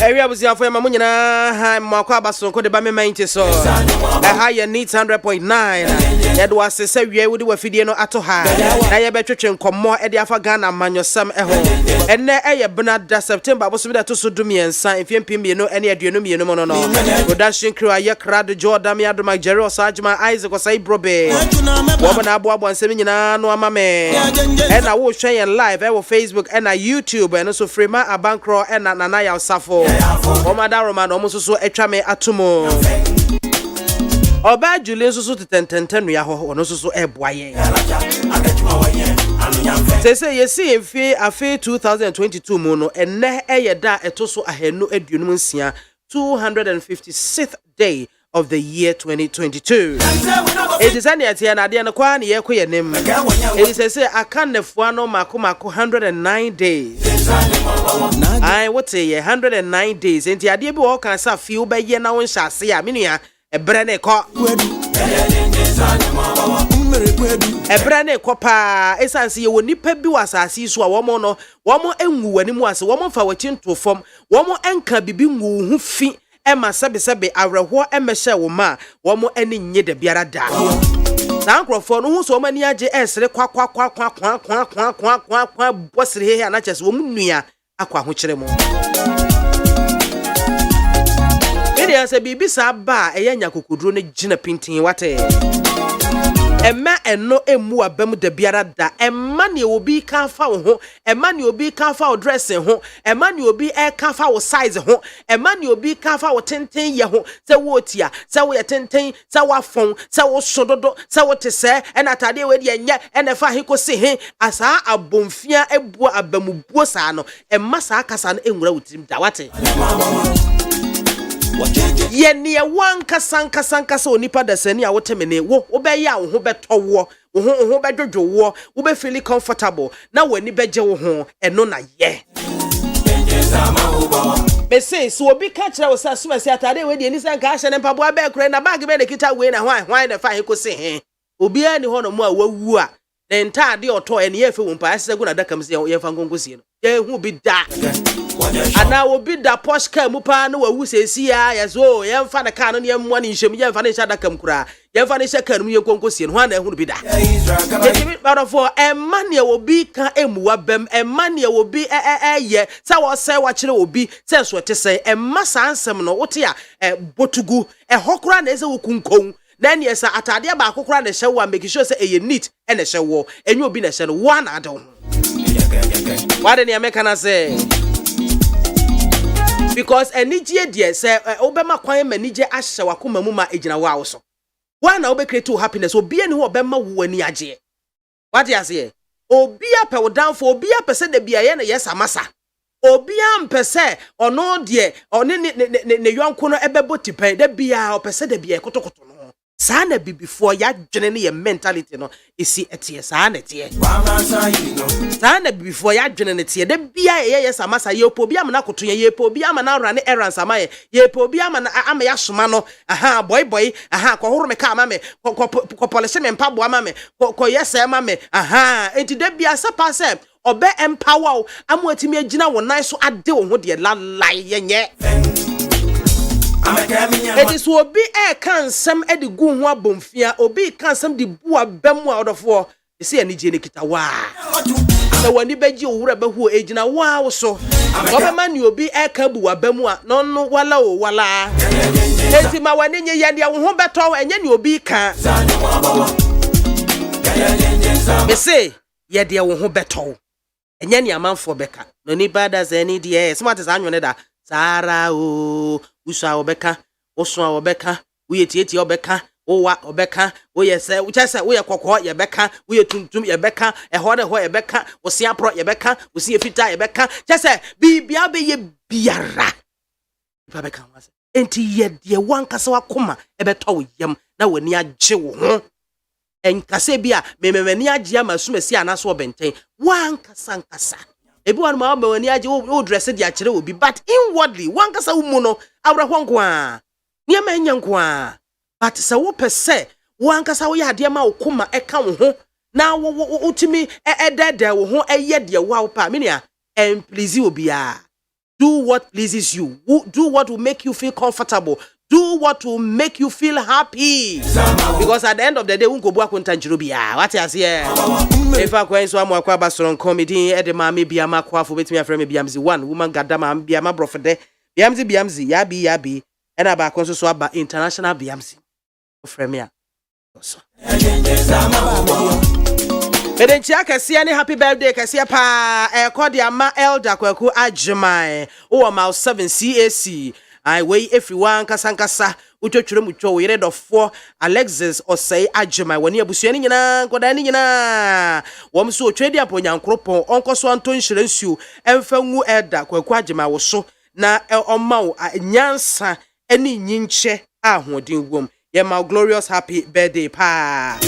Area was your friend Mamunina, Makwabason, could be mind so. A higher needs 100.9. That was a severe with the Fidiano Atoha. I better come more at the Afagana man your some eho. And there Bernard that September was with that to Sudumi and San if you pin no any adrenumi no mono. Production crew a yakrad Jordan Yadma Jero Sajma Isaac was a brobe. Woman Abu and Semina no mame. And I will share live over Facebook and YouTube and also Frima Abankro and Nanaya Safo. Omada Roman almost so etrame atumo. Oba Julius so to 10 we are no so eboye. Say you see afi 2022 mono and ne eyeda etoso ahenu eduonum nsia 256th day of the year 2022. It is any ati na de no kwa na ye koye nim. It is say akanefua no mako 109 days. I what say 109 days. Enti ade bi wo kan sa fi wo be ye na won hyase a menua ebre ne ko. Ebre ne ko pa esanse ye woni pa bi wasase so a womo no womo enwu wani mu ase womo fa wakinto fom womo enka bibi nwu hu fi ema sebe awreho emehye wo ma womo ani nye da biara da na nkrofo no hu so mani age esere kwa bosire he na chese wo nua akwa ho kire mo ere ase bibi sa ba eyanya kokoduro ne gina pintin wate Emma eno emu abam da biara da emma ne obi kan fa wo ho emma ne obi kan fa wo dressing ho emma ne obi kan fa wo size ho emma ne obi kan fa wo tenten ye ho se wo tia se wo ye tenten se wo afon se wo sododo se wo tese en atade we de nya en fa he ko se he asa abomfia ebu abamubuo sa no emma sa kasa no enwura wotim da wate ye ne wanka sanka onipa da sani a wotemene wo obeya wo ho betowo wo ho bedwodwo wo be feel comfortable na wani beje wo ho eno na ye be say so obi ka kire wo sa suma si atade we de ni sanka ahye ne mpabo abe kure na bag be de kita we na hwan na fa he ko se he obi ani ho no mu a wawu a na ntade oto ene ye fe wo mpa ase gu na daka mse ye fa nkonkosie no ye hu bi da ana obi da posh car mu pa na wawu sesi ya yeso ye mfa na car no ne mu ani nhyem ye mfa na hya daka mkura ye mfa na hya car no ye konkosie no na ehunu bi da ye bi for emma ne obi ka emuwa bem emma ne obi ye sa wo sai wa kire obi se so te sai emma sansem no wote a botugu hokura na ese wo kunkon na ne esa atade ba akokura na hye wo make sure say eye neat e na hye wo enyu obi na hye no wa na ado wade ne ameka na say because enije die say obema kwan manije ahye wakoma mu ma ejina wa wo so wa na obe create happiness obi ani ho obema wo ani age what you say obi ape wo down for obi apese de bia ye na yesa masa obi ampese ono de oni ne yonko no ebebo tipen de bia opese de bia kotokoto no sa na before ya dwene ne ye mentality no esi etie sa na tie sa na before ya dwene ne tie de bia ye yesa masa ye obi amana koto ye obi amana rane errands amaye ye obi amana ama ya soma no aha boy aha ko horo me ka ama me ko polish me mpabo ama me ko yesa ama me aha enti de bia sa pa se obe empower amuatimi agina wo nan so ade wo ho de la lai yenye it is obi kan sam edi gu ho abomfia obi kan sam di bua bem a odofo ese ani je ne kita wa na wani beji owura behu ejina wa wo so obema ni obi kan bua bem a no wala enti ma wani nye ya dia wo ho beto enye ni obi kan be say ye dia wo ho beto enye ni amanfo beka no ni bada zani dia smart is anwone da Sara o usa obeka oso obeka uye tieti obeka owa obeka oye se uchase oye kokko ye beka oye tuntum ye beka ehode ho ye beka osia pro ye beka osia fita ye beka chese bibia be ye biara beka wase enti ye de wankasa wakoma ebeto yem na wani agye wo ho enkase bia mememani agye amasumasi anaso obenten wankasa nkasa Everyone ma wani aje o dress dia kire obi but inwardly wan kasa umu no awrahwo nko a niam anya nko a but se wo pese wan kasa wo ya de ma okoma eka wo ho na wo utimi edede wo ho eye de wa wo pa me nia please obi a Do what pleases you. Do what will make you feel comfortable. Do what will make you feel happy. Because at the end of the day, what I say? If I go so I'm a strong comedy, at the MAAME BIAMAH AKWAFO with me a friend BIAMZ one woman got them BIAMAH brofede BIAMZ yabi and about conso so about international BIAMZ friend me. Medenchia kase ne happy birthday kase pa Kodiama elder kwaku ajman o ma 7 CAC I wey everyone kasankasa utwetwere mutwo we red of 4 Alexis osei ajman woni abusuani nyina koda ni nyina wom so otwedi aponyankropon onkoso anto nhyiransu emfa ngu elder kwaku ajman wo so na omawo nyansa eni nyinche ahodin wom ye ma glorious happy birthday pa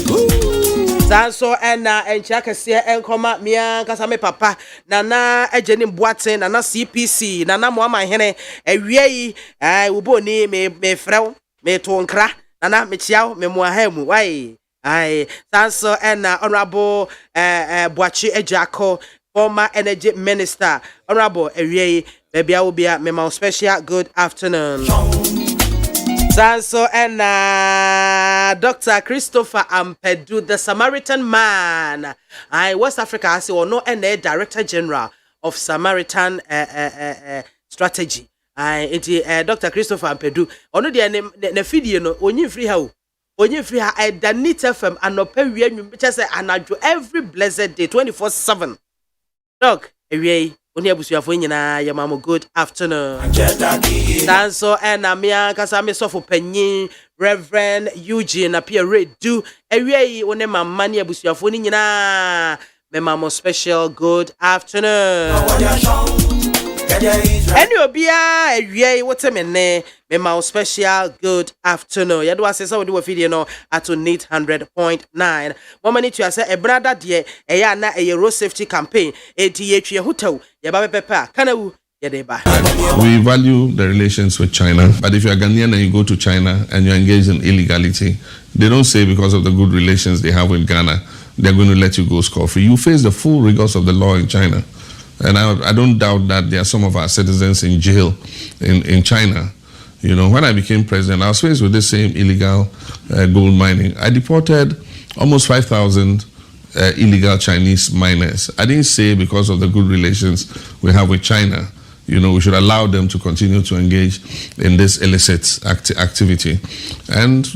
Sanso encha kase enkoma mia kasa me papa nana ejeni boaten nana CPC nana moama hene ewie wo boni me frew me tonkra nana me chiaw me moahemu wai sanso honorable Boachi Ejako former energy minister honorable ewie bebia wo bia me ma special good afternoon Sanso Dr. Christopher Ampedu, the Samaritan man. West Africa has no Director General of Samaritan Strategy. Dr. Christopher Ampedu. Ono dia ne video no onyi free ha. Onyi free ha Danit FM anope wie nwum che say anajo every blessed day 24/7. Doc, ewie Oni abusuafo nyina yamamo good afternoon. Sanso mia kasa me sofo panyin Reverend Eugene appear redu ewie one mama ni abusuafo ni nyina me mamo special good afternoon. Eni obia ewie wote me mamo special good afternoon. Yado asesa we do video no at 800.9. Mama ni to say e brother de eya na e road safety campaign eti yetwe hotel ye ba pepa kana we value the relations with China, but if you're Ghanaian and you go to China and you're engaged in illegality, they don't say because of the good relations they have with Ghana, they're going to let you go scot-free. You face the full rigors of the law in China. And I don't doubt that there are some of our citizens in jail in China. You know, when I became president, I was faced with this same illegal gold mining. I deported almost 5,000 illegal Chinese miners. I didn't say because of the good relations we have with China, you know, we should allow them to continue to engage in this illicit activity. And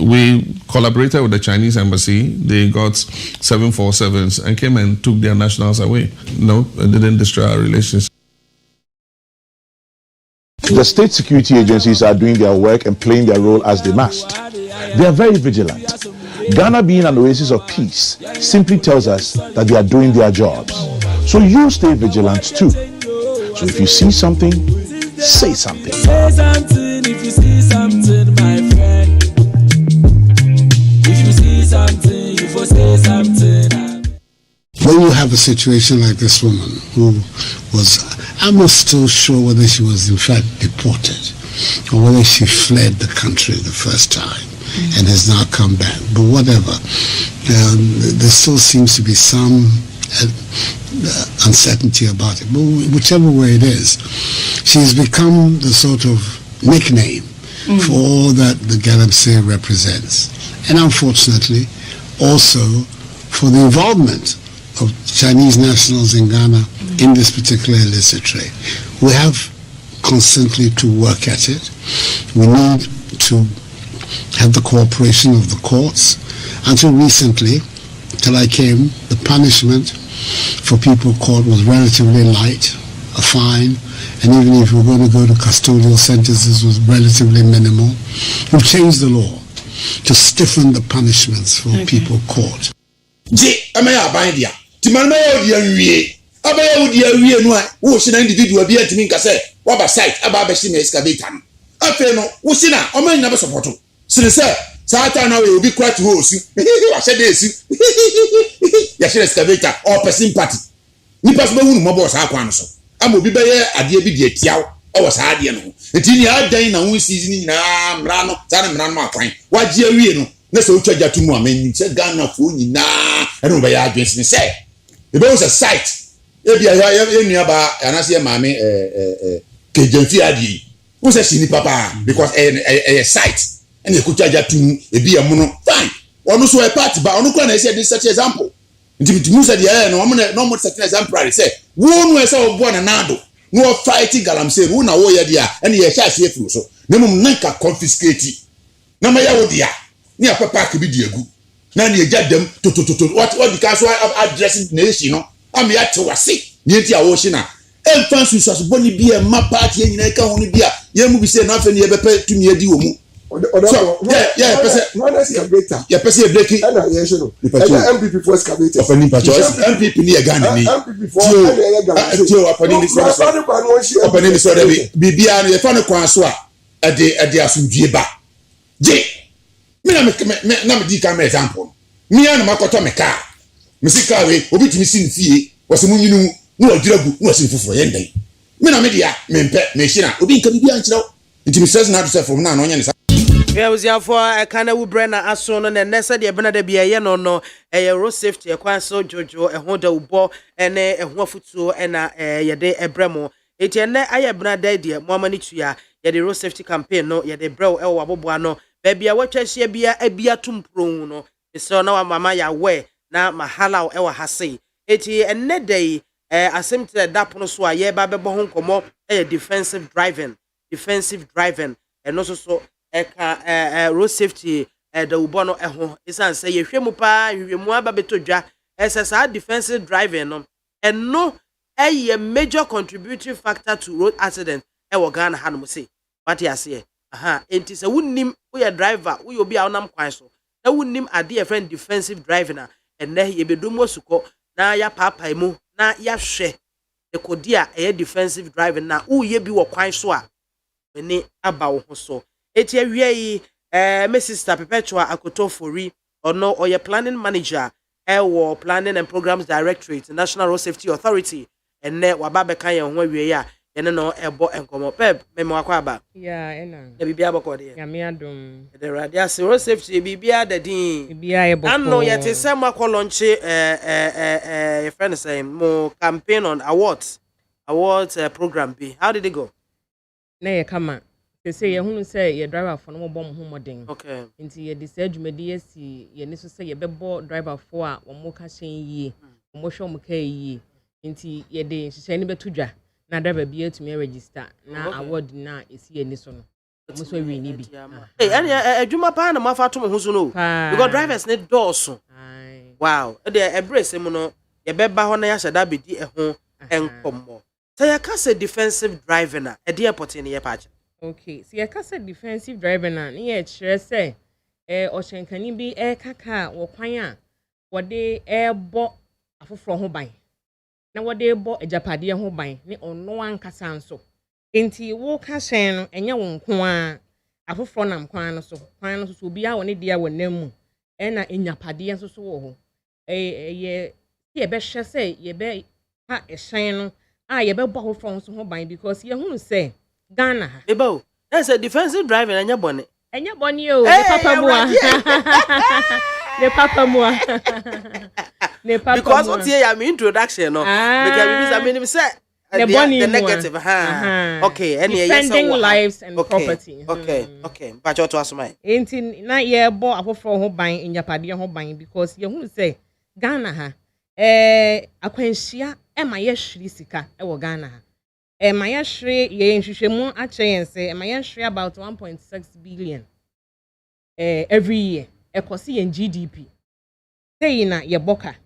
we collaborated with the Chinese embassy. They got 747s and came and took their nationals away. No, it didn't destroy our relations. The state security agencies are doing their work and playing their role as they must. They are very vigilant. Ghana, being an oasis of peace, simply tells us that they are doing their jobs. So you stay vigilant too. So if you see something, say something. Say something if you see something, my friend. If you see something, you for say something. When you have a situation like this woman who was, I'm not still sure whether she was in fact deported or whether she fled the country the first time and has now come back. But whatever, there still seems to be some uncertainty about it. But whichever way it is, she's become the sort of nickname for all that the Galamsey represents. And unfortunately, also for the involvement of Chinese nationals in Ghana in this particular illicit trade. We have constantly to work at it. We need to have the cooperation of the courts. Until recently, till I came, the punishment for people caught was relatively light, a fine, and even if we were going to go to custodial sentences was relatively minimal. We've changed the law to stiffen the punishments for people caught. Individual be at me, what a site about the excavator. After no, what's in a man never support. Sir, Satan will be quite rose. I said this. Yes, excavator or person party. Nipas Moon Mobos Aquanso. I will be there at the immediate Tiao or was Hadiano. The Tinia Dane and we season Rano, San Rama Quine. What Giorino? Let's all charge to more men. Said Ghana for you now. I don't buy against me. Say, it was a sight. Ebi ya nuaba anase ya maame kejemfi adi. Who says she ni papa because a site and you could charge to ebi ya muno fine. Ono so a party ba ono kwa na say this such example. Nti musa dia no more certain example say wo no say obo na nado no fighting galamsey wo na wo ya dia and ye sha se furu so. Na mum nanka confiscate. Na ma ya wo dia. Ni apapa ka bi diagu. Na ni eja dem to what because addressing nation no am ya te wase ni enti a wo shi na emfansu so boni bi e ma party nyina ka ho no bi a ye mu bi say na afa ni ye bepe tumi adi wo mu so yeah person no excavator yeah person break it na ye shi no MPP for excavator of any patches MPP ni e Ghana ni MPP for e Ghana tio apani ni so apani ni so da bibia no ye fa no kwan so a de asundue ba je me na me di ka me example me na makoto me ka me sika we obi timi sin fie wose mu nyinu no adiragu no asin fufuro ye ndan me na me dia me mpe me hina obi nka bibia nkyerɛw nti me stress na do say from na no nya ne sa yeah was ya for kana wu brena aso no ne nese de bena de bia ye no road safety ekwan so jojo ehon da ubo ene ehon afutuo ena ye de ebremo eti ene aye bena de mo amani tua ye de road safety campaign no ye de brew ewo aboboa no ba bia watwa hia bia tumpron no so na wa mama ya we na mahala ewa hase eti enne day asem to that no so aye ba bebo ho nkomo defensive driving eno so eka road safety da ubo no eho isan say ye hwemu pa hwemu aba betodwa sa defensive driving no eno a major contributing factor to road accident ewo Ghana hanom say what you say enti say wunnim we driver we obi a onam kwan so na wunnim ade a friend defensive driving na enne ye bedum osuko na ya papa mu na ya hwe ekodi a defensive driving na uye bi wo kwan so a eni aba wo ho so eti awie yi Mrs. Perpetua Akotofori ono oye planning manager ewo planning and programs directorate National Road Safety Authority enne waba beka ye ho awie ya ene no ebo enkomo pep memo akwaba ya ena e bibia bokode ya me adom the radio road safety bibia dadin bibia e boko anno yete sema ko launch your friend say mo campaign on awards program be how did it go na ye kama say ye hunu say ye driver for no bom ho modern okay nti ye de say dwumadi asi ye ne so say ye bebo driver for a wo mo ka hyen yie wo mo hwe mo ka yie nti ye de hyehyɛ ne betudwa na driver bi atumi register na award na esi ye ni so no mo so wi ni bi any adwuma pa na mafa to mo ho so no because drivers ne dooso wow de ebrese mu no ye beba ho na ya hyeda bedi eho enkomo say ya ka say defensive driving na e de airport ne ye pa. Okay, so you can say defensive driver na ye chere say ohyenkani bi kaka wo kwan a wo de bo afoforo ho ban na wo de bo ejapade ho ban ne ono ankasa nso enti wo ka hyen no enye wo nko a afoforo nam kwan no so obi a wo ne dia wo nam na enyapade nso so wo ho ye be hye say ye be ha hyen no a ye be bo afoforo nso ho ban because ye hunu say Ghana ebo that's a defensive driving anya bone o ne papa mua ne papa mua ne papa because what here am introduction no because I mean say the negative okay any defending lives and property okay but what was my enti na ye bo afoforo ho ban enyapade ho ban because ye hu say Ghana ha akwanhia ma ye hwiri sika wo Ghana ha my share ye nhwehwemu acheyense my share about 1.6 billion every year ekosi yen GDP say na ye boka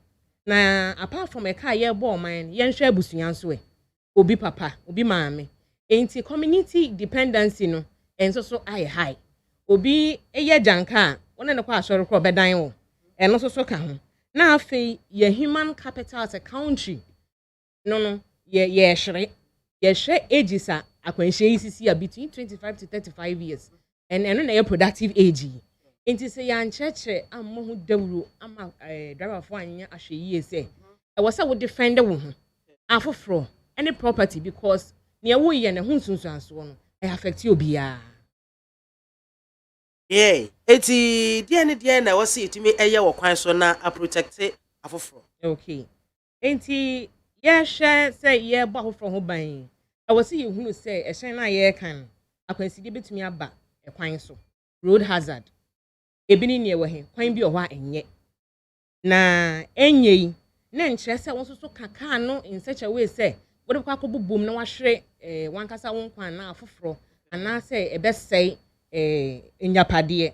na apart from a car ye bo man yen hwe abusuan so obi papa obi maame enti community dependency no enso so high obi eye janka wona ne kwa asori ko bedan wo eno so ka ho na afei ye human capital as a country no ye hwere share ages are akwanhye between 25 to 35 years and na your productive age enti say yan cheche ammo hu dawuro ama driver for anya ahwe yie say e was say we defend wo ho afoforo any property because near wo ye ne hu sunsuanso no e affect you bia eti die na wo say itimi eye wo kwan so na protect afoforo okay enti Yeah, share say yeah, but from home buying. I was see who say a shine na yeah can. I can see betumi aba e kwan so. Road hazard. Ebini ne we he kwan bi o hɔ a enye. Na enye yi na nkyerɛ sɛ wɔn so kaka no in such a way say wɔde kwa kɔbobom na wahwere wankasa wɔn kwan na afoforo anaasɛ ɛbɛsɛe nyapadeɛ.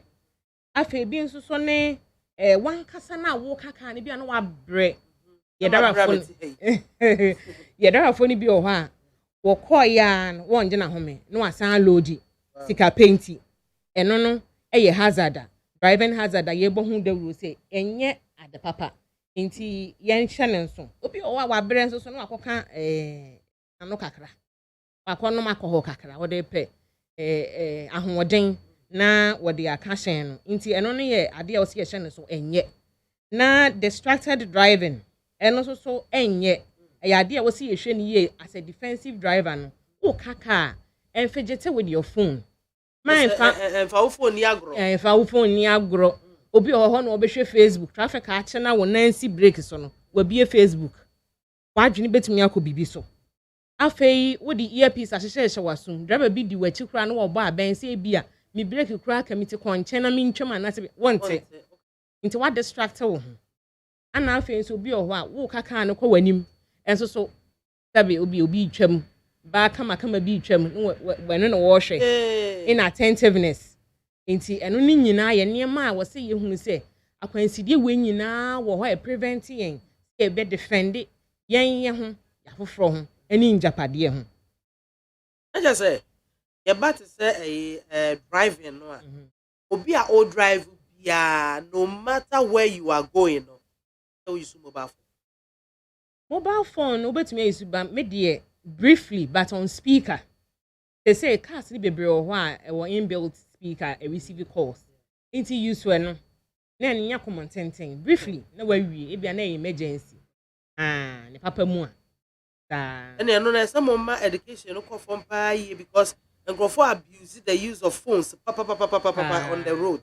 Afei bi nso so ne wankasa na wo kaka ne bi na wabrɛ. Yedarafo ni bi o hɔ a wɔkɔ ya no wɔn gye na home no asan loadi sika painti ɛno no ɛyɛ hazard driving hazard yɛbɔ hu dawuro sɛ ɛnyɛ ade papa nti yɛnhwɛ ne nso obi o hɔ a wabrɛ nso so no akɔka ano kakra wakɔ no makɔ hɔ kakra wɔde pɛ ahoɔden na wɔde aka hyɛn no nti ɛno no yɛ ade a wɔsi yɛhyɛ ne so ɛnyɛ na distracted driving ɛno nso so ɛnyɛ ɛyɛ ade a wɔsi yɛhwɛ ne yie as a defensive driver no wo kaka ɛmfegyete with your phone man fa wo phone ni agro fa wo phone ni agro obi hɔ na obɛhwɛ Facebook traffic akyɛ na wo nansi break so no wabie Facebook wadwene betumi akɔ bibi so afei wo di earpiece ahyehyɛ wasum driver bi di wachi kura na wɔbɔ abɛn sɛ ebia me break kura kamiti kɔnkyɛn na me ntwam anase wonte nti wa distract wo ho ana afei nso obi hɔ a wo kaka no kɔ wanim enso so sabe obi twam ba kama bi twam wɛno na wɔhwɛ inattentiveness nti ɛno ne nyinaa yɛ nneɛma a wɔsɛ yɛhunu sɛ akwansidie wɔ nyinaa wɔ hɔ a prevent yɛn sɛ ɛbɛ defend yɛn ho yɛafoforo ho ɛne njapadeɛ ho ɛkyɛ sɛ yɛba te sɛ driving no a obi a o drive bia no matter where you are going no so you use mobile phone obetumi use ba me deɛ briefly but on speaker they say cars ni bebree wɔ hɔ a ɛwɔ inbuilt speaker a receive calls nti use we no na nya common ten briefly na wawie ebia na emergency ne papa mu a and no na some of my education no come from pa because nkrofo abuse the use of phones on the road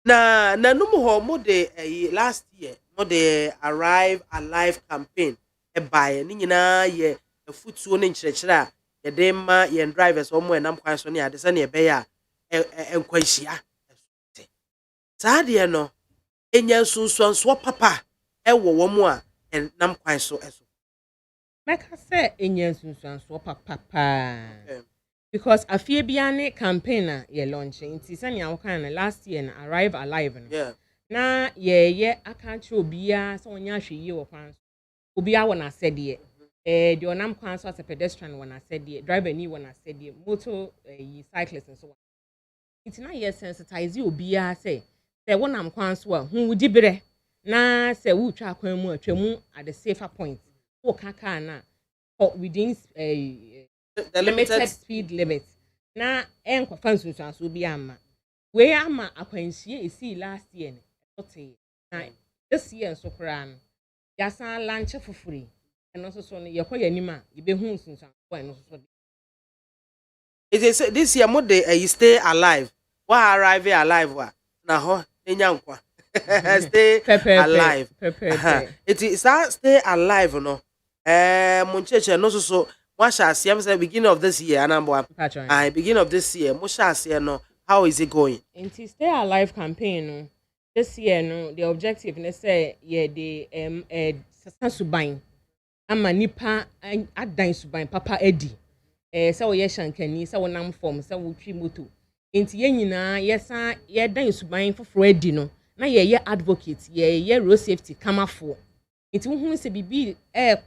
na no mo de last year mo de arrive alive campaign e buy ni nyina ye afutuo ne nkyerɛkyerɛ a ye de ma ye drivers o mo enam kwan so ne ade se ne be ya enkwanhyia saa de no enya sunsuanso papa e wo mo a enam kwan so eso meka se enya sunsuanso papa because afie bia ne campaign a ye launching nti se ne awokan na last year na arrive alive no yeah na ye aka kye obia se onya hwe yie wo kwan obia wona asɛdeɛ de onam kwan so as a pedestrian wona asɛdeɛ driver ni wona asɛdeɛ motor cyclist and so on nti na ye sensitize obia se wonam kwan so a hu wudi bere na se wu twa kwan mu atwamu at the safer point wo kaka na within the limited speed limit na enko fansunsuanso bi ama we ama akwanhyie esi last year ne ote na this year so kra no yasan lanche fufuri eno so no yekoya nim a yebehu sunsuanso eno so it is this year mo de stay alive wa arrive alive wa na ho enya nkwa stay alive it is stay alive no mo cheche no so what shall see am say beginning of this year anambo beginning of this year mo shall see no how is it going into stay alive campaign no this year no the objective ne say ye the suban ama nipa adan suban papa edi say wo ye shankani say wo nam form say wo twi moto enti ye nyina yesa ye dan suban foforo edi no na ye advocate ye road safety kamafo enti wo hu se bibi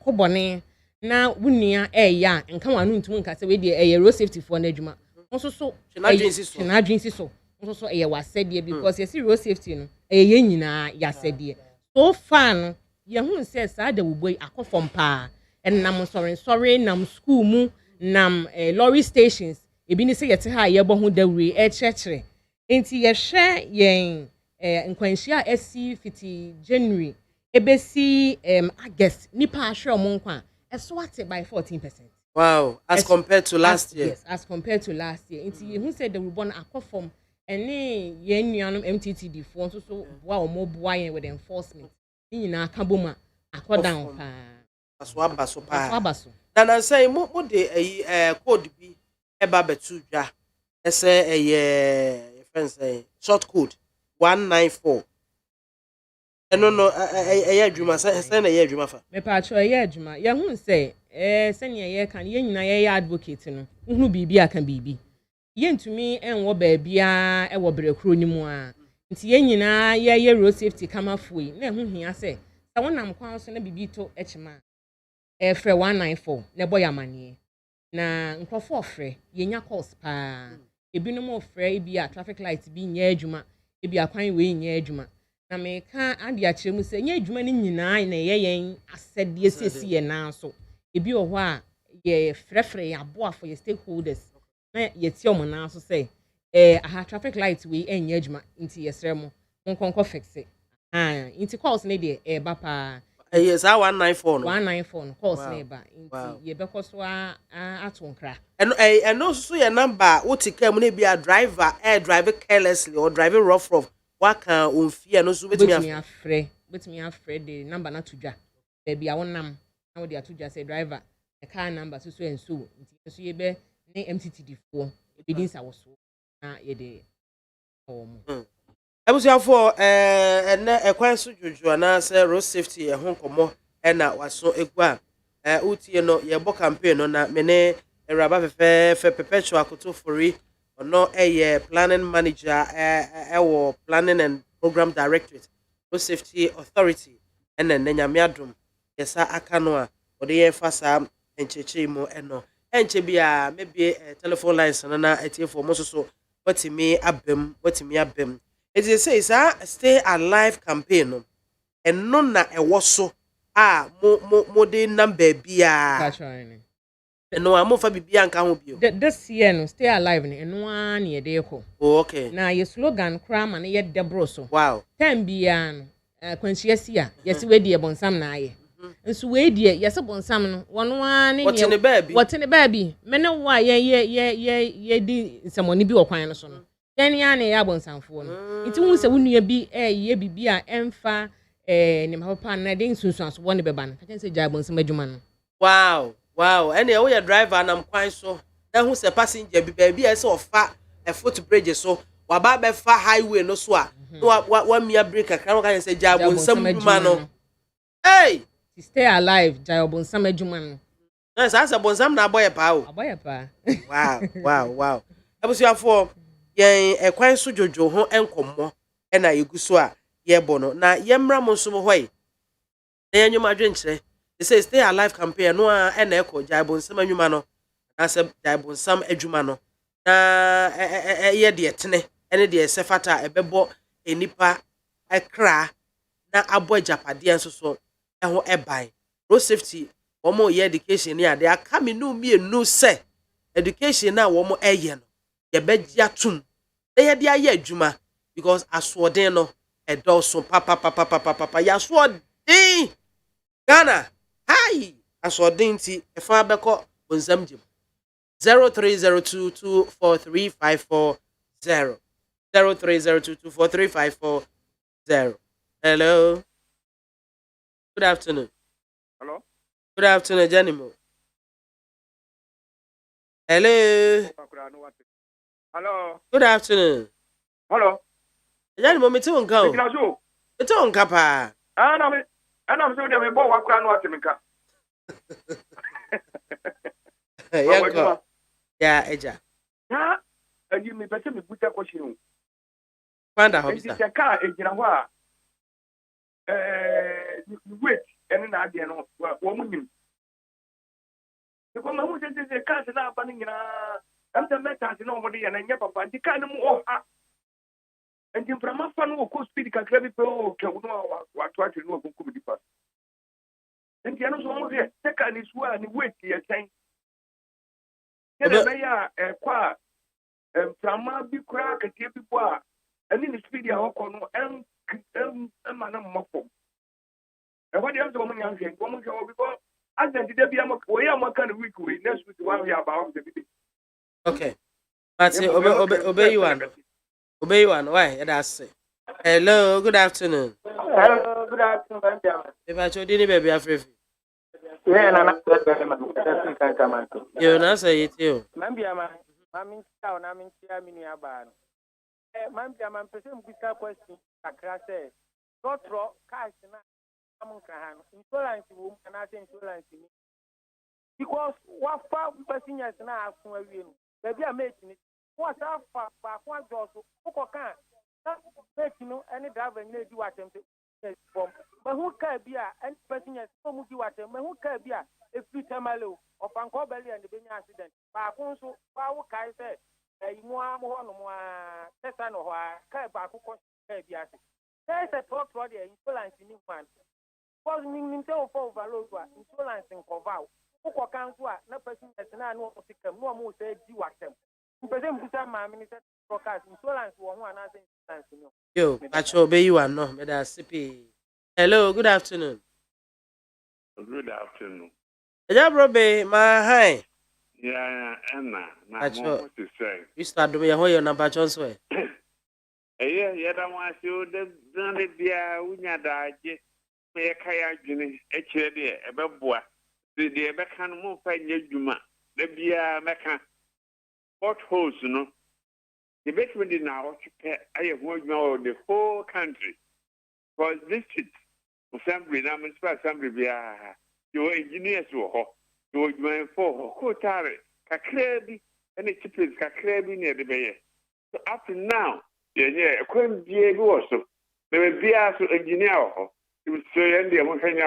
kobone na wunia ya nka wanu ntum nka se we de road safety for na adwuma nso so na adwinsi so nso so wasɛdeɛ because you see road safety no ye nyina yasɛdeɛ so far no ye hu se saa da woboi akɔfɔm pa nam sorry nam school mu nam lorry stations ebi ni se yete ha ye bɔ ho dawure kyerɛkyerɛ enti ye hwɛ yen nkwanhyia esi fiti January ebesi August nipa ahwɛ ɔmo nkwa eswate by 14%. Wow, as compared to last year. Yes, as compared to last year. Inti who said the reborn akofom ene ye nuanom MTTD for so wa omo boa yen with enforcement. nyina ka boma akọ down pa aso aba so pa abaso na say mo de code bi eba betu dwa ese friends short code 194 no adwuma say na adwuma fa me pa cho adwuma ye hu say se ne ye kan ye nyina ye advocate no hu bibi aka bibi ye ntumi enwo ba bia e wo brekro ni mu a nti ye nyina ye road safety kama foi na hu hia say sa wonam kwan so na bibi to echima frɛ 194 na boy amane na nkrofo frɛ yenya calls pa ebinom ofrɛ ebi a traffic light bi nya adwuma ebi akwan we nya adwuma na me ka ade a kyerɛ mu sɛ nya adwuma ni nyinaa na yɛyɛn asɛdeɛ sesi yɛ nan so ebi wɔ hɔ a yɛ frɛfrɛ yɛ aboafo yɛ stakeholders na yɛtie ɔmo nan so sɛ aha traffic light we nya adwuma nti yɛsrɛ mo nkonko fixe nti calls ne deɛ ba pa yes 194 no 194 no calls neighbor nti ye be koso atonkra no so your number what take na be a driver drive carelessly or driving rough waka on fear no so betimi afre the number na tudwa baby a wonam na wo de atudwa say driver the car number so and so nti so ye be ne mttd fo ebidins awoso na ye de abusuafo ene ekwan so dwodwo na say road safety ho nkomo na waso egu a utie no ye bo campaign no na mene eraba fefe perpetual akotofori ono planning manager wo planning and program directorate road safety authority ene nyame adom yesa aka no a ode ye fasa encheche mu eno enche bia maybe telephone lines na etie for mo so watimi abem it is say stay alive campaign no eno na ewo so mo de number bia eno amofa bibia nka ho bio this year no stay alive no eno an ye de ko okay na ye slogan krama na ye debro so wow time bia no kwanhyia si a yesi we de bonsam na aye nso we de yesi bonsam no wono an ne wote ne baabi me ne wo a ye di nsamoni bi okwan no so no yani ya na ya bonsanfo no nti hu se wunua bi ye bibi a emfa ne mapapa na de nsunsun aso woni beba no ka se gya bonsam adwuma no wow ene wo ya driver na mkwan so na hu se passenger bi ba bi se ofa footbridge so waba be fa highway no so a wa mia break akran ka se gya bonsam adwuma no hey stay alive gya bonsam adwuma no na sa bonsam na aboye pa o aboye pa wow abusuafo yen ekwan so jojo ho enkomo na yeguso a yebo no na yemra mo so mo hoy na yenwuma adwenkyere they say stay alive campaign no a na eko jaibon sam anwuma no na se jaibon sam adwuma no na ye de etene ene de sefata ebebo enipa ekra na abo japade enso so eho eban road safety womo ye education ni ade aka me no mienu se education na womo eye no ye begya tum ye de aye adwuma because aswoden no edoso papa ya aswoden Ghana hi aswoden ti efa beko bonzam jim 0302243540 0302243540 hello good afternoon good afternoon Janimo hello good afternoon Janimo me tu nka o me tu nka pa I'm so they bo wakura no atimika. Yeah, eja. Ha, you me pese me buta question. Kwanda hobisa. It's a car ejina ho a wait ene na ade no wo munim. Because my say car na aba ni nyina am the meta no mo de ya na nya papa di car no mo ha. And in Brahma fan will go speed can grab it or can what try to know who could be fast. And the other here, second is one wait here saying, yeah, a qua Brahma be crack at people, and in the speed of and man muffle. And what the other woman young woman go before, I said, there be a kind of week we next week while we are about the baby. Okay. But obey you one. Why? That's it. Hello, good afternoon. Hello. good afternoon, Benjamin. If I told you, baby, Africa. Yeah, and I'm not come on. You know, say it you. Benjamin, I'm in town, I'm in Tiaminiaban. Benjamin, person with a question, a class says, Rotro, cash, insurance, and I think insurance. Because what far passengers now are from a win. Maybe I'm making it. What's up, one door, who can't make any driver and do what them from. But who can be any passengers from who do what them, who can be a free tamalo of Uncle Belly and the Benny accident. But also, Power Kai said, you are more Tessan or Kai Baku can be acid. There's a talk for the insurance in one. Because Minto for overload insurance in Covao. Who can't do no person that's not no more say do what them. Yo, I obey you and no, but that's CP. Hello, good afternoon. Good afternoon. Yeah, Robbie, my hi. Yeah, Anna. That's what to say. You start doing your number, Johnson. Yeah, don't want you the done it, dear. We not die. May a kayak, actually, a beboa. The Becan move by Juma. The beer mecha. Potholes, the between the now, I have worked now the whole country. For districts, assembly, assembly, your engineers were going for Kotare, Kakrebi, and it's Kakrebi near the Bay. So up to now, yeah, couldn't be a also. There will be as engineer, it was so ending among Kenya.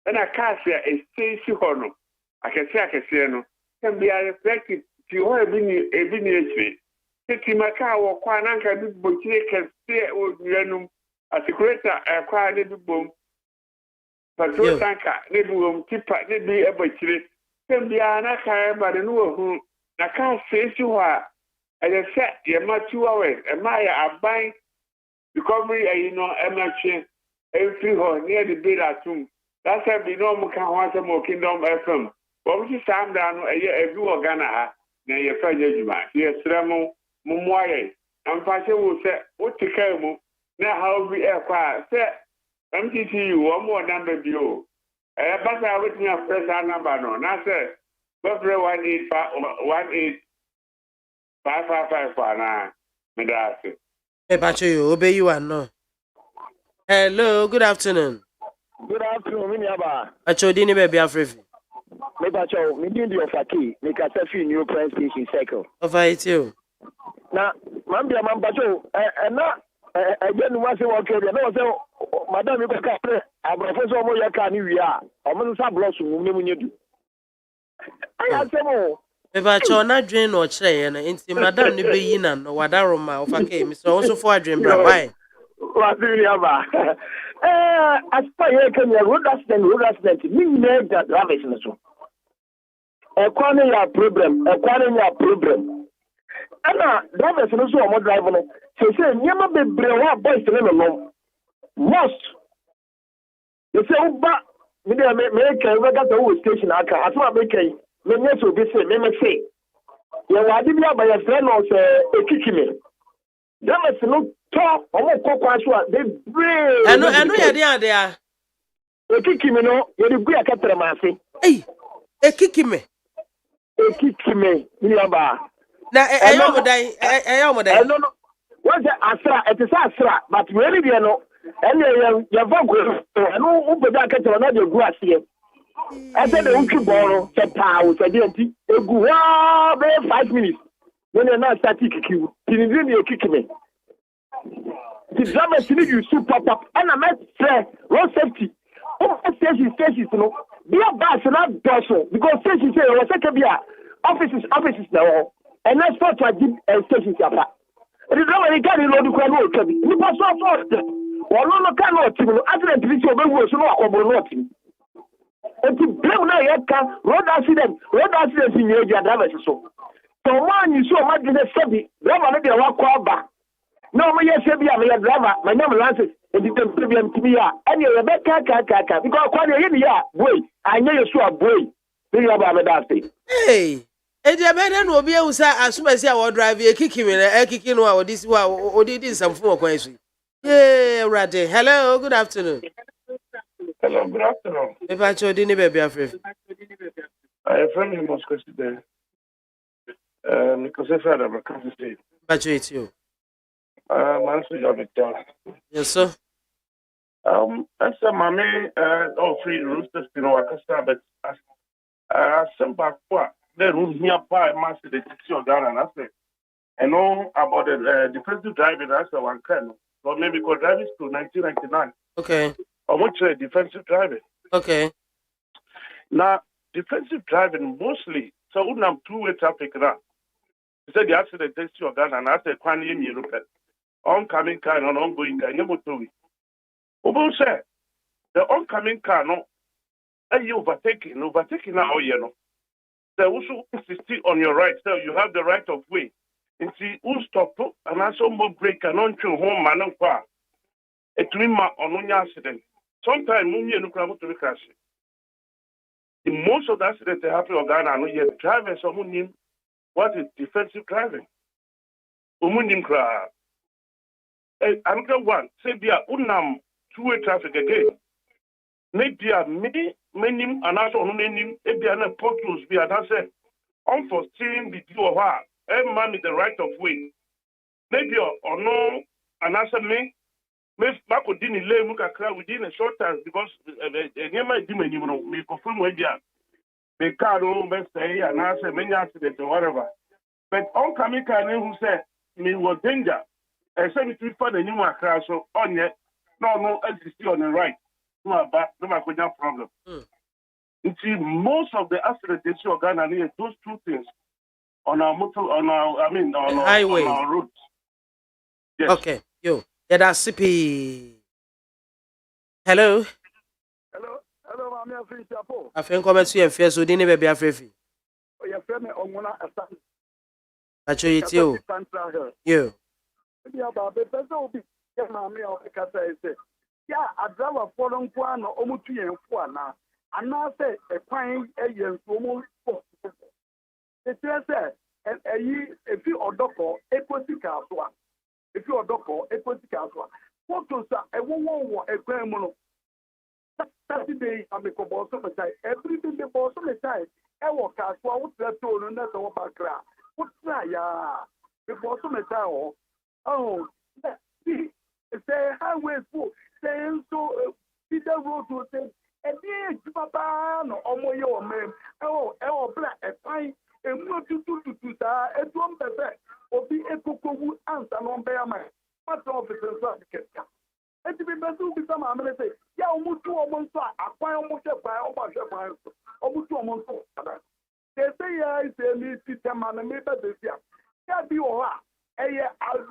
And I can't say a station honor. I can say, no, can be a reflected. You have been a binary. Taking my car or Quananka Butcher can stay with Renum as a greater acquired little boom. But so tanker, little tipper, they be a butcher. Can be an acquired by the new who I can't say you are. As I said, you're not 2 hours. And Maya are buying recovery, a machine every hole near the bed at home. That's why we know we can want some more Kingdom FM. But we just stand down a year every organa. Na ye fa jejuma ye sremo mumwaye amfase wo se wo tika mu na how be e kwa se MTT wo mo number bi o ba sa we tin press number no na se go 18555 kwa na me da se Hey, Pacho, obey you and no. Hello, good afternoon. Good afternoon, Miniaba. Pacho, dini baby Africa. Me Pacho, me didn't do Faki, me Casafi New Prime Station Circle. Over it you. Now, Mambia Mampacho, and not again, once you walk in, no, Madame, you can come. I'm Professor Moyaka, we are. I'm going to have lost when you do. I have some more. If I show not drain or tray, and into Madame Nibinan or Wadaroma of a game, so also for a dream, why? What do you have? As per here, can you road accident, me make that rubbish in the soul. A corner problem. And drivers in the soul, more driving. So say, never be brave, boys to them alone. Most. You say, but me make a got the whole station. I can't make a me so be say, me say. You are the by a friend or a kicking me. Drivers no talk or more cocoa, they brave. I know you're there. A kicking me, no, you're the good at my Hey, a kicking me. Ekikime Niaba. Na I no. What's the Asra? It is Asra, but really, you know, and your vocal, and who put that catcher another grass here. I said, the Uki Boro, the power, said, a good 5 minutes. When you're not static, you didn't kick me. The drama is you super pop, and I might say, road safety. Oh, station, you know. Be a bus and not dorsal because station say was a beer offices now and that's what I did station apart. And the drama they carry load to crowd will be. You pass off or no cannot accident to be so not. And to blame now road accident in your drivers so. So man you so much in the city, driver they walk back. No, my yes, be a driver, my name is Lances. And the premium to me, and you're a better car because quite a year, boy, I know you're sure, boy. Do you have that thing? Hey, and the man will be able to say, as soon as I will drive you, kicking me, kicking or this or did some form of question. Yeah, Rade. Hello, good afternoon. Hello, good afternoon. If I told you, baby, afraid. I am from Moscow today. Because I said I'm a country state. But it's you. Man, so you're Victor. Yes, sir. I said, Mammy, all three roosters, you know, I can start, but I sent back what the room here by Master the Tixi Ghana, and I said, I know about the defensive driving, I said, one kind, or maybe because driving to 1999. Okay. I want to defensive driving. Okay. Now, defensive driving mostly, so we have two-way traffic now. He said the accident takes your gun and I said, Kwani in Europe. Oncoming car and ongoing car, you know, Obo said, the oncoming car, no, are you overtaking now, you know. They also insist on your right, so you have the right of way. And see, who stop and also more break and on to home man and car. It will be on accident. Sometimes, you know, to be crash. In most of the accidents that happen in Ghana, I know you drivers, someone what is defensive driving? Umunim kra. Another one, say bia unam two-way traffic again. Maybe me menim and also unim ebia na potholes be and I say unforeseen video wa man with the right of way. Maybe or no and answer me back within the lane within a short time because near me confirm where the car don't say and answer many accidents or whatever. But oncoming car who said me was danger. I said it for the new crash so on yet no exist on the right. No problem. You see, most of the accidents in Ghana near those two things on our motor on our highway on our roads. Yes. Okay. Yo. Yeah, that's CP. Hello. Hello, I'm free chapo. I think come to your face so didn't baby afraid. Oh, your friend on one asa. But you. You. Yeah, but the person will be MAAME of the Casa. Yeah, I drive a foreign one or almost 2 and 4 now. And now say a pine a year almost 4. It says, and if you are doctor, a political one. If you are doctor, a political one. Photos are a woman, a criminal. 30 days, I'm a boss of the time. Every day, the boss of the time. I walk out, so I would let you know that's our background. What's that? Yeah, the boss of the time. Oh, see, say highway full, saying so, Peter Road to say, and yes, Papa, no, your man. Oh, black, a fine, and not to that, and one better, or be a cocoa answer on BIAMAH. What's officers certificate? And to be better to become a minute, yeah, almost 2 months, I find almost a fire, almost 2 months. They say, I say, me, Peter, man, and maybe this year. Yeah, be all right. I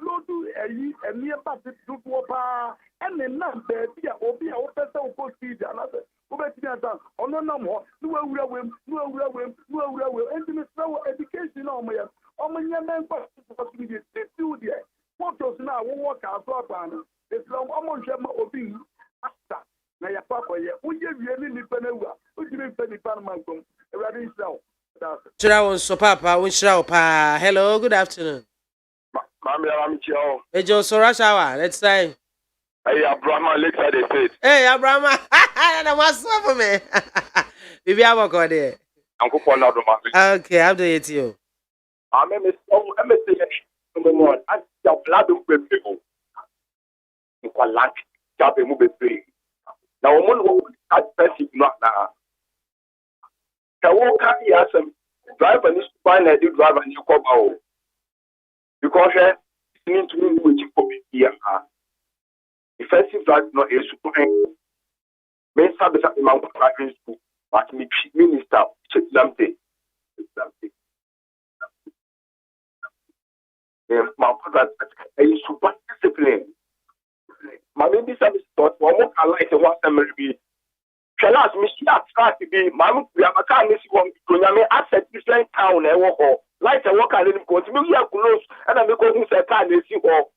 go to a nearby to Wapa and the number, Obi, or better, or post feed, and other. Oh, no more. No, and the education on my young man, they do there. What does now work out? It's long almost Obi after. Now, your papa, would you really live anywhere? Would you live any Panama? Ready now. So Papa, we shall pa. Hello, good afternoon. I'm Joe. Hey, Joe Sorashawa, let's say. Hey, Abraham, Alexa, they said. Hey, Abraham, that was so for me. Maybe I will go there. Uncle Pona, okay, I'll do it to you. I'm a message from the Lord. I shall blood of people. You can lack, shall be moving free. Now, one will catch person not now. The walk has some driver needs to find a new driver and you come out. Because you need to move with you here. Defensive drive not a super. Main service at the Mountain Driving School, but me minister, something. My brother, a super discipline. My baby service thought, one more can like the one summary be. Shall ask me, she has tried to be, Mamma, we have a car, Miss One, Kunyame, asset different town, and walk home. Like a walk and then continue here close, and I'm going to say, can't see all.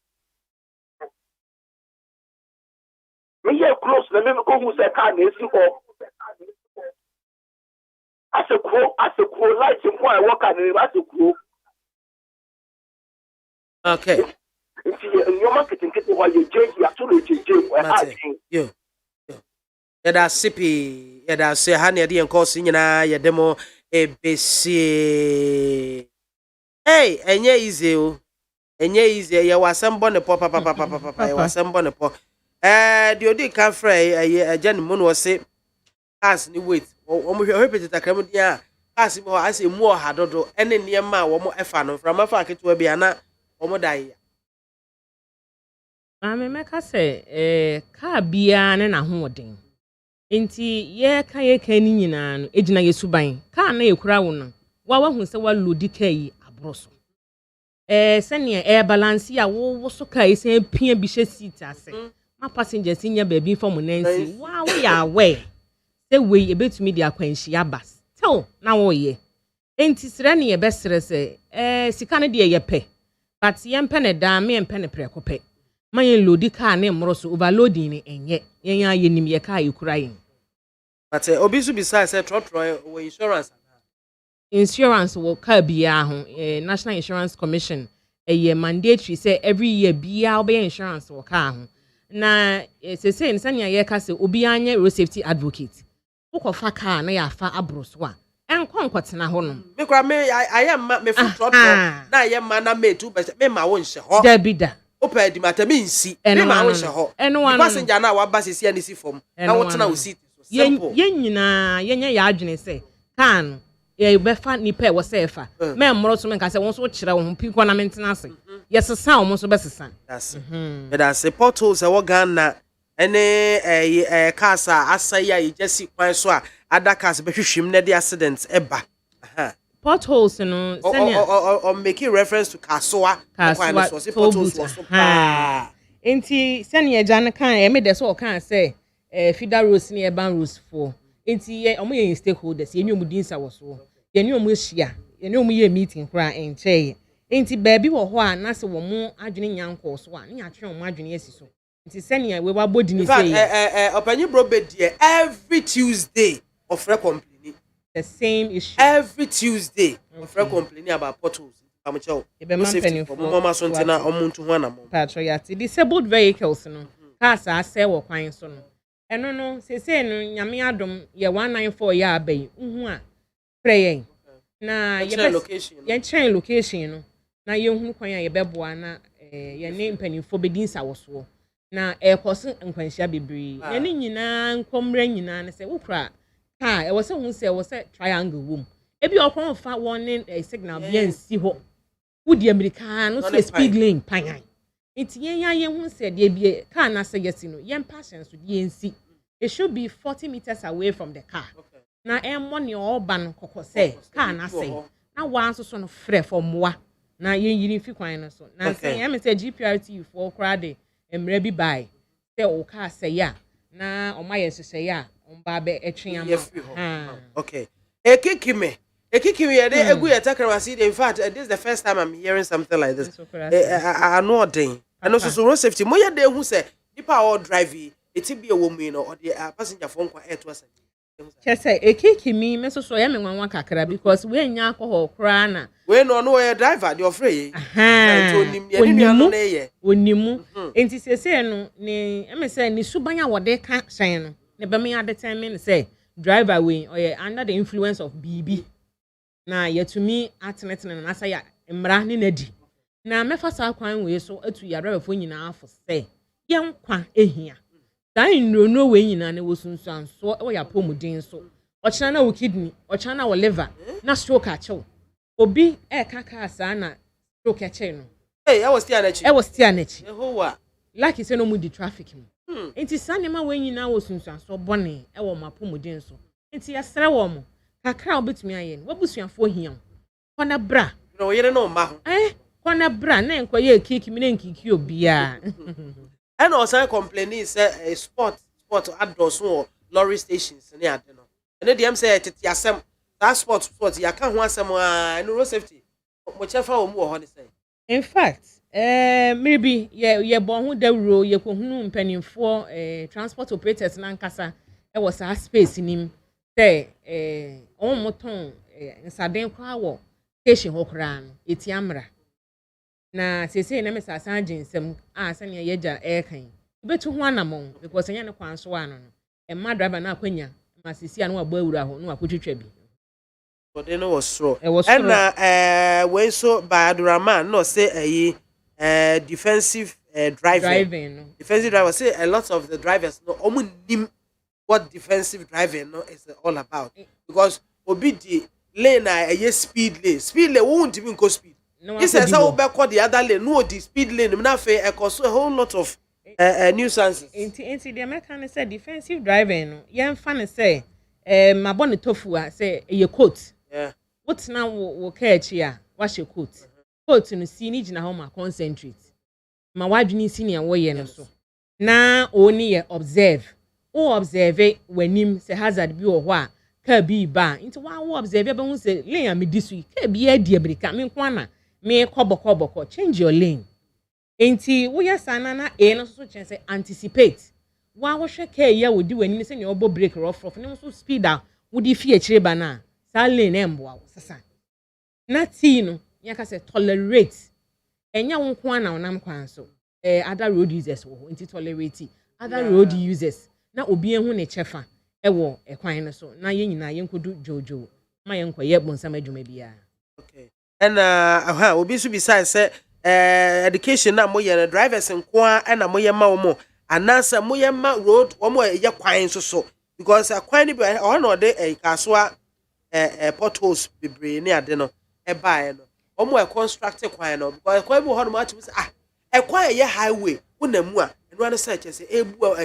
Me here close, and then go to say, can't see all. As a crow, lights and walk and then as a crow. Okay. nyoma ketenkete wa ye jeji atolo jeje wa atin yo yɛda sipi yɛda se ha ne yɛde yɛn kɔɔso nyinaa yɛde mo ebesie ɛnyɛ easy o ɛnyɛ easy yɛ wasɛm bɔ ne pɔ papa yɛ wasɛm bɔ ne pɔ deɛ odi ka frɛ agya ne mu no wɔse cars ni wait wɔn hwɛ pete takram dia cars bi hɔ asɛ mu ɔha dodo ɛne nneɛma a wɔn ɛfa no frama fa aketewa bi ana wɔn da yɛ maame mɛka sɛ kaa biara ne n'ahoɔden nti yɛka ni nyinaa no egyina yɛsuban kaa na yɛkura wo no wahu sɛ walodi kaa yi aboro so sɛnea balance a wo so kaa yi sɛ pia bi hyɛ seat ase ma passengers nya baabi fam nansi wo yɛ aware sɛ wei ebetumi de akwanhyia bas tell na wo yɛ enti srɛ ne yɛbɛsrɛ sɛ sika no de yɛpɛ but yɛmpɛ ne daa me yɛmpɛ ne prɛko pɛ ma yɛn lodi kaa ne mmoro so overloading ne enye yɛn ayɛnim yɛ kaa yɛkura yɛn but obi so besides say trotro wo insurance wo kaa biya ho National Insurance Commission mandatory say every year biya obe insurance wo kaa ho na say nsanya yɛ ka sɛ obi anya road safety advocate wokɔfa kaa na yɛafa aboro so a ɛnkɔnkɔtena ho no me kura me ayɛ me foot trotro na ayɛ ma na me tu me ma wo nhyɛ hɔ dabida opa di mata me nsi me ma wo nhyɛ hɔ passenger na wa ba sisi ani si fom na wo tena wo seat so simple yen nyina yenya ya adwene sɛ kaa no yɛbɛfa nipa ɛwɔ sɛ ɛfa me mmoro so menka sɛ wɔn so kyerɛ wo ho piko na mentena ase yɛsesa wɔn so bɛsesa that's a potholes ɛwɔ Ghana ɛne cars a asai a yɛgyesi kwan so a ada cars bɛhwehwem na de accidents ɛba potholes no sɛnea or making reference to kasoa so potholes was so pa enti sɛnea agya no kan me de so ɔkan sɛ feeder roads ne urban roads for enti ɔmo yɛ stakeholders yɛne ɔmo din sa wɔ so yɛne ɔmo ahyia yɛne ɔmo yɛ meeting kora ɛnkyɛe enti baabi wɔ hɔ a na sɛ wɔn mo adwene nyankɔ so a ne yɛatwe ɔmo adwene asi so enti sɛnea we wabɔ di ne sɛ ɔpanyi bro bɛdeɛ every Tuesday ɔfrɛ complaining the same issue every Tuesday ɔfrɛ complaining about potholes amokyɛw mama so ntina ɔmo ntu ho anam patro yate disabled vehicles no cars asɛ wɔ kwan so no ɛno no sese no nyame adom yɛ 194 yɛ abai uhu a frɛ yɛn na yɛn location no na yɛhu kwan a yɛbɛboa na yɛne mpanimfo bɛdi nsa wɔ so na ɛkɔso nkwanhyia bebree yɛne nyinaa nkɔmmra nyinaa ne sɛ wokura kaa ɛwɔ sɛ hu sɛ ɛwɔ sɛ triangle wom ebi ɔkɔn fa wɔn ne signal bia nsi hɔ wodi amerika no so speed lane panyan nti yɛn hu sɛ deɛ bi kaa na sɛ yɛsi no yɛn passion so deɛ nsi it should be 40 meters away from the car na ɛmmɔ ne ɔba no kɔkɔ sɛ kaa na sɛ na wɔn nso so no frɛ for mmoa na yɛn yiri fi kwan no so na sɛ yɛn sɛ GPRT for kora de mmerɛ bi bae sɛ o kaa sɛ ya na ɔma yɛ hyehyɛ ya ɔmba bɛ ɛtwe ama okay ekikime yɛde egu yɛ takramasi in fact this is the first time I'm hearing something like this I know den and also so road safety mo yɛ de hu sɛ nipa a ɔ drive eti bi ɛwɔ mu no ɔde passenger fo nkwa ɛto asa kyesɛ ekikimi me so yɛ me nwanwa kakra because we nya akɔhɔ kora na we no yɛ driver de ofre yi onimu enti sese no ne me sɛ ni subanya wɔde ka hyɛn no ne bɛm ya determine sɛ driver we ɔyɛ under the influence of BB na yɛtumi atenetene na sɛ ya mmra ne nadi na mɛfa saa kwan we so atu yarefo nyinaa afo sɛ yɛn kwa ehia dan no we nyinaa ne wosunsuanso wɔ ya pomudin so ɔkyena na wo kidney ɔkyena na wo liver na stroke akyɛw obi kaka saa na stroke akyɛw no ɛwɔ stia n'akyi lucky sɛ no mu di traffic mu enti saa nneɛma we nyinaa wosunsuanso bɔne ɛwɔ mapomudin so enti yɛsrɛ wɔ mo kakra obetumi ayɛ no wabusuafo hia kɔna bra no yɛre no ma ho kɔna bra na nkɔyɛ kiki mi na nkiki obia and also complaining say sport outdoors or lorry stations ne ade no and dem say tete asem that sport ya ka ho asem a no road safety mo chefa wo mu wo ho ne say in fact maybe ye bon ho dawuro ye ko hunu mpanimfo transport operators na nkasa e was a space nim say on moton nsaden kwa wo station ho kra no etiamra na sese na me sasa aginsem a sane ye gya e kan betu ho anamon because enya ne kwan so ano no e ma driver na akwanya ma sisi anu abo awura ho no akotwetwa bi but they know was straw and when so by Abdurrahman no say defensive driving no. Defensive driver say a lot of the drivers no omu nim what defensive driving no is all about because obi the lane na speed lane won't even go speed. He says how back the other lane no the speed lane na fe e cause a whole lot of nuisances. Inti the American say defensive driving no yen fa ne say mabone tofu a say ye coat. Yeah. What now wo catch a wash your coat. Coat no si ni gina ho ma concentrate. Ma wadwini si ne wo ye no so. Na oni ye observe. O observe wanim say hazard bi wo ho a ka bi ba. Inti wa wo observe be hu say lane am di so ka bi e di America me kwa na me kobo change your lane. Enti wo ya sana na no so chen say anticipate. Wa wo hwe ka ya wo di wani se ne obo break rough ne so speed a wo di fi akire ba na sa lane embo wo sasa. Na ti no ya ka say tolerate. Enya wo kwa na onam kwan so. Other road users wo enti tolerate other road users na obi ehu ne chefa wo ekwan no so na ye nyina ye nkodu jojo ma ye nkoye bonsam adwuma bia. Okay. And obi so besides say education na mo ye drivers nko a na mo ye ma wo mo anasa mo ye ma road wo mo ye kwan so because kwan ni be no de kaso a potholes bebre ni ade no e bae no wo mo construct kwan no because kwan bi ho no ma tumi say kwan ye highway unamu a eno an say che say ebu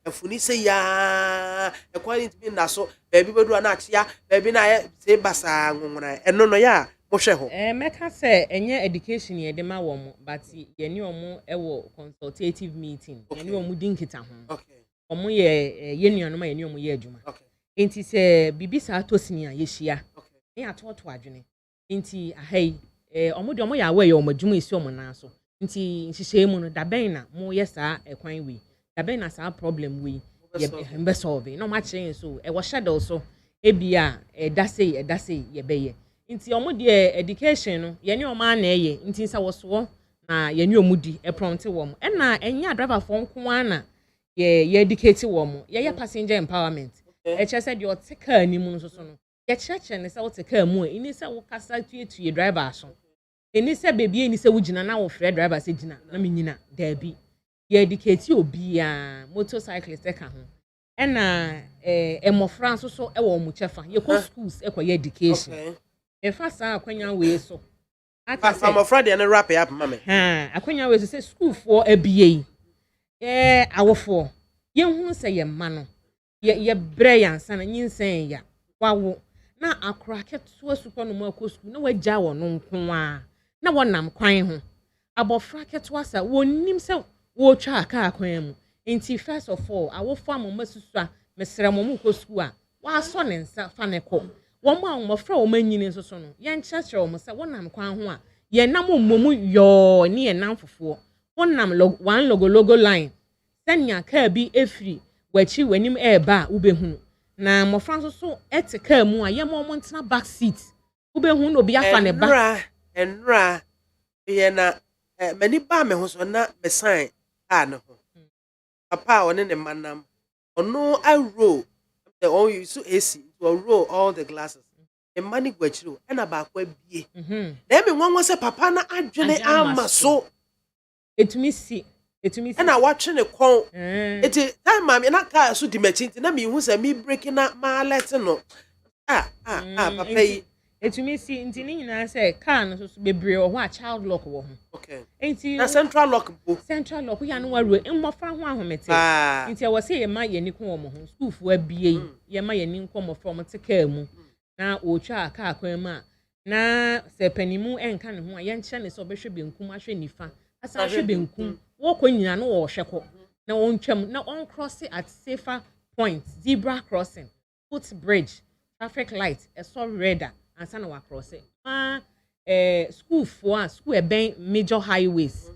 afuni say ya kwan ni tumi na so baby bedu na achia baby na ye say basa ngonwona eno no ya mo hwe ho meka say enye education ye de ma wo mo but ye ni omo wo consultative meeting ye ni omo dinkita ho okay omo ye nuanu ma ye ni omo ye adwuma okay enti say bibisa atosini a ye hia okay e atoto adwene enti ahai omo de omo ya we ye omo adwuma isi omo na so nti nhihye mu no da ben na mo ye saa ekwan we da ben na saa problem we ye be solve no ma kire so e wo shadow so ebia da say ye be ye nti omo de education no ye ni omo na eye nti nsa wo so na ye ni omo di e prompt wo mo e na enya driver for nko ana ye educate wo mo ye passenger empowerment e che say de o tika ani mu so no ye cheche ne say o tika mu e ni say wo kasa tuetue driver so eni se baby eni se wugina na wo frɛ driver se gina na menyina da bi ye educate obi a motorcyclist ka ho ɛna emofra nso so ɛwɔ mu chefa ye ko schools ɛkɔ ye education e fa sa akwanya we so aka se emofra de na wrap up mama akwanya we so se school for abie awofo ye hu se ye ma no ye brɛ yansa na nyinsen ya wawo na akora keto asukɔ no mu akɔ school na wagya wɔ no nko a na wonam kwan ho abofra keto asa wonim se wo twa aka kwan mu enti first of all awofo amoma susu a mesrɛ mo mu kɔ school a wa so ne nsa fa ne kɔ wo ma amofra wo manyini nso so no ye nkyerɛkyerɛ wo se wonam kwan ho a ye nam mmomu yo ne ye nam fofo wonam one logo line sanya ka bi efiri wachi wanim eba ubehunu na mofra nso so etika mu a ye mo ntena back seat ubehunu no bi afa ne ba enra ye na mani ba me ho so na me sign no ho papa one ne manam ono I roll the all you so AC to roll all the glasses e mani gwachiro e na ba kwa bie na me nwanwa se papa na adwene ama so etumi si e na watwe ne kon eti time ma me na ka so di machinti na me hu se me break na ma let no papa yi etumi si nti ni nyina se car no so bebre wo ho a child lock wo ho okay enti na central lock ya no waru mmofra ho ahomete nti e wo se ye ma ye ni ko wo ho school fu abie ye ma ye ni nko mmofra mo te car mu na o twa car kwan mu a na se panimu enka ne ho a ye nche ne so behwe benkum ahwe nifa asa ahwe benkum wo ko nyina no wo hweko na on twam na on cross at safer point zebra crossing footbridge traffic light e so red ansa na wa cross school for school ben major highways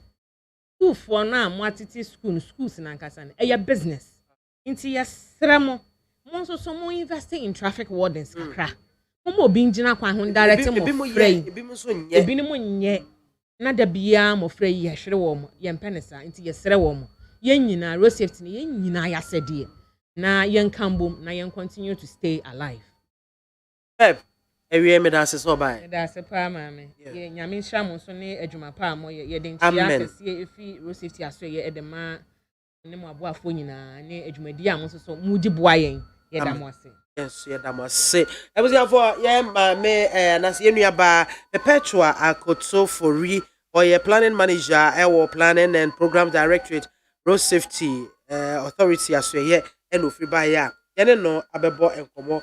school for na mo atiti schools na nkasa na e business nti yesremo mo so mo invest in traffic wardens kakra mo obi ngina kwa ho direct mo free ebi mo so nye ebi ni mo nye na da bia mo frɛ yi hwere wo mo ye mpenesa nti ye sere wo mo yen nyina road safety ne yen nyina ya sɛde na yen kambom na yen continue to stay alive. Ewie me da se so bai. Da se pa maame. Ye nyame nhira mo so ne adwuma pa mo ye de ntia kese efi road safety aso ye edema ne mo aboafo nyina ne adwumadi a mo so mu di boa yen ye da mo ase. Yes, ye da mo ase. Ebusiafo ye maame na se enua ba Perpetua Akoto Fori or ye planning manager or planning and program directorate road safety authority aso ye enofri ba ya. Ye no abebo enkomo.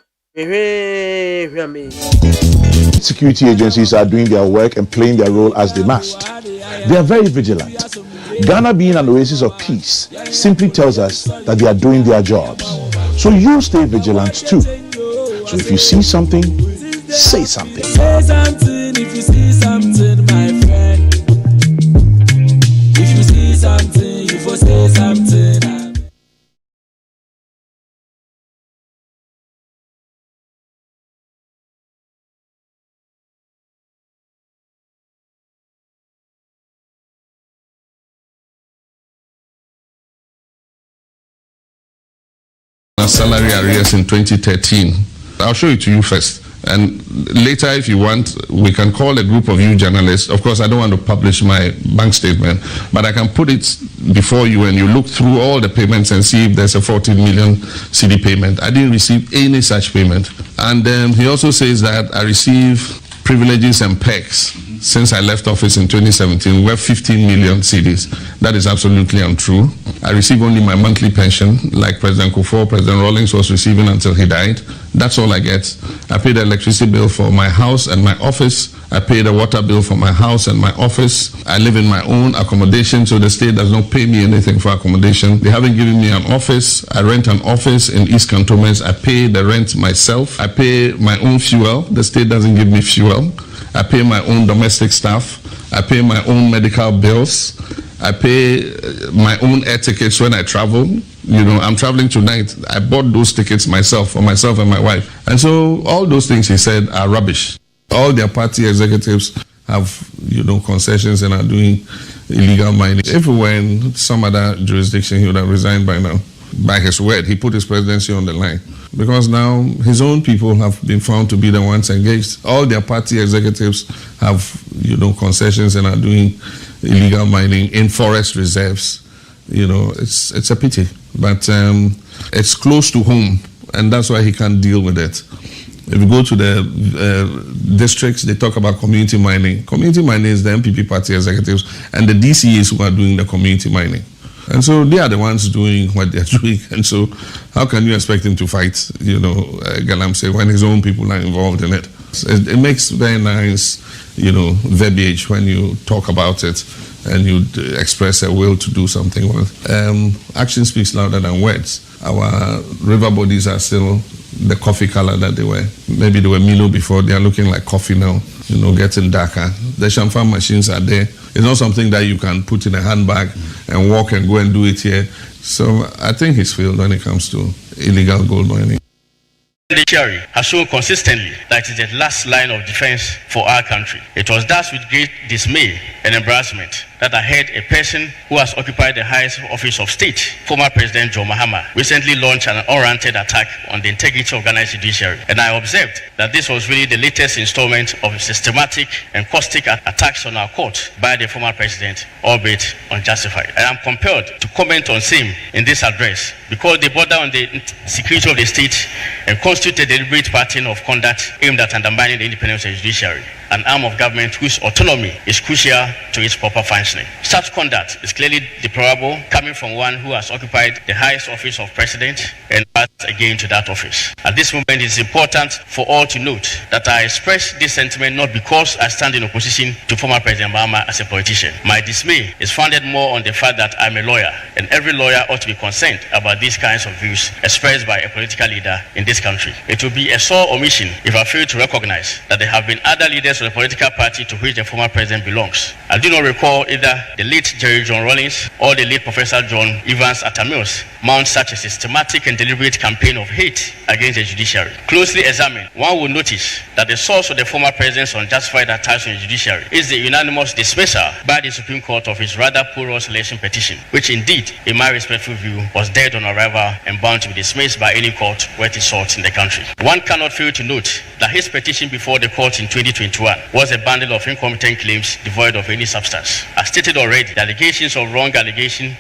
Security agencies are doing their work and playing their role as they must. They are very vigilant. Ghana being an oasis of peace simply tells us that they are doing their jobs. So you stay vigilant too. So if you see something, say something. Say something if you see something, my friend. If you see something, you for say something. Salary arrears in 2013. I'll show it to you first. And later, if you want, we can call a group of you journalists. Of course, I don't want to publish my bank statement, but I can put it before you and you look through all the payments and see if there's a 14 million CD payment. I didn't receive any such payment. And he also says that I receive privileges and perks since I left office in 2017 worth 15 million CDs. That is absolutely untrue. I receive only my monthly pension, like President AKWAFO, President Rawlings was receiving until he died. That's all I get. I pay the electricity bill for my house and my office. I pay the water bill for my house and my office. I live in my own accommodation, so the state does not pay me anything for accommodation. They haven't given me an office. I rent an office in East Cantonments. I pay the rent myself. I pay my own fuel. The state doesn't give me fuel. I pay my own domestic staff. I pay my own medical bills. I pay my own air tickets when I travel. You know, I'm traveling tonight. I bought those tickets myself for myself and my wife. And so all those things he said are rubbish. All their party executives have, you know, concessions and are doing illegal mining. If we were in some other jurisdiction, he would have resigned by now. By his word, he put his presidency on the line. Because now his own people have been found to be the ones engaged. All their party executives have, you know, concessions and are doing illegal mining in forest reserves. You know, it's a pity. But it's close to home, and that's why he can't deal with it. If you go to the districts, they talk about community mining. Community mining is the MPP party executives and the DCAs who are doing the community mining. And so they are the ones doing what they're doing. And so how can you expect him to fight, you know, Galamsey when his own people are involved in it? It makes very nice, you know, verbiage when you talk about it and you express a will to do something. Well, action speaks louder than words. Our river bodies are still the coffee color that they were. Maybe they were Milo before. They are looking like coffee now, you know, getting darker. The champagne machines are there. It's not something that you can put in a handbag and walk and go and do it here. So I think he's failed when it comes to illegal gold mining. The judiciary has shown consistently that it is the last line of defense for our country. It was thus with great dismay and embarrassment that I heard a person who has occupied the highest office of state, former President John Mahama, recently launched an unwarranted attack on the integrity of Ghana's judiciary. And I observed that this was really the latest installment of systematic and caustic attacks on our court by the former president, albeit unjustified. I am compelled to comment on same in this address because they border on the security of the state and constitute a deliberate pattern of conduct aimed at undermining the independence of the judiciary, an arm of government whose autonomy is crucial to its proper functioning. Such conduct is clearly deplorable, coming from one who has occupied the highest office of president and passed again to that office. At this moment, it is important for all to note that I express this sentiment not because I stand in opposition to former President Mahama as a politician. My dismay is founded more on the fact that I'm a lawyer, and every lawyer ought to be concerned about these kinds of views expressed by a political leader in this country. It will be a sore omission if I fail to recognize that there have been other leaders of the political party to which the former president belongs. I do not recall either the late Jerry John Rawlings or the late Professor John Evans Atamils mount such a systematic and deliberate campaign campaign of hate against the judiciary. Closely examined, one will notice that the source of the former president's unjustified attacks on the judiciary is the unanimous dismissal by the Supreme Court of his rather porous election petition, which indeed, in my respectful view, was dead on arrival and bound to be dismissed by any court worth its salt in the country. One cannot fail to note that his petition before the court in 2021 was a bundle of incompetent claims devoid of any substance. As stated already, the allegations of wrong aggregation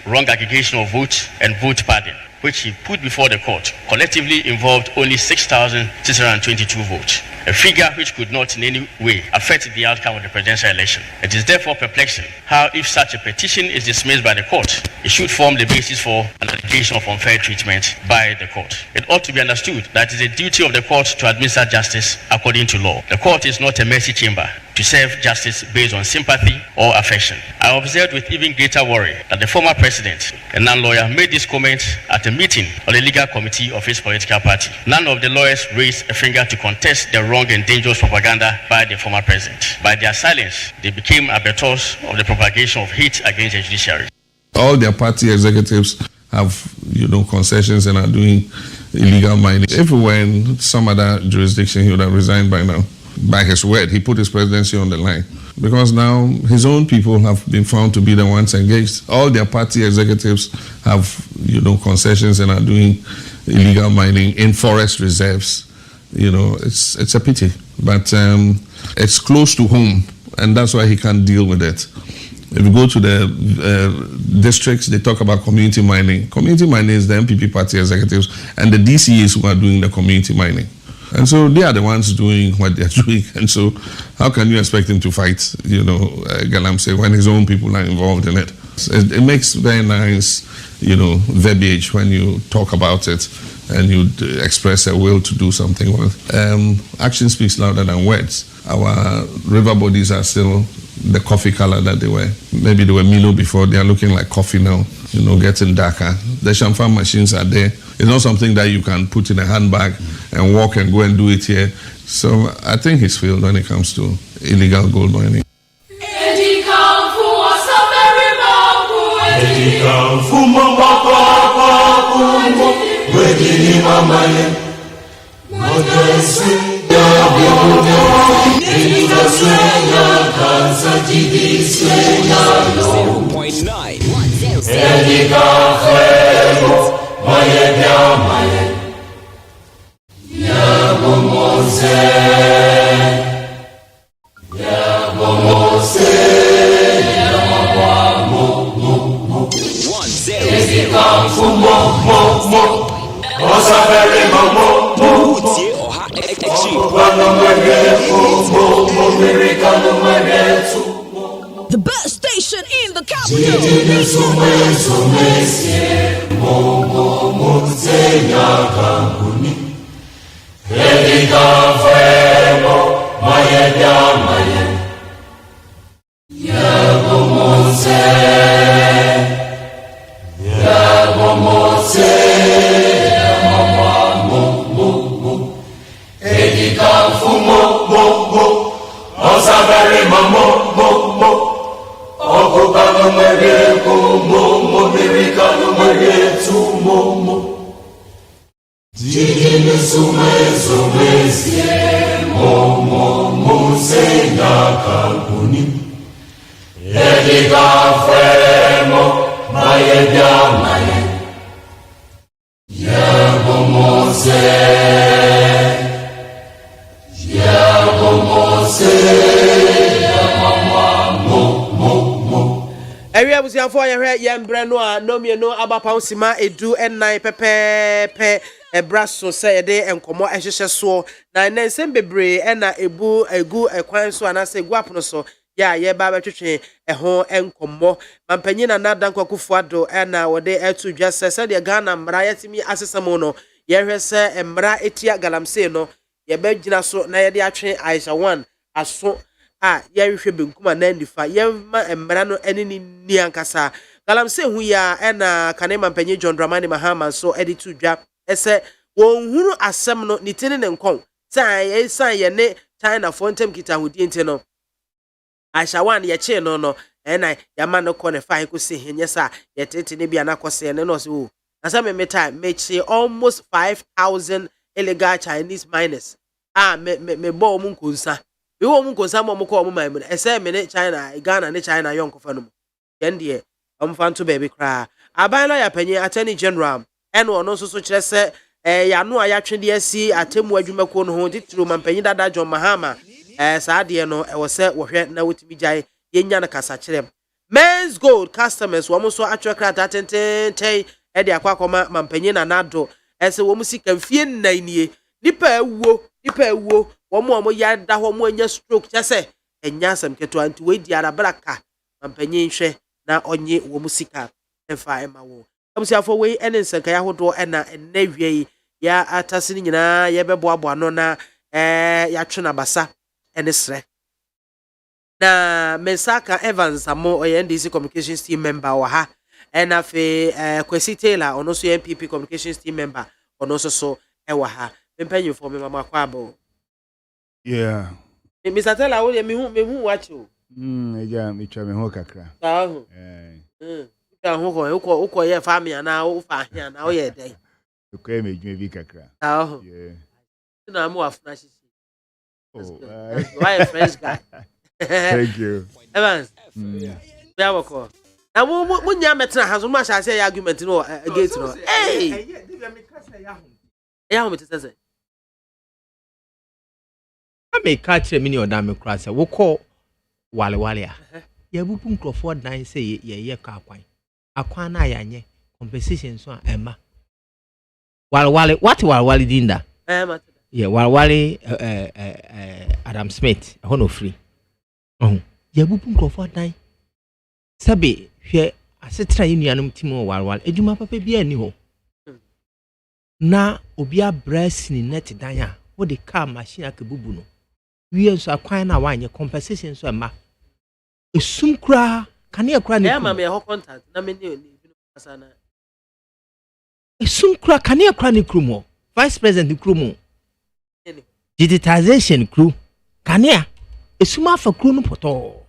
of votes, and vote padding, which he put before the court, collectively involved only 6,622 votes, a figure which could not in any way affect the outcome of the presidential election. It is therefore perplexing how, if such a petition is dismissed by the court, it should form the basis for an allegation of unfair treatment by the court. It ought to be understood that it is the duty of the court to administer justice according to law. The court is not a mercy chamber to serve justice based on sympathy or affection. I observed with even greater worry that the former president, a non-lawyer, made this comment at a meeting of the legal committee of his political party. None of the lawyers raised a finger to contest the wrong and dangerous propaganda by the former president. By their silence, they became abettors of the propagation of hate against the judiciary. All their party executives have, concessions and are doing illegal mining. If we were in some other jurisdiction, he would have resigned by now. By his word, he put his presidency on the line. Because now his own people have been found to be the ones engaged. All their party executives have, concessions and are doing illegal mining in forest reserves. It's a pity. But it's close to home, and that's why he can't deal with it. If you go to the districts, they talk about community mining. Community mining is the MPP party executives and the DCAs who are doing the community mining. And so they are the ones doing what they're doing. And so how can you expect him to fight, Galamsey, when his own people are involved in it? It makes very nice, verbiage when you talk about it and you express a will to do something well. Action speaks louder than words. Our river bodies are still the coffee color that they were. Maybe they were Milo before, they are looking like coffee now, getting darker. The champagne machines are there. It's not something that you can put in a handbag and walk and go and do it here. So I think he's failed when it comes to illegal gold mining. The best station in the capital. Area was your fire, Yambrano, no me no Abaponsima, edu and nine pepe, a brasso say a day and come more as so. Nine and send bebre and a boo, a goo, a quine so and I say guapo so. Yeah, Baba Chichi, a home and come more. Mampenina not danko kufuado, and now they to just said the Ghana, Maria to me as a samono. Yere say, and Mara etia galamse no. Ye bedina so, na dia train Aisha one, as so. Yeri shebin kuma 95 yema emra no ene ni ankasa galamse hu ya ena kanema mpanyi John Dramani Mahama so editu dwa ese won hunu asem no nitene ne nkon san ye ne China fontem kita hudi ente no Aisha wan ye che no ena yama no kone fa ko se henye sa ye tete ne bia na kose ne no so Asa me time me say almost 5,000 illegal Chinese miners. Me bo mu nkonsa. Me wo mu nkonsa mo ko mo man mu. Ese me ne China, Ghana ne China yon ko fa no. Yen de fan to baby cry. Aban lawyer panyin attorney general eno ono so kire se ya no a ya twede asi atemu adwumako no ho titiro mampanyin dada John Mahama saa de no e wo se wo hwe na wotimi gyae yenya na kasa kire Men's Gold customers wo mo so atwekra tatenten e de akwakoma mampanyin na nado ese wo mo sika mfie nnanie nipa ewuo wo mo ya da ho mo anya stroke kyese enya asem keto anti we di arabraka mampanyin hwe na onye wo mo sika emfa ema wo abusiafo we ene nsanka ya hodo ena ennawie ya atasini nyina ye beboabo ano na ya twena basa ene sre na Mensaka Evans amo oye NDC communications team member wa ha ena fe Kwesi Taylor ono so MPP communications team member ono so ewa ha mempanyu for me mama kwabo yeah Mr. Taylor wo me hu watch o eja me twa me ho kakra uko ye family na o fa hia na o ye dey uko me dwuma bi kakra yeah na mo afuna shishi why a French guy thank you Evans ya wako na mo nya metra hazo ma sha say argument no against no ya ho metese ame ka kire mi ni oda me kura se wo ko wale a ya bupu nkrofo dan say ye ka akwan na yanye compensation so ema wale dinda yeah wale Adam Smith hono free ya bupu nkrofo dan sabe hwe asetra yunuanum timo wale eduma papa bia ni ho na obi abras ni net dan a wo de car machine akabubu no wie so akwan na wanye compensation so ema esum kra kane kra ni ma me ho contact na me ni asana esum kra kane kra ni krumo vice president krumo digitization crew kane esum afa crew no poto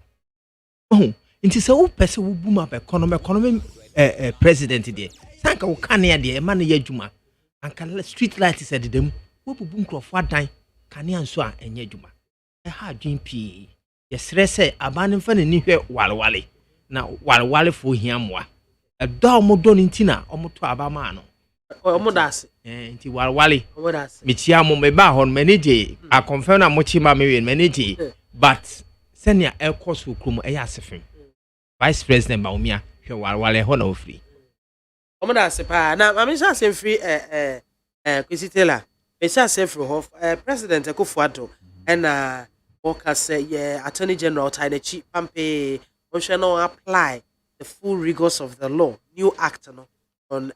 nti se wo pese wo buma be economy president de sanka wo kane de e ma na yadwuma anka street light is edem wo bubu nkrofo adan kane anso a enye adwuma e ha adwen pi yesre se abane mfa ni hwe walwale na walwale fo hiamwa edo omodo ntina omoto abama no omodase nti walwale omodase michia mo meba hon manage a confirm na mo chima me manage but senior air course ukrum e ya asefem vice president baumia hwe walwale ho na ofri omodase pa na mamisha asem free Kwesi Taylor mesha asem free ho president Akufo-Addo and say yeah attorney general Tainachi Pampe we shall not apply the full rigors of the law new act no on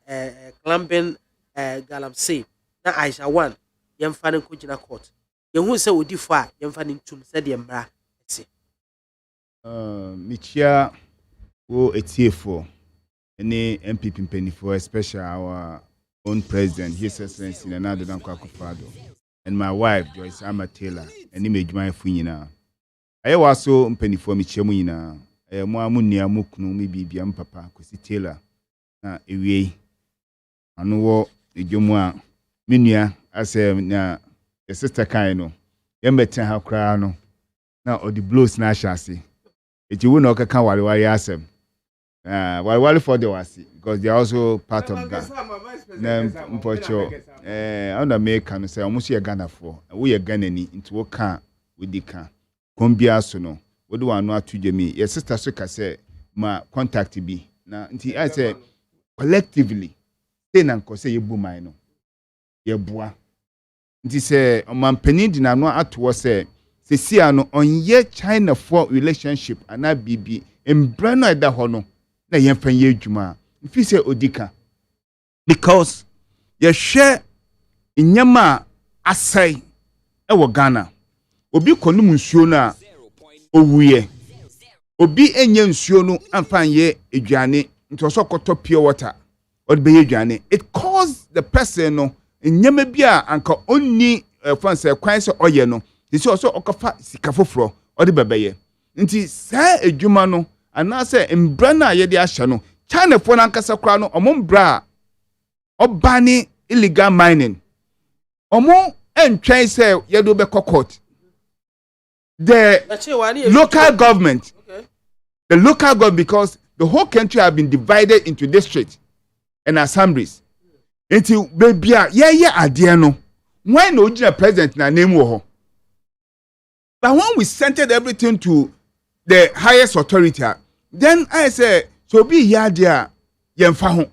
clamping galamsey na Aisha 1 yemfa ne kujina court yehu se odifo a yemfa ne ntum se de mbra ese michia wo etiefo any MPP mpenifo especially our own president his excellency Nana Akufo-Addo and my wife Joyce Ama Taylor and image my funyina aye waso mpenifo michia mu nyina mo amunua mukunu mi bibia mpapa Kwesi Taylor na ewie anu wo edwomu a menua ase na sister kan no yembetan ha kra no na odi blows na ashase eti wo na okaka wale asem wale for the wasi because they are also part of that na mpocho on America no say omuso ye Ghana for wo ye Ghana ni nti wo ka wodika kombia so no wodi wanu atujemi your sister so ka say ma contact bi na nti I say collectively say na nko say yebu man no ye boa nti say omampani di na no atowo say sesia no onye China for relationship ana bibi embra no eda ho no na yemfa ye adwuma mfi say odika because ye share inyama asai e wo Ghana obi konum nsuo na owuye obi enye nsuo no amfanye edwane ntoso koto pure water odbe edwane it cause the person no nyama bia anka onni fanse kwan se oye no disi also okafa sikafofro odi bebeye nti sa edwuma no anase mbra na ye de ahye no China fo na nkasa kra no omombra Obani illegal mining. Omo entwɛn sɛ yɛdo bɛkɔ court. The local government, the local government, because the whole country have been divided into districts and assemblies. Until baby, yeah, idea no. Why no president na name wo? But when we centered everything to the highest authority, then I say, so be here there, yemfa.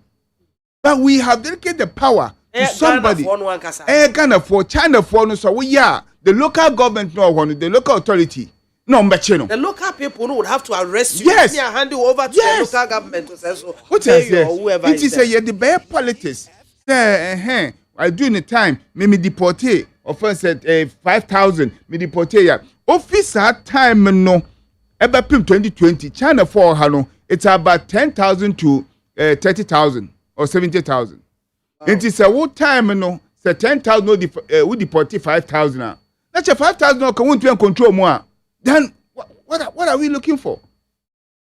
But we have dedicated the power to somebody. Ghana for China for no so we are the local government no one, the local authority. No, the local people would have to arrest you. Yes. And hand you over to the local government to say so. What is it? It is a the bare politics. I do in the time, me deportee. Offense at 5,000, me deportee ya. Officer time no. Eba pim 2020, China for Hano, it's about 10,000 to 30,000 or 70,000. It is a what time no, say 10,000 no we deport 5,000. That's a 5,000 no can control more. Then what are we looking for?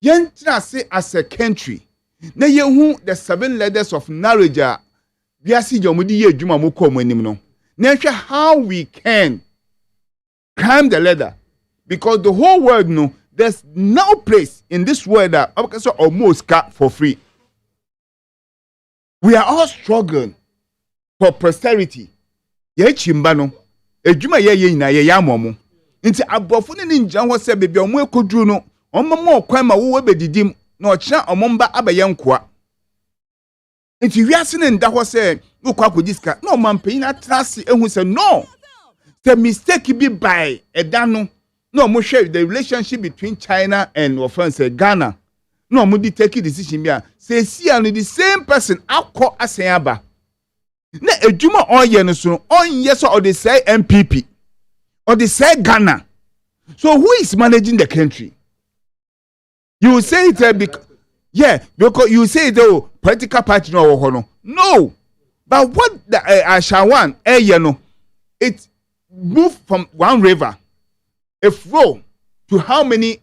Yen say as a country. Na yehu the 7 letters of knowledge biasi jomudi ye juma mo ko mo anim no. Na how we can climb the ladder, because the whole world no, there's no place in this world that almost got for free. We are all struggling for prosperity. Ye chimba no, ejuma ye na ye yamomo. Nti abrofo ne njan ho se bebe omo ekoduru no, omo kwan ma wo bedidim na ochira omomba abaye nkoa. Nti wiase ne nda ho se ukwa akojiska na omampanyin atrase ehu se no. The mistake be by edano. No mo share the relationship between China and Ghana. No mo di take decision bia. Say see the same person akọ aseyaba. Na ejuma oye no so onye so or they say MPP or they say Ghana. So who is managing the country? You say it because you say the political party no. But what the Ashawan it move from one river, a flow to how many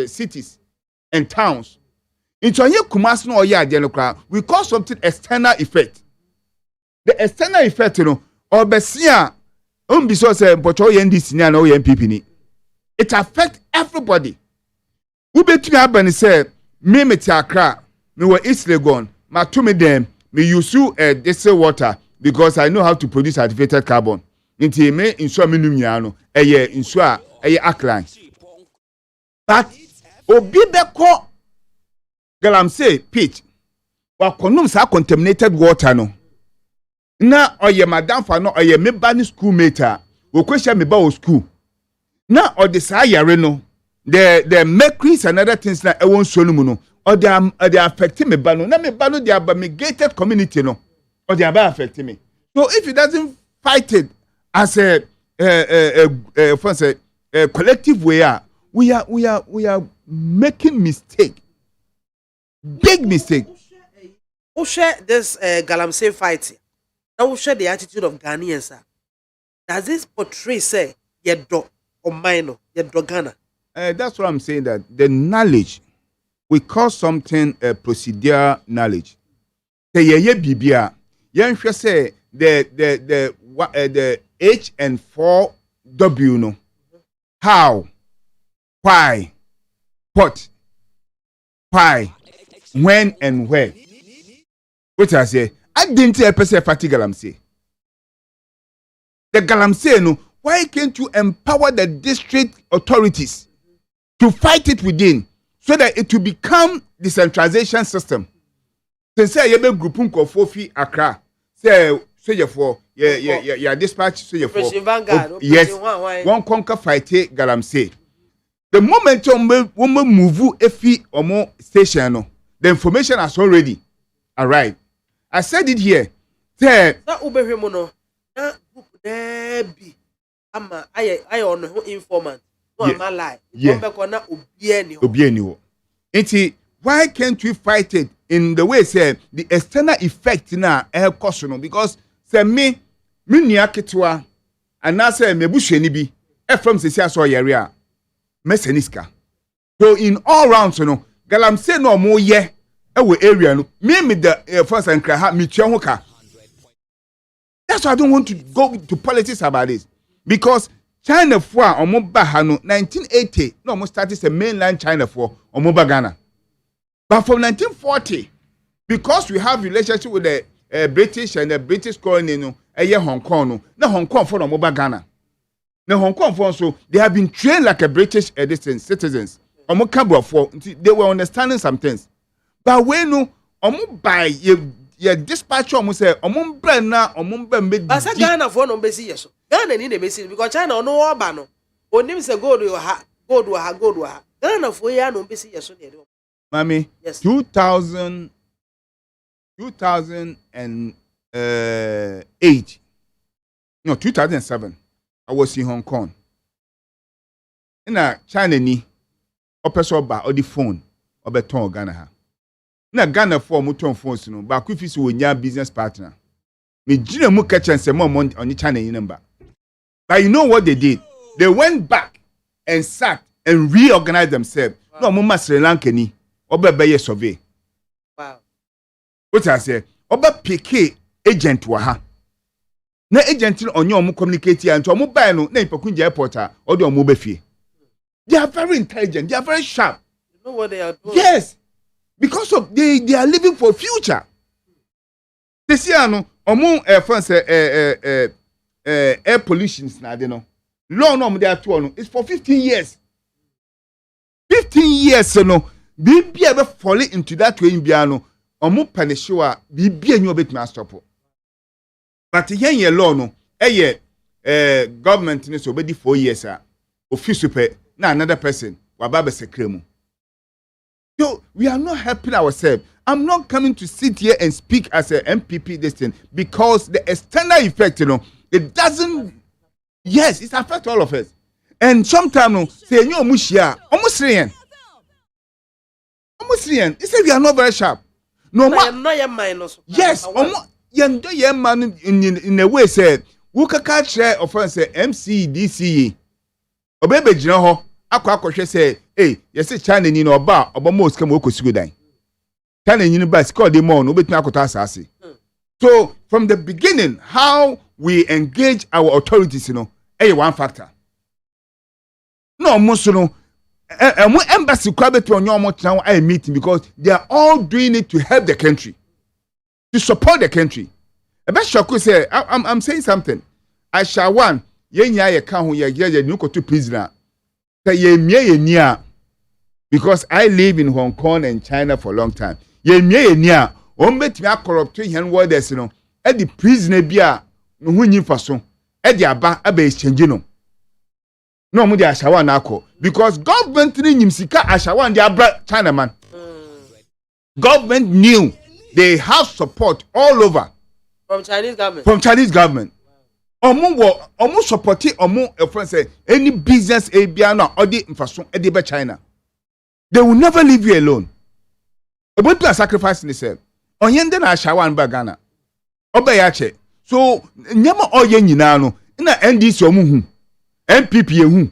cities and towns. Into a Kumas no ya we call something external effect. The external effect, or Bessia, it affects everybody. We bet me up and say, me Accra, me were East Legon, my to me them, me use diesel water because I know how to produce activated carbon. Inti me insua minum nyano eye insua eye alkaline. But obi beko galamsey pitch wa konum sa contaminated water no na oye madam fa no oye me ba ni schoolmate wo kwehia me ba o school na ode sa yare no the mercury and other things na e won so no mu no ode affect me ba no na me ba no the abamigated community no ode aba affect me. So if it doesn't fight it as a collective way, we are making mistake, big mistake. Who share this Galamsey fight? Now who share the attitude of Ghanaians? Does this portray say yedo or minor yedo Ghana? That's what I'm saying. That the knowledge we call something procedure knowledge. Say ye bibia. Yen say the H and 4W no. How, why, what, why, when and where. What I say? I didn't say a person fatigue Galamsey. The Galamsey no. Why can't you empower the district authorities to fight it within so that it will become decentralization system? Since you be grouping Kofofi Accra, say for dispatch say for yes one conquer fight Galamsey. The moment we move efi omo station no, the information has already arrived. I said it here. Say that ubehwemo no na be ama I on informant no am lie. Don't na obieni ho. Enti why can't we fight it in the way say the external effect na cause no, because say me nua ketwa ana say mebuhwani bi from sesi aso yare a meseniska. So in all rounds no Galamsey no mo ye e we area no me the first and cry ha me tua ho ka That's why I don't want to go to politics about this. Because China for Omoba Hano 1980, no almost started the mainland China for Omoba Ghana. But from 1940, because we have relationship with the British and the British colony, Hong Kong, no Hong Kong for Omoba Ghana. Now Hong Kong for so they have been trained like a British citizens. They were understanding some things. But when no buy your dispatch almost say brand na made. But Ghana for no besi yes. Ghana need a besi because China no obano. Onim say gold wa ha. Ghana for ya no besi yes. Mami, yes. 2008. No, 2007. I was in Hong Kong. In China ni opeso ba or the phone or beton Ghana ha. Na Ghana for muton phones no ba ku fi so wonya business partner. Me gina mu ka chance mo on the China number. But you know what they did? They went back and sat and reorganized themselves. Wow. No mo Sri Lanka ni oba be survey. Wow. What I say? Oba PK agent wa ha. Na agent no onye omo communicate ya nto omo buy no na ipakunja airport a odi omo be fie. They are very intelligent. They are very sharp. You know what they are doing? Yes. Because of they are living for future. This year no omo France air pollution na de no. Law no they are to no it's for 15 years. 15 years no bibi e be fall into that way bia no omo punish wa bibi enyo betuma stop. But here law no government ni so be 4 years office pe na another person wababa sekremu. So we are not helping ourselves. I'm not coming to sit here and speak as a MPP this thing because the external effect, it doesn't. Yes, it affects all of us. And sometimes say you almost They say we are not very sharp. No more. Yes, man in a way say we can catch share offense MCDCE. Obebe jina ho akwa say yes China ni no oba most come okosugo dan. China ni ba score the more no betumi akota asase. So from the beginning how we engage our authorities one factor. No most embassy kwa betu onyo omo tena a meeting because they are all doing it to help the country. To support the country. Ebe shoku say I'm saying something. Ashawan yenya ye kan ho ye nuko to prisoner. Because I live in Hong Kong and China for a long time. Ye nia ombetimi akorrupt hen worders e the prisoner bia no hu nyi faso e the aba exchange no mu de Ashawan na akọ because government ni nyim sika Ashawan de abra China man. Government knew they have support all over from Chinese government. Omo supporti omo friend say any business bia na odi mfaso e de be China. They will never leave you alone. About to sacrifice themselves. Onyende na Ashawan ba Ghana. Obayache. So nyama oye nyina no na NDC omo hu. MPP hu.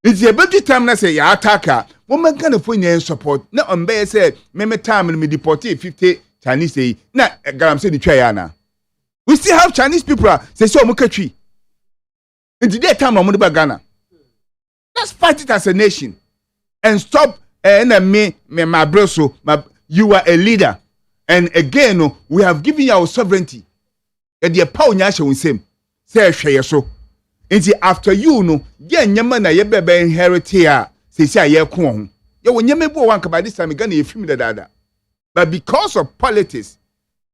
It's a better time na say ya attacker. Wo man Ghana for nyen support. Na ombe say me time me deport 50 Chinese say na garam say ni twa ya na. We still have Chinese people say so mukatwi. In the time omo ba Ghana. Let's fight it as a nation and stop my bro. You are a leader. And again, we have given you our sovereignty. And the power nyasha unsem. Say share so. And after you nyama na yebebe inherit here. Say ye ko. Ye nyama bo wan by this time Ghana yefim the dada. But because of politics,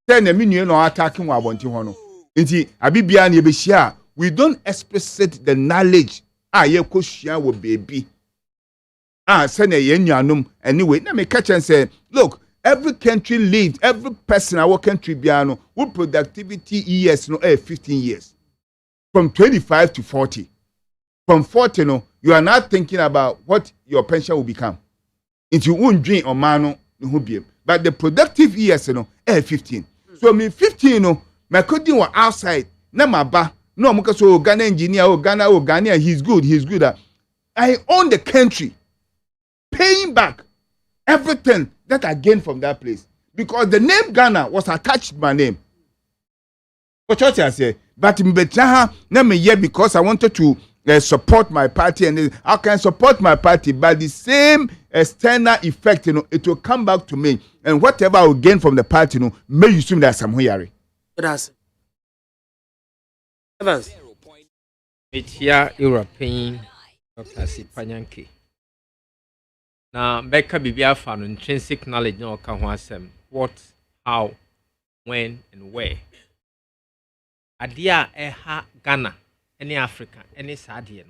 then the minu no attacking wa wanti hono. Nti abibia na yebehia, we don't explicit the knowledge. Ye ko hia wo baby. Anyway, let me catch and say, look, every country lives, every person our country biano with productivity years 15 years. From 25 to 40. From 40 you are not thinking about what your pension will become. If you won't drink or mano but the productive years 15. So me 15 my coding was outside. Na maba no muka so Ghana engineer Ghana he's good. I own the country. Paying back everything that I gained from that place because the name Ghana was attached to my name. But what I say, but in Betraha, let me hear because I wanted to support my party, and I can support my party, but the same external effect, it will come back to me, and whatever I will gain from the party, may you assume that some here. Evans. It's here European Dr. Sipanyanke. Now, Becca Bibia found intrinsic knowledge no can what, how, when, and where. Adia eha Ghana, any Africa, any Sadian.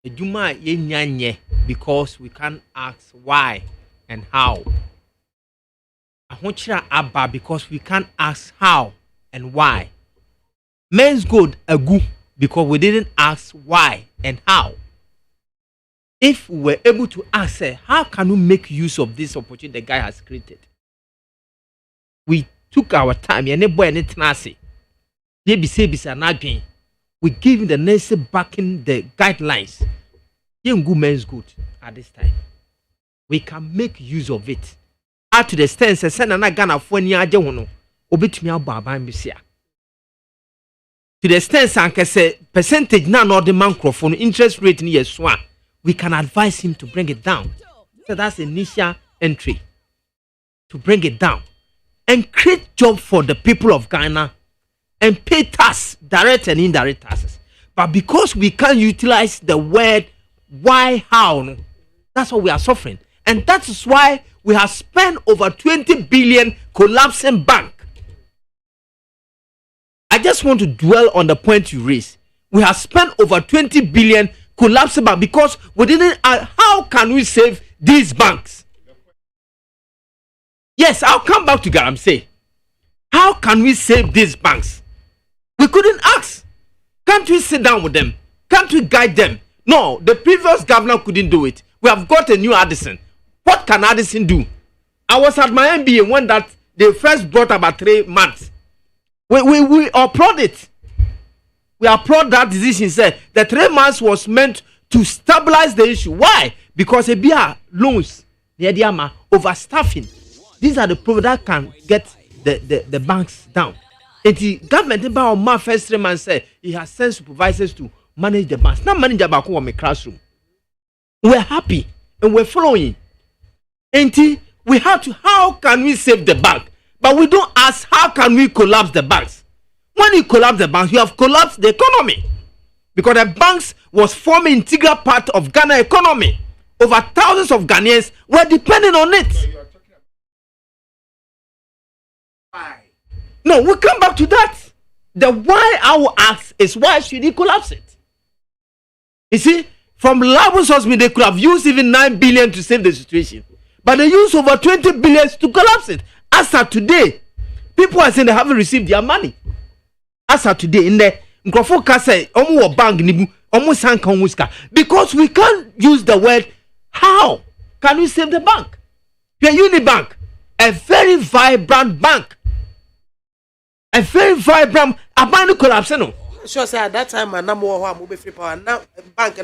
Ejuma ye nyanye because we can't ask why and how. Ahonchira abba because we can't ask how and why. Men's good agu because we didn't ask why and how. If we were able to ask, how can we make use of this opportunity the guy has created? We took our time. We give him the necessary backing, the guidelines. Men's good at this time. We can make use of it. Add to the extent that send an Ghana for any aja wono. Obit me about Bambisia. To the extent that say percentage now not the microphone interest rate in year swan. We can advise him to bring it down. So that's the initial entry. To bring it down. And create job for the people of Ghana. And pay tax, direct and indirect taxes. But because we can't utilize the word why, how, that's why we are suffering. And that is why we have spent over 20 billion collapsing bank. I just want to dwell on the point you raised. We have spent over 20 billion collapsing bank because we didn't ask how can we save these banks? Yes, I'll come back to Galamsey. How can we save these banks? We couldn't ask. Can't we sit down with them? Can't we guide them? No, the previous governor couldn't do it. We have got a new Addison. What can Addison do? I was at my MBA when that they first brought about 3 months. We applaud it. We applaud that decision. Said the 3 months was meant to stabilize the issue. Why? Because ABR loans, the BIAMAH overstaffing. These are the problems that can get the banks down. And the government about my first 3 months said he has sent supervisors to manage the banks. Not manage the bank in my classroom. We're happy and we're following. And we have to, how can we save the bank? But we don't ask how can we collapse the banks. When you collapse the banks, you have collapsed the economy. Because the banks was forming an integral part of Ghana economy. Over thousands of Ghanaians were depending on it. No, we'll come back to that. The why I will ask is why should he collapse it? You see, from Labus Hospital, they could have used even 9 billion to save the situation. But they used over 20 billion to collapse it. As of today, people are saying they haven't received their money. As of today, in the Nkrofo say, bank nibu, because we can't use the word how can we save the bank? Your Unibank, a very vibrant bank. A very vibrant abandoned collapse. No? Sure, sir. At that time, my number one mobile free power. Now, bank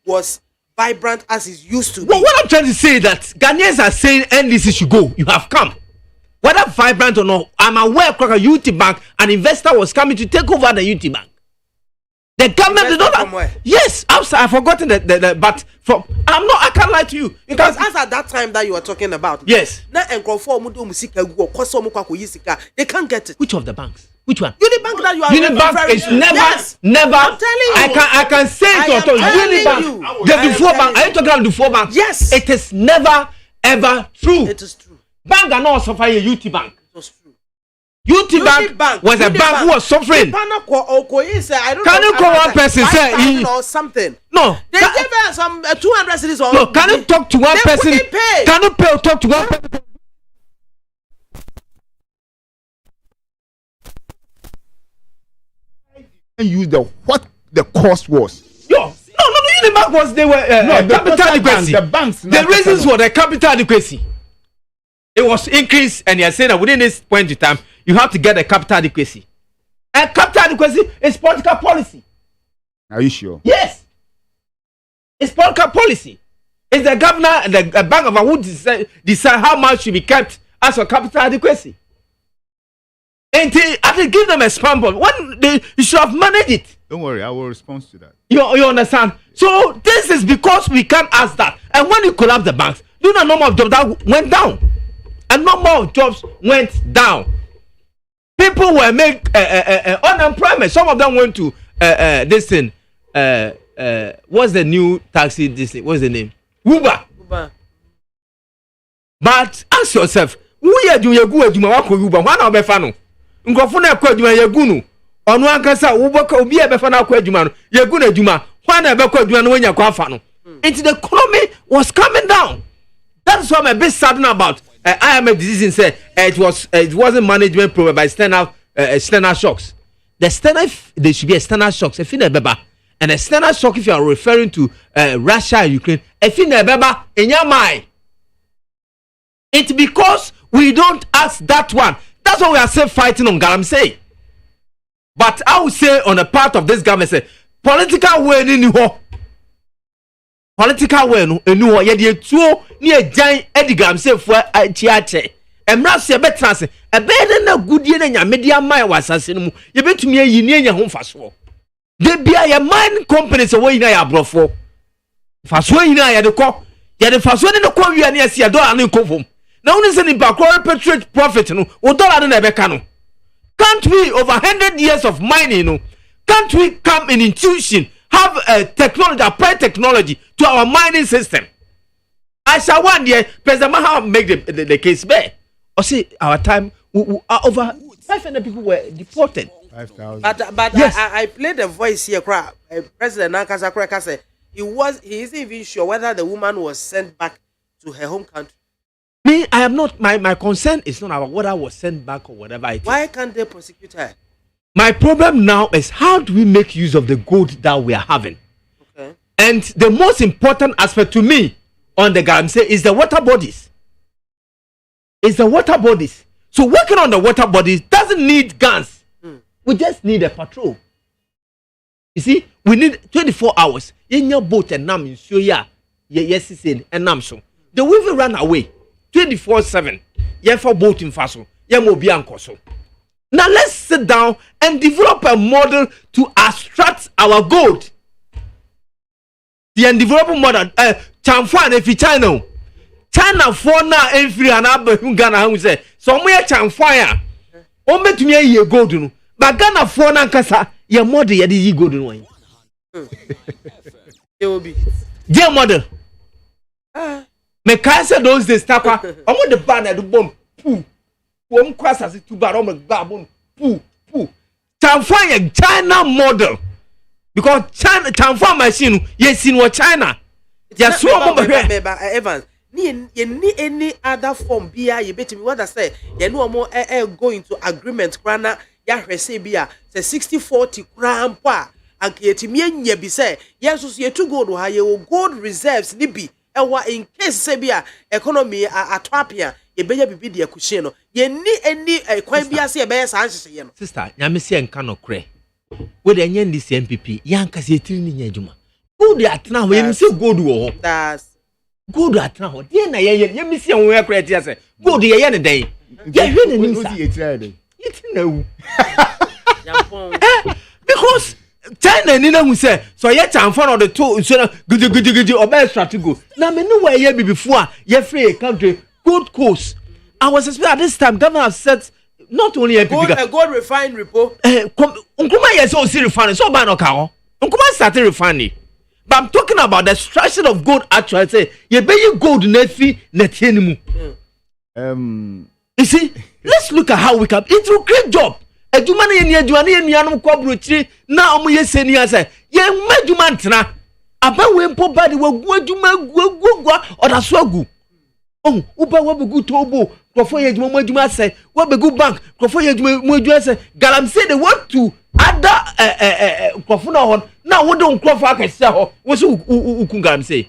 was vibrant as it used to be. Well, what I'm trying to say is that Ghanaians are saying NDC should go. You have come. Whether vibrant or not, I'm aware of UT Bank, an investor was coming to take over the UT Bank. The government did not. From where? Yes, I've forgotten the but from I can't lie to you. Because as at that time that you were talking about. Yes. Now they can't get it. Which of the banks? Which one? Unibank that you are Unibank is never, yes. never. I'm telling you. I can say it to Unibank. The before bank. Are you talking about the before bank? Yes. It is never ever true. It is true. Bank are not suffering a UT Bank. It was true. UT Bank was a bank who was suffering. Can you call one person say or something? No. They gave us some 200 cities or no. Can you talk to one person? Pay. Can you talk to one person? Use what the cost was. No, the Unibank was they were capital adequacy. The banks. The reasons for the capital adequacy. It was increased, and you're saying that within this point in time, you have to get a capital adequacy. And capital adequacy is political policy. Are you sure? Yes. It's political policy. It's the governor and the bank of who decide how much should be kept as for capital adequacy. And I can give them a spam bomb. When you should have managed it. Don't worry, I will respond to that. You understand? So this is because we can't ask that. And when you collapse the banks, do the number of jobs that went down. A number of jobs went down. People were made unemployment. Some of them went to this thing. What's the new taxi? This thing? What's the name? Uber. But ask yourself, who are you going to Uber? One of the fano. Ngofuna kwa juma yegunu. Onu ankasa ubaka obi ebefa na kwa juma no. Yegunu ejuma. One ebe kwa juma no wenya kwa fano. Into the economy was coming down. That's what I'm a bit saddened about. I am a decision say it wasn't management problem by external shocks. The external there should be external shocks. If in beba and external shock if you are referring to Russia and Ukraine, if in beba in your mind. It's because we don't ask that one. That's why we are still fighting on Galamsey. But I would say on the part of this government, say political way in the political way in the yet two near giant Eddie Galamsey for Chiache. And Rassi a better say a better than a good year in your media mile was assassin. You bet me a union your home fast war. They be a mine companies away in a bro for fast way in a call. Yet the fast one in the call you are near see a door and come home. Now, listen in Bakwara Patriot Profit, no, or dollar in Ebekano. Can't we, over 100 years of mining, no, can't we come in intuition, have a technology, apply technology to our mining system? I shall one year, President Maha make the case bear. Or see, our time, over 500 people were deported. 5,000. But yes. I played the voice here, President Nankasa Kraka said he isn't even sure whether the woman was sent back to her home country. Me, I am not. My concern is not about whether I was sent back or whatever it is. Why can't they prosecute her? My problem now is how do we make use of the gold that we are having? Okay. And the most important aspect to me on the Galamsey is the water bodies. It's the water bodies. So working on the water bodies doesn't need guns. We just need a patrol. You see, we need 24 hours in your boat and nam in Suya. Yes, and nam so. They will even run away. 24/7. Yeah, for boat in Faso. Yeah, mo bianco so. Now let's sit down and develop a model to extract our gold. The develop model. Chanfan if China. China for now and free and Abba Ghana who say so we chanfan. Ome to me ye gold no. But Ghana for now kasa ye model ye di gold no. It will be. Dear model. Me cancer those days takwa omo the ban at the bone poo wom kwasa se tu bar omo gba bone poo Chanfan China model because China Chanfan machine yes in what China yes so Evans ni any other form bia you bet me what I say you know more go into agreement krana ya hwese bia say 60-40 kran pa aketimi anya bi say yes so ye to gold ha ye gold reserves ni bi in case sebia economy atwapia ye beya bibi de akuhye no ye ni any kwan bia se ye beya san hye no sister nyame se enka no kre we de nya ndi MPP yanka se tiri ni nya adwuma gold atena ho ye se gold wo ho that's gold atena ho de na ye mi se ho kre tia se gold ye ne den ye hwe ne ni sa ye ti na wu because China ni na hu say so ye chanfan of the two so gidi obey strategy na me no where ye be before ye free country good course I was expecting at this time government has set not only MPP gold refined repo nkuma yes o see refining so ba no ka ho nkuma start refining but I'm talking about the extraction of gold actually say ye be gold na fi na tie ni mu you see let's look at how we can it will create job adwuma na ye nuanom kwabrochiri na omo ye seni ase ye madwuma ntena aba we mpo bade wagu adwuma guagua odaso agu oh uba wabegu tobo krofo ye adwuma ase wabegu bank krofo ye adwuma ase Galamsey they want to other krofo na hon na wo don krofo akese ho wo so ukun Galamsey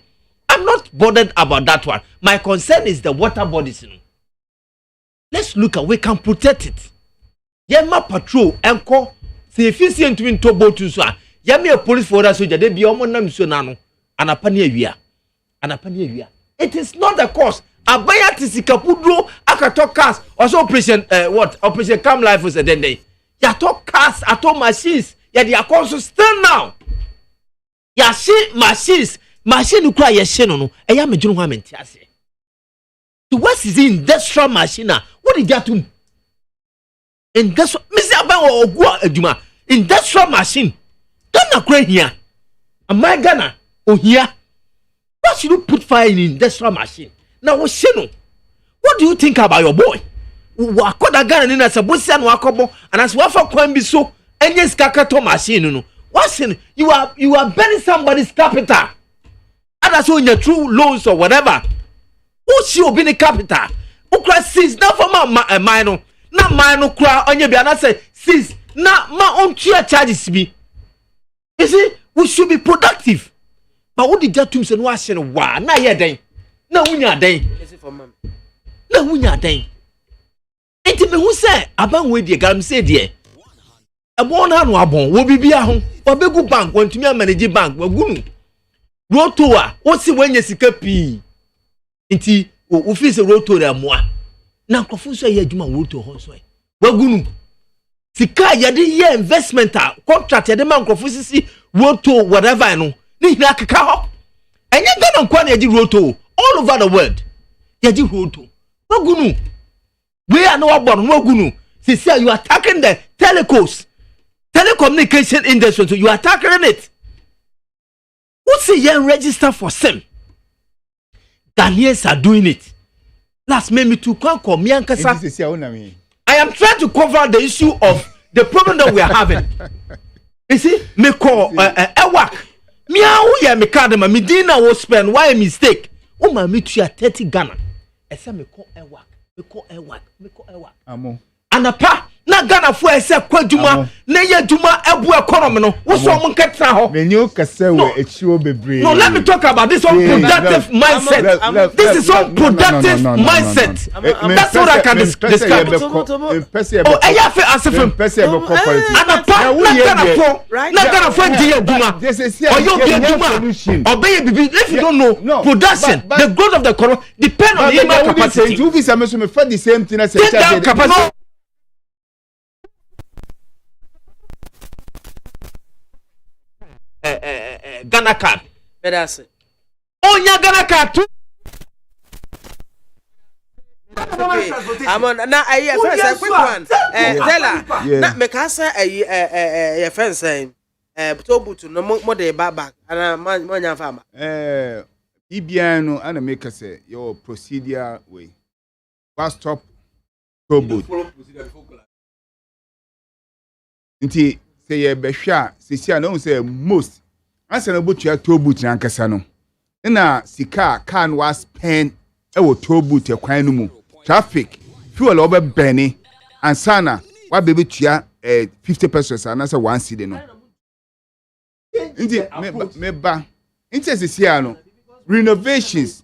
I'm not bothered about that one my concern is the water bodies let's look at we can protect it Yema patrol enko se efficient twin to boat so a yema police for that soldier dey be omo nam so na no anapa na awia it is not the cause abaya tisikapudro Waka talk cars. Also operation what? Operation Cam Life was a day. Ya talk cars, ato machines. Ya they are also still now. Ya see machines. Machine you cry ya sheno no. Eya me dwunu ho amenti ase. So what is the industrial machine? What did that do? Industrial Mr. Aban ogua adwuma. Industrial machine. Ghana kura here. Am I Ghana? Oh here. Why should you put fire in industrial machine? Now what sheno? What do you think about your boy? Wakoda Ghana ni na sabusi anu akobo and as wafa kwan bi so enye skakato machine no. What's in you are burning somebody's capital. And that's when you true loans or whatever. Who she will be the capital? Who cry sis not for my minor. Not minor cry on your be and I say sis not my own chair charges me. You see, we should be productive. But what did that to say washing wa na ye den? Na unya den. Na unya den. Enti me hu say aban we die gam say die. Ebon na no abon wo bibia ho. Obegu bank wantumi manage bank wagunu. Roto a wo si wanya sika pi. Enti wo fi se roto da moa. Na nkofo so ye adwuma roto ho so. Wagunu. Sika ye de ye investment a contract ye de man nkofo sisi roto whatever no. Ni hina keka ho. Enye Ghana nkwa na ye di roto all over the world. Ye di roto. Wagunu. We are no abon wagunu. Sisi you are attacking the telecommunication industry, so you are tackling it. What's a young register for SIM? Ghanaians are doing it. Last me to come me I am trying to cover the issue of the problem that we are having. You see, me call work. Me ya me card me dina will spend why a mistake. Oh my me to 30 Ghana. I say me call work. Me call work. Amo. Anapa na Ghana fo ese kwaduma na ye duma ebu economy no wo so mo nketra ho menyo kase we echiwo bebre. No, let me talk about this unproductive mindset. This is unproductive mindset. That's what I can describe. Oh, I have to answer from Anapa na Ghana fo die duma or you be duma obey bibi if you don't know production the growth of the economy depend on the human capacity. You be some so me for the same thing as capacity. Ghana card. That's it. Oh, yeah, Ghana card too. I'm on now. I first a quick one. Della, na me kasa a friend saying, Tobutu no more day back and man farmer. Ibiano and make us say your procedure way. First stop Tobutu. Nti say ye behwa sisi no say most answer no butu ya Tobutu na nkasa no na sika kan was spend e wo Tobutu kwan no mu traffic fuel over burning and sana wa bebe tua 50 pesos and answer 1 cedi no nti meba nti sisi no renovations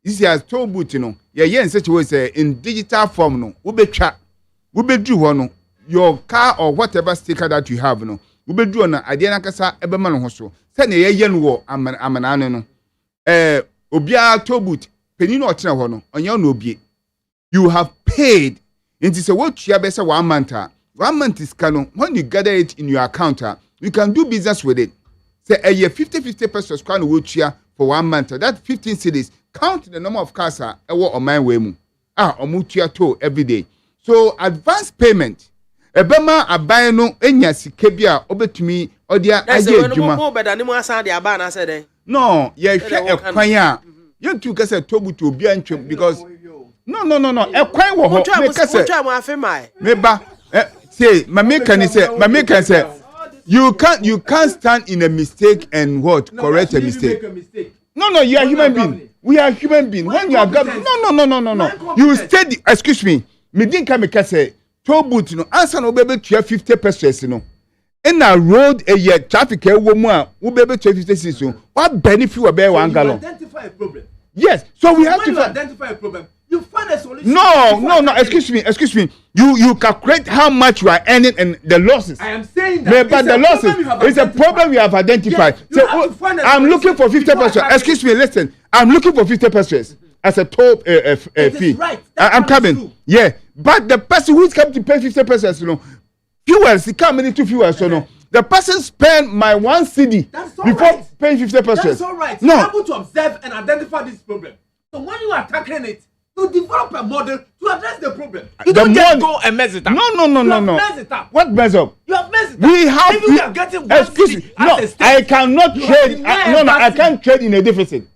this is Tobutu no ye in such a way say in digital form no wo betwa wo bedru ho no your car or whatever sticker that you have no we be do na ade na kasa ebema no ho so se na ye no wo amana no obia Tobutu penino otena ho no onye no obie you have paid into say what you be say 1 month 1 month is canon when you gather it in your account you can do business with it say a year 50 pesos kwa no wo tua for 1 month that 15 cedis count the number of cars ewo on my way mu omu tua to every day so advance payment ebema aban no enya sika bia obetumi odia aye adwuma no beda ni mu asan de aban na say den no ye hwe ekwan a yentu kase Tobutu obi antwem because no ekwan wo ho me kase me ba say my can say you can't stand in a mistake and what correct a mistake. No, you are human being. We are human being. When you are no. You steady. Excuse me. Me didn't come say Tobutu no answer no bebe 50 pesos no. In a road a year traffic e wo mu a wo bebe 50 pesos so. What benefit will be 1 gallon? Identify a problem. Yes. So we have to identify a problem. You find a solution. No. Excuse me. You calculate how much you are earning and the losses. I am saying that. But the losses is a problem we have identified. Yes, so I'm looking for 50 pesos. Excuse me, listen. I'm looking for 50 pesos. as a toll It fee. is right. I'm coming. Yeah, but the person who is coming to pay 50 pesos, you know, fuels, he come into fuels, so no. The person spend my 1 CD before paying 50 pesos. That's all right. No. You're able to observe and identify this problem. So when you are tackling it, you develop a model to address the problem. You don't just go and mess it up. No. Mess it up. What mess up? You have messed it up. We have. If you are getting one Excuse me. city No, as a state, I cannot you trade. have No, I can't trade in a deficit.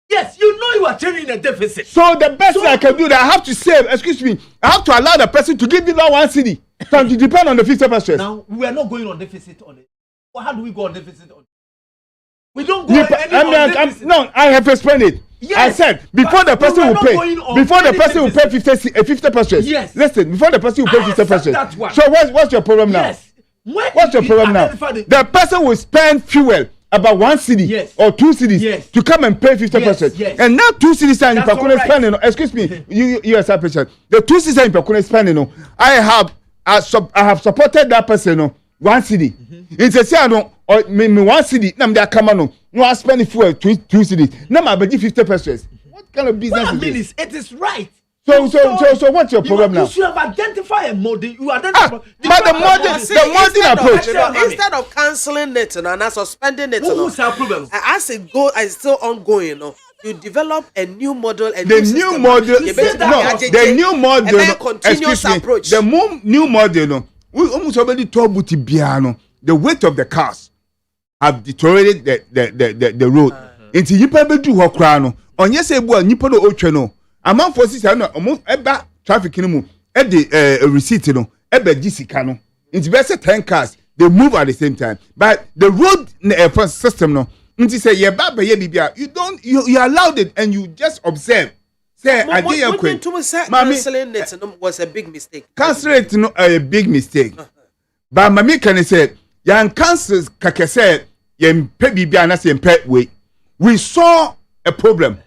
Yes, you know you are trading in a deficit. So the best thing I can do that I have to save. Excuse me. I have to allow the person to give me that 1 CD. So to depend on the 50 pesos. Now we are not going on deficit on it. Well, how do we go on deficit on it? We don't go on deficit. No, I have explained it. Yes, I said before the person will pay. Before the person will pay 50 pesos. Yes. Listen, before the person will pay 50 pesos. that one. So what's your problem now? Yes. What's your problem now? The person will spend fuel about 1 CD or 2 CDs to come and pay 50 pesos. Yes. And now 2 CDs are in That's Pakuna spending. Excuse me, you as a patient. The 2 CDs are in Pakuna spending. I have supported that person. 1 CD. It's a say no or me 1 CD. Now they come on. No, I spend fuel 2 CDs. Now I bet 50 pesos. What kind of business What I is mean this? is, it is right. So what's your problem now? You should have identified a model. You identify. But the modern approach. Instead of cancelling it and suspending it, who's our problem? As it go, it's still ongoing. You know, you develop a new model. The new model. Continuous approach. The new model. No, we almost already told Butibiano. The weight of the cars have deteriorated the road. Into yipa bedu ho kra no. Onye se bu nipa no otwe no. Amanfo sisi no omo eba traffic ni mu e de receipt no e be gisika no. Into be say 10 cars they move at the same time. But the road system no. Into say ye ba be ye bibia you allowed it and you just observe. Say I did canceling it was a big mistake. Canceling it no a big mistake. But mami can say yan cancel kakese ye pe bibia na say pe we. We saw a problem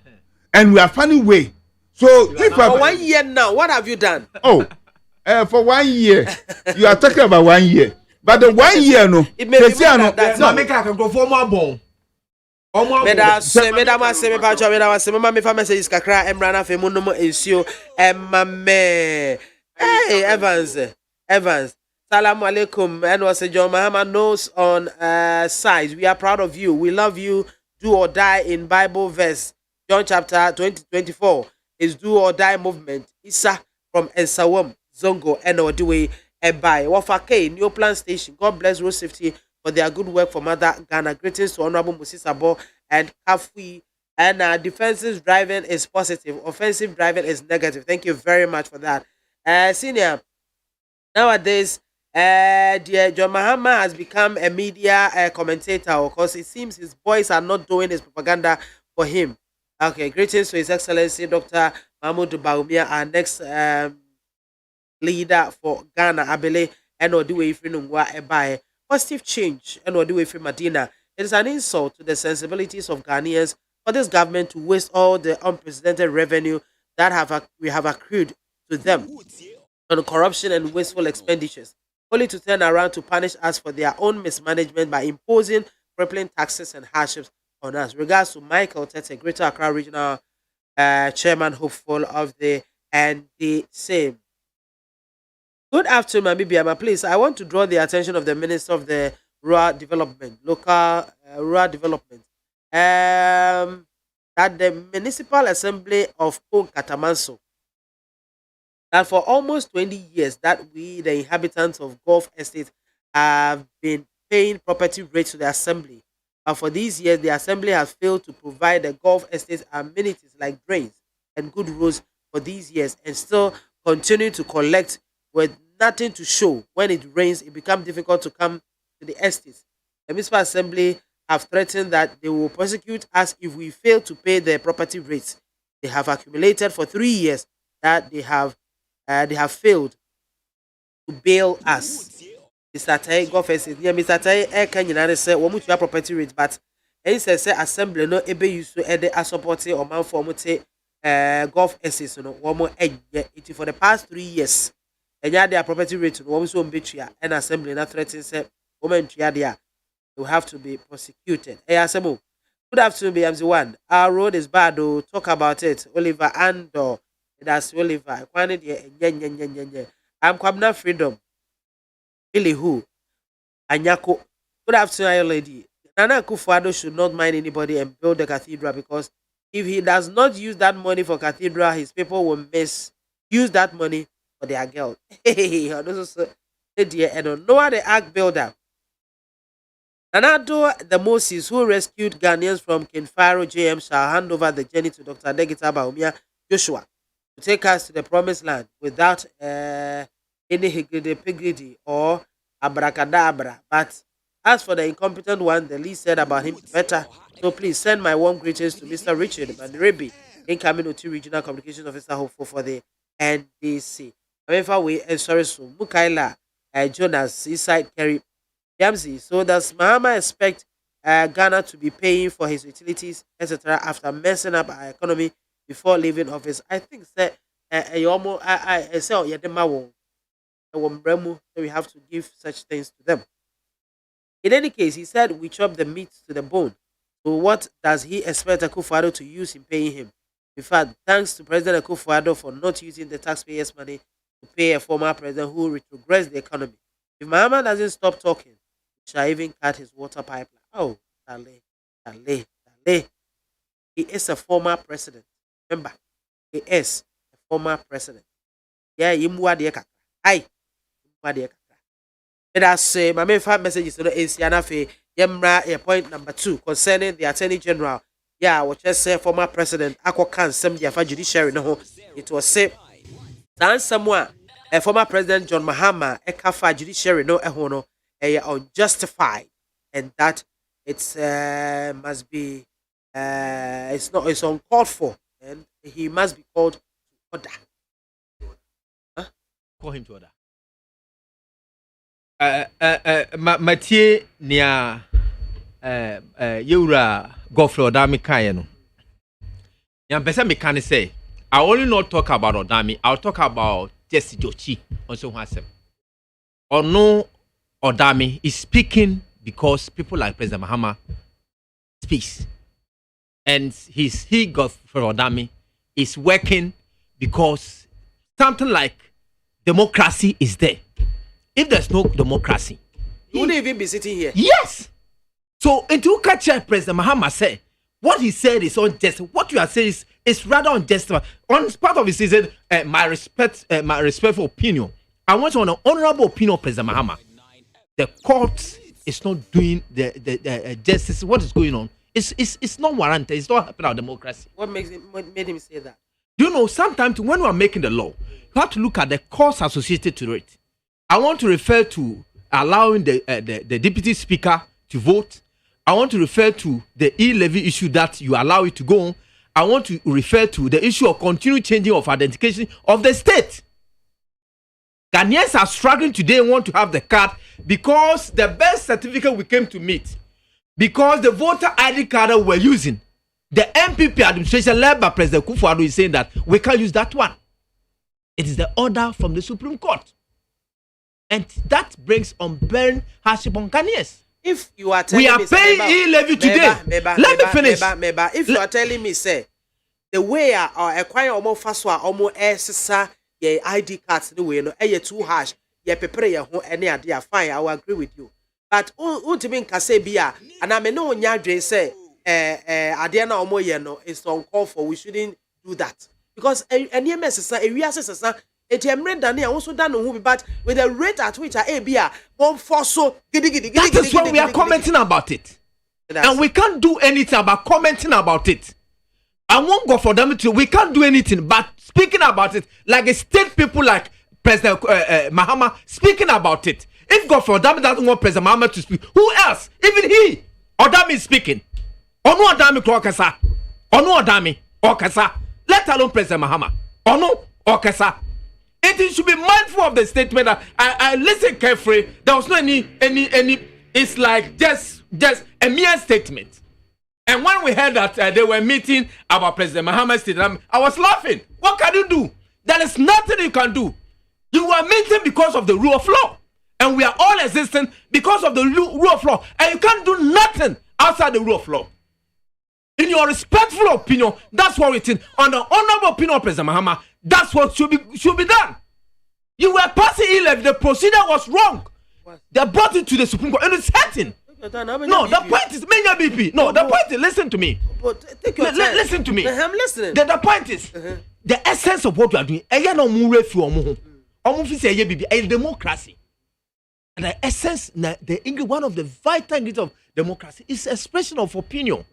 and we are finding way. So if for 1 year now, what have you done? Oh, for 1 year. You are talking about 1 year. But the 1 year no. It may be more than that. No, make I can go for more bone. Medama se me pacho medama se mama me fa message kakra emra na fe mu no ensio emame. Hey Evans. Salaam alaikum. And was John Mahama knows on size. We are proud of you. We love you. Do or die in Bible verse. John chapter 20-24 is do or die movement. Isa from Ensawam, Zongo, and Odiwe, Ebai. Wafake, New Plan Station. God bless Road Safety for their good work for Mother Ghana. Greetings to Honorable Moses Abo and Kafui. And defensive driving is positive. Offensive driving is negative. Thank you very much for that. Senior, nowadays, dear John Mahama has become a media commentator because it seems his boys are not doing his propaganda for him. Okay, greetings to His Excellency Dr. Mahmoud Baumia, our next leader for Ghana, Abele, and Odiwe Ifrinungwa Ebae. Positive change, and Odiwe Ifri Madina. It is an insult to the sensibilities of Ghanaians for this government to waste all the unprecedented revenue that we have accrued to them on corruption and wasteful expenditures, only to turn around to punish us for their own mismanagement by imposing crippling taxes and hardships on us. Regards to Michael Tete, Greater Accra Regional Chairman, hopeful of the NDC. Good afternoon, Mami BIAMAH. Please, I want to draw the attention of the Minister of the Rural Development, Local Rural Development, that the Municipal Assembly of Katamanso, that for almost 20 years that we, the inhabitants of Gulf Estate, have been paying property rates to the Assembly. But for these years, the Assembly has failed to provide the Gulf Estate amenities like drains and good roads for these years, and still continue to collect with nothing to show. When it rains, it becomes difficult to come to the estates. The Municipal Assembly have threatened that they will prosecute us if we fail to pay the property rates. They have accumulated for 3 years that they have failed to bail us. Mr. Tai Gulf Estate, yeah, Mr. Tai Kanyana say, "We must property rate, but he says Assembly no ebe use to ede a supporting or man for mote Gulf Estate no one more it for the past 3 years. And yeah, their property rate no one so betria and Assembly not threatening say women they will have to be prosecuted. Good afternoon, BMC1. Our road is bad, though. Talk about it. Oliver Andor. That's Oliver. I'm Kwabna Freedom. Billy who? Anyako. Good afternoon, lady. Nana Akufo-Addo should not mind anybody and build the cathedral, because if he does not use that money for cathedral, his people will use that money for their girl. Hey, and Noah the ark builder. Nanado the Moses who rescued Ghanaians from King Pharaoh JM shall hand over the journey to Dr. Degita Baumia Joshua to take us to the promised land without any higgledy or abracadabra. But as for the incompetent one, the least said about him better. So please send my warm greetings to Mr. Richard Manrebi, incoming OT Regional Communications Officer hopeful for the NDC. However, sorry, so Mukaila Jonas Seaside Kerry Yamsi. So does Mahama expect Ghana to be paying for his utilities, etc., after messing up our economy before leaving office? I think that so we have to give such things to them. In any case, he said we chop the meat to the bone. So what does he expect Akufo-Addo to use in paying him? In fact, thanks to President Akufo-Addo for not using the taxpayers' money to pay a former president who retrogressed the economy. If Mahama doesn't stop talking, he shall even cut his water pipeline. Oh, Dale. He is a former president. Remember, he is a former president. Yeah, Yimwa Dieka. Hi, Yimwa Dieka. Let us say, my main five messages to the ACNA Fe Yemra, point number 2 concerning the Attorney General. Yeah, what just say former president Akwakan Sem Diafa Judiciary. No, it was said that someone, a former president John Mahama, Ekafa Judiciary, no, ehono, unjustified, and that it's must be it's uncalled for, and he must be called to order. Huh? Call him to order. Mathieu nia Yura Godfrey Odami Kayeno. Yan pesa me can say I only not talk about Odami, I'll talk about Jesse Jochi on so hasem. Or no Odami is speaking because people like President Mahama speaks. And he Godfrey Odami is working because something like democracy is there. If there's no democracy, you wouldn't even be sitting here. Yes. So, until catch President Mahama said, what he said is unjust. What you are saying is rather unjust. On part of it, he said, my respectful opinion. I want on an honorable opinion of President Mahama. The court is not doing the justice. What is going on? It's not warranted. It's not helping our democracy. What made him say that? Do you know, sometimes when we are making the law, you have to look at the costs associated to it. I want to refer to allowing the deputy speaker to vote. I want to refer to the e-levy issue that you allow it to go on. I want to refer to the issue of continued changing of identification of the state. Ghanaians are struggling today and want to have the card because the birth certificate we came to meet, because the voter ID card we're using, the MPP administration led by President Akufo-Addo is saying that we can't use that one. It is the order from the Supreme Court. And that brings unbearing hardship on Ghanaians. If you are telling we are me, paying e-levy today. Let me finish. If you are telling me, say, the way I acquire almost fast or almost SSA, your ID cards, the way, no, too harsh, you prepare your home, any idea, fine, I will agree with you. But, ultimately, Kasebia, and I may know when you say, Adiana Omoyeno is uncalled for, we shouldn't do that. Because any message, a real assessor, also done, but with the rate at which one for so that is why we are commenting about it. And we can't do anything about commenting about it. I won't go for them to, we can't do anything but speaking about it like a state people like President Mahama speaking about it. If God for them doesn't want President Mahama to speak, who else? Even he or them is speaking. Or no Adami Krokasa. Or no Adami Okasa. Let alone President Mahama. Or no Okasa. It should be mindful of the statement that I listen carefully. There was no any. It's like just a mere statement. And when we heard that they were meeting about President Mahama's statement, I was laughing. What can you do? There is nothing you can do. You were meeting because of the rule of law, and we are all existing because of the rule of law. And you can't do nothing outside the rule of law. In your respectful opinion, that's what we think. On the honorable opinion of President Mahama, that's what should be done. You were passing E11. The procedure was wrong. They brought it to the Supreme Court, and it's hurting. No, the point is, Menya BP. No, the point is, listen to me. Listen to me. I'm listening. The point is, the essence of what we are doing. Democracy. And the essence, one of the vital ingredients of democracy is expression of opinion.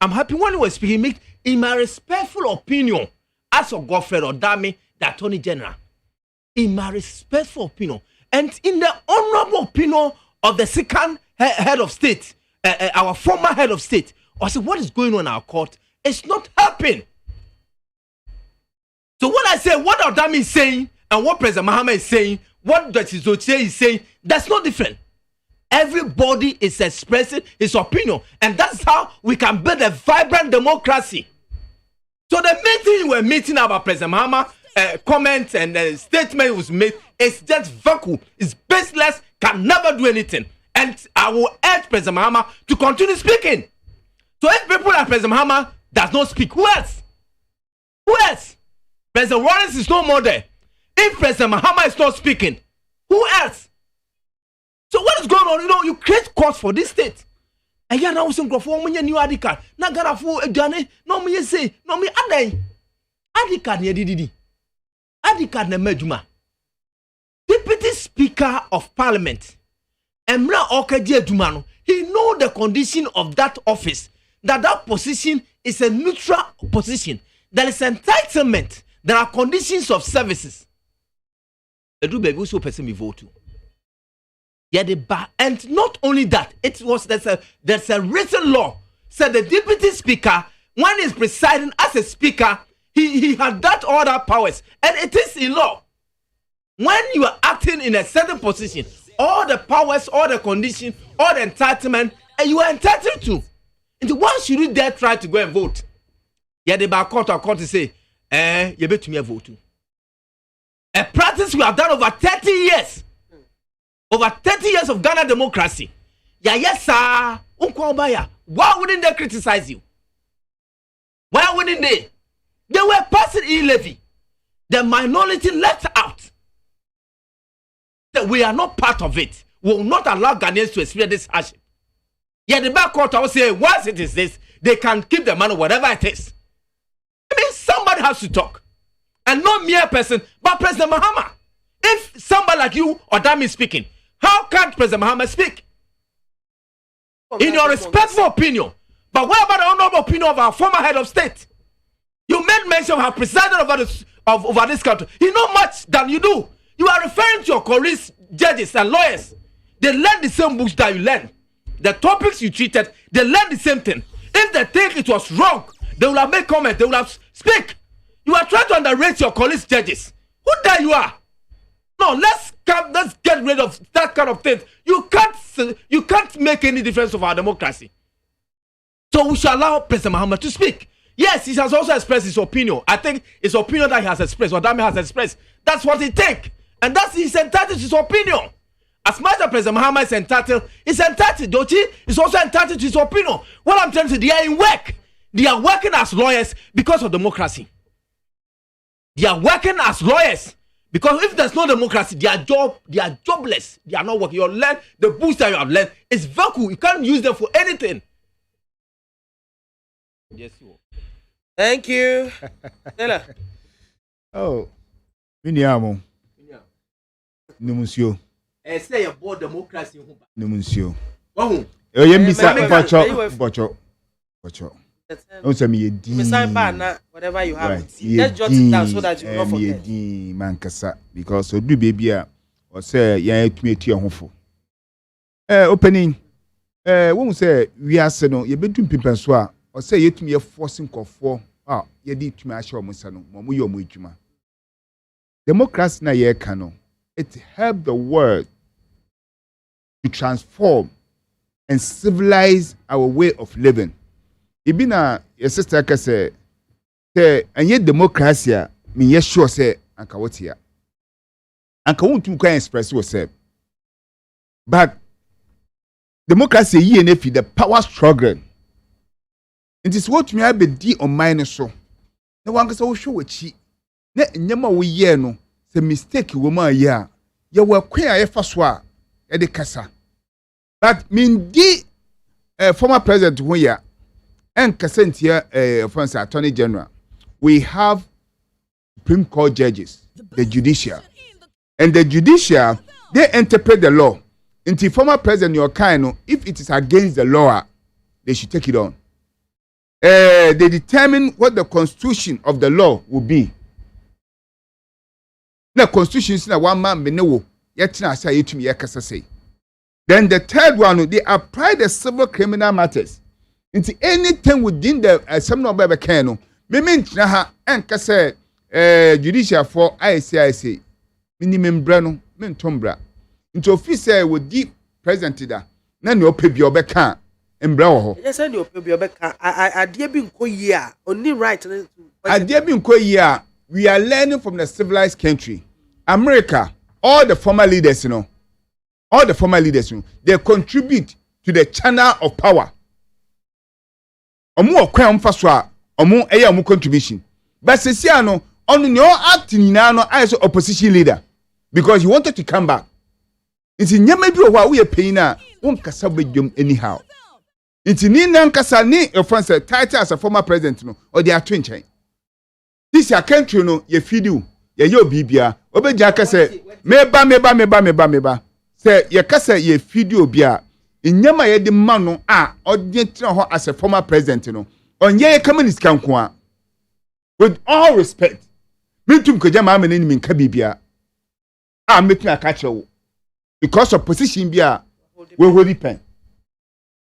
I'm happy when you were speaking, in my respectful opinion, as of Godfrey or Dami, the Attorney General, in my respectful opinion, and in the honorable opinion of the second head of state, our former head of state, I said, what is going on in our court? It's not helping. So when I say what Adami is saying and what President Mahama is saying, what Justice Oche is saying, that's not different. Everybody is expressing his opinion, and that's how we can build a vibrant democracy. So the meeting we're meeting about President Mahama, comments and statement was made, it's just vacuum, it's baseless, can never do anything. And I will urge President Mahama to continue speaking. So if people like President Mahama does not speak, who else? Who else? President Lawrence is no more there. If President Mahama is not speaking, who else? So what is going on? You create cause for this state. And you now some for when you new ID card. Na gonna for Johnny. No me say. No me adai. ID card ne didi. ID card ne medjuma. Deputy Speaker of Parliament. Emra Okaji Edumano. He know the condition of that office. That position is a neutral position. There is entitlement. There are conditions of services. Edu baby so person me vote to. And not only that, there's a written law. Said the deputy speaker, when he's presiding as a speaker, he had that other powers. And it is in law. When you are acting in a certain position, all the powers, all the conditions, all the entitlement, and you are entitled to. And why should you dare try to go and vote? The back court to say, you bet me a vote too. A practice we have done over 30 years. Over 30 years of Ghana democracy. Yes, sir. Why wouldn't they criticize you? Why wouldn't they? They were passing e-levy. The minority left out. That we are not part of it. We will not allow Ghanaians to experience this hardship. The back court will say, once it is this, they can keep the money, whatever it is. I mean, somebody has to talk. And not mere person, but President Mahama. If somebody like you or Dami is speaking, how can President Mahama speak? In your respectful opinion. But what about the honorable opinion of our former head of state? You made mention of how presided over this country. He know much than you do. You are referring to your colleagues, judges, and lawyers. They learn the same books that you learn. The topics you treated, they learn the same thing. If they think it was wrong, they will have made comment, they will have speak. You are trying to underrate your colleagues, judges. Who that you are? No, let's get rid of that kind of thing. You can't make any difference of our democracy. So we shall allow President Mahama to speak. Yes, he has also expressed his opinion. I think his opinion that he has expressed, or Dami has expressed, that's what he takes. And that's he's entitled to his opinion. As much as President Mahama is entitled, Dochi is also entitled to his opinion. What I'm trying to say, they are in work. They are working as lawyers because of democracy. They are working as lawyers. Because if there's no democracy, they are jobless. They are not working. You learn the books that you have learned is vacuum. You can't use them for anything. Yes, you. Thank you. Taylor. Oh, Miniamo. Numusio. Say about democracy. Numusio. Oh. Bocho. Don't say me whatever you have. Right. Just jot it down so that you will not forget. Mankasa, because do baby or say ya to hofo. Opening. Won't say we are seno, you between people so or say yet me a forcing for ye did to me assure Musano, Mamuyo Mujuma. Democracy na ye cano. It helped the world to transform and civilize our way of living. Ibina your sister ka say and yet democracy me yes sure say anka what here. Anka won't you can express yourself. But democracy ye and if the power struggle It is what me be di on mine so. Na wan kasa wo hwe wachi. Na nyama wo ye no, se mistake wo ma ye a, ye wo kwen a ye fa so a, ye de kasa. But min di former president who ya and Cassentia France Attorney General, we have Supreme Court judges, the judicial. And the judicial, they interpret the law. Until former president your kind, if it is against the law, they should take it on. They determine what the constitution of the law will be. The constitution is one man benewo, yet na say to me yakasa say. Then the third one, they apply the civil criminal matters. Into anything within the some number of kernel. Me na ha enka say judicial for ICIC. Minimum brano, men tombra. Into officer with deep president da. Na no pe bi obeka embra wo ho. Yes, no pe bi obeka. Ade bi nko yi a, only right. Ade bi nko yi a, we are learning from the civilized country. America, all the former leaders, all the former leaders, they contribute to the channel of power. Omu okwa amfa so a, omu eya omu contribution. But sesia no, onu no acting na no as opposition leader because he wanted to come back. It's nyama bi o we pain na, won kasa bedwom anyhow. It's ni nan kasa ni your friend say title as a former president no, or they are twin. This your country no, ye feed you, ye yo bibia, obeja kasa meba. Say ye kasa ye video bia inyama ye de mano a odietra ho as a former president no onye communist kanko a with all respect metum ko jama amene ni minka bibia a metum aka chewo because of position bia we hold pen.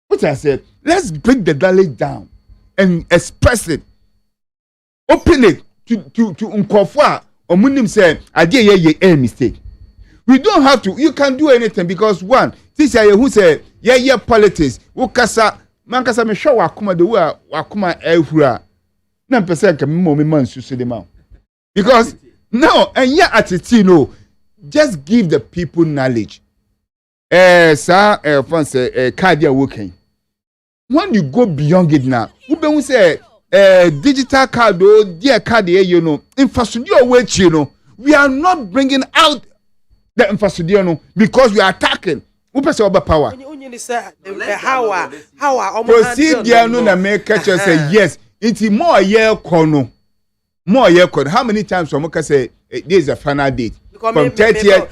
What I said, let's break the dialogue down and express it, open it to unkofo a omunim say ade ye a mistake. We don't have to. You can do anything because one, this is who say politics. Ukasa mankasa me show akuma de akuma ehura. Na person can me man susu de ma. Because no, and yeah attitude no. Just give the people knowledge. Sir, France cardia working. When you go beyond it now, we say digital card or dear card you know, infrastructure which you know, we are not bringing out the infrastructure because we are attacking. Who person over power? How procedure no na make catch say yes. It's more year kono. More year kono. How many times we can say this is a final date? From 30th.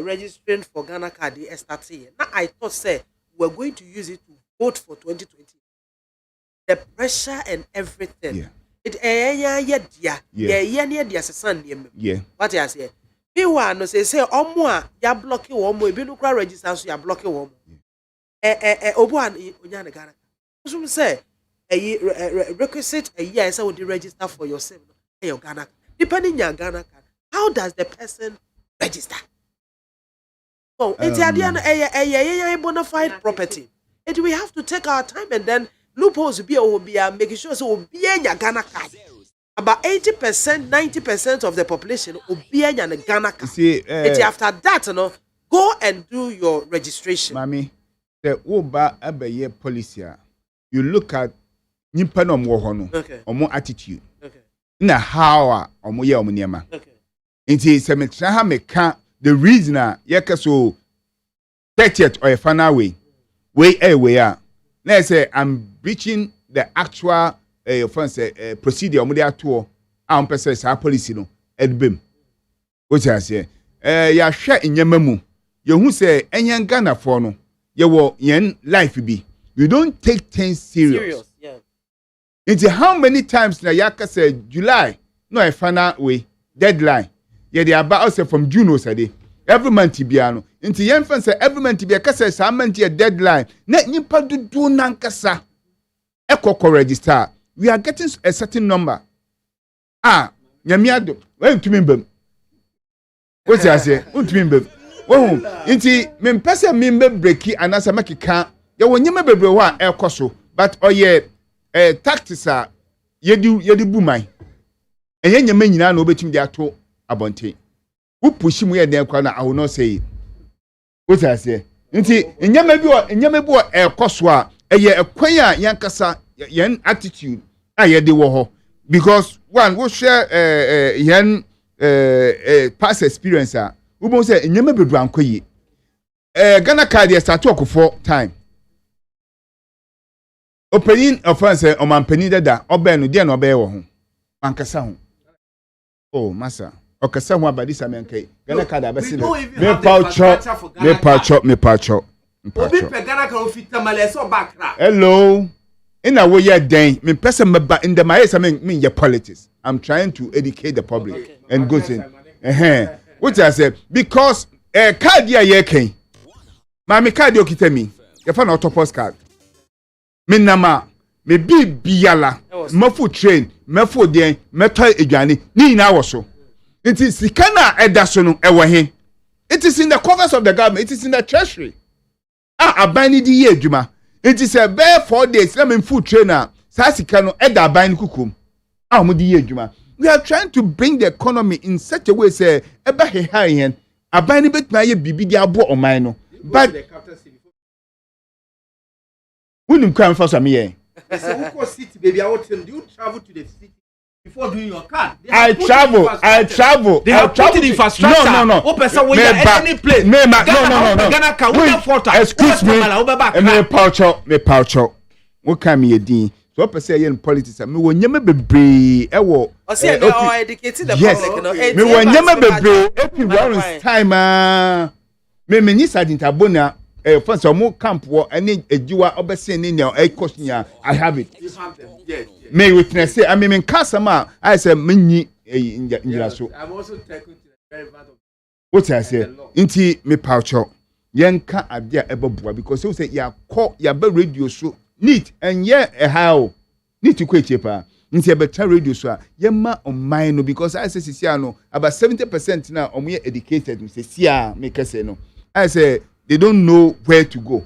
Registering for Ghana card starting. Now I thought say we're going to use it to vote for 2020. The pressure and everything. Yeah. It yeah. What I say? People no say omo ya block omo e bi no kra register so ya block omo. Obo an onya Ghana. So say requisite a year say we register for yourself your Ghana. Depending your Ghana card. How does the person register? Oh, it's a bona fide property. And we have to take our time and then loopholes be making sure so will be a Ghana card. About 80%, 90% of the population will be a Ghana card. See, after that, go and do your registration. Mami, the Uber Abaye policy, you look at Nippon or more attitude. Okay. Na how or more yama. Okay. It is a meka the reason so 30th or a final way let's say I'm breaching the actual procedure on tour and person policy no edbem what I say ya share in yamamu you who say enyan Ghana for no you yen life be you don't take things serious. Yeah. Into how many times na yaka say July no a final way deadline. Yeah, they are about us from June Osade. Every month biano. Into young fans say every month be a cassa some deadline. Net nipa do nankasa. Echo register. We are getting a certain number. Nyamiado. When to me. What's I say? What to me? Oh, into men pesa member breaki and as a maki can. You will never be one air coso. But oh yeah, tactics are yedu boomai. And yen yamen yana no between their two. Abonte. Who push him where they are, I will not say it. What I say? Nti, nyame bi air koswa a kwanya yankasa yen attitude aye de wo ho because one we share yen past experience we bon say nyema bedu ankoyi Ghana card dey start work for time opening offense o man pani dada obe no de na obe wo ho ankasa ho oh massa okasa ho abadisa menkai Ghana card abesi me paucho Obi pe Ghana card ofita male so bakra hello ina wo ye den me person meba in the my say me ye politics I'm trying to educate the public and go in what I say because card here ye ken my card okita mi ye fa na autopos card me nama me biala mafu train mafu den meto edwane ni na wo so it is sikana edaso no ewo he it is in the covers of the government it is in the treasury abani di ye adwuma it is a bare 4 days let me food trainer sa sika no eda abani kukum mo di ye adwuma we are trying to bring the economy in such a way say eba he high abani betuma ye bibi di abo oman no but when you come for some here say who go city baby do you travel to the city before doing your card I travel they have put the infrastructure no o person wey any place no Ghana can we afford excuse me me paucho what can me din so person here in politics me wo nyema bebre e wo o say me o educate the public no me wo nyema bebre every time me ni sadinta bona first mo camp wo any ejiwa obesen ni na question I have it you have them yes me witness say I mean in kasama I say menyi njira so I'm also taking to the very part of what I say inti me paucho yenka ade a ebobua because you say ya call ya be radio so neat and how neat to quit cheaper inti better radio so yema on mine no because I say sia no about 70% now omo educated me say sia make say no I say they don't know where to go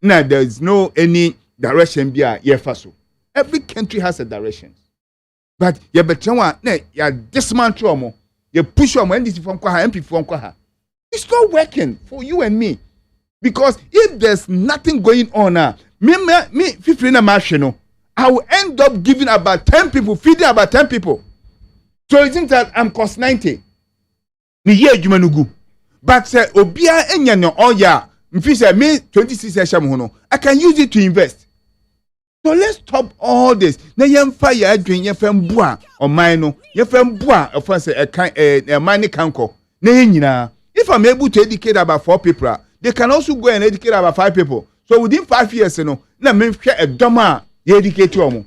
now there is no any direction bia yefaso every country has a direction but you better one na ya dismantle omo you push omo NDC from kwa MP from kwa it's not working for you and me because if there's nothing going on now me 50 na machine I will end up giving about 10 people feeding about 10 people so it seems that I'm cost 90 me ye adwuma no gu but say obia enya no oya mfi say me 26 eham ho no I can use it to invest so let's stop all this na yemfa ya adwen yemfa mbua oman no yemfa mbua ofan say money kanko na nyina if I'm able to educate about 4 people they can also go and educate about 5 people so within 5 years no na me hwe edoma ye educate omo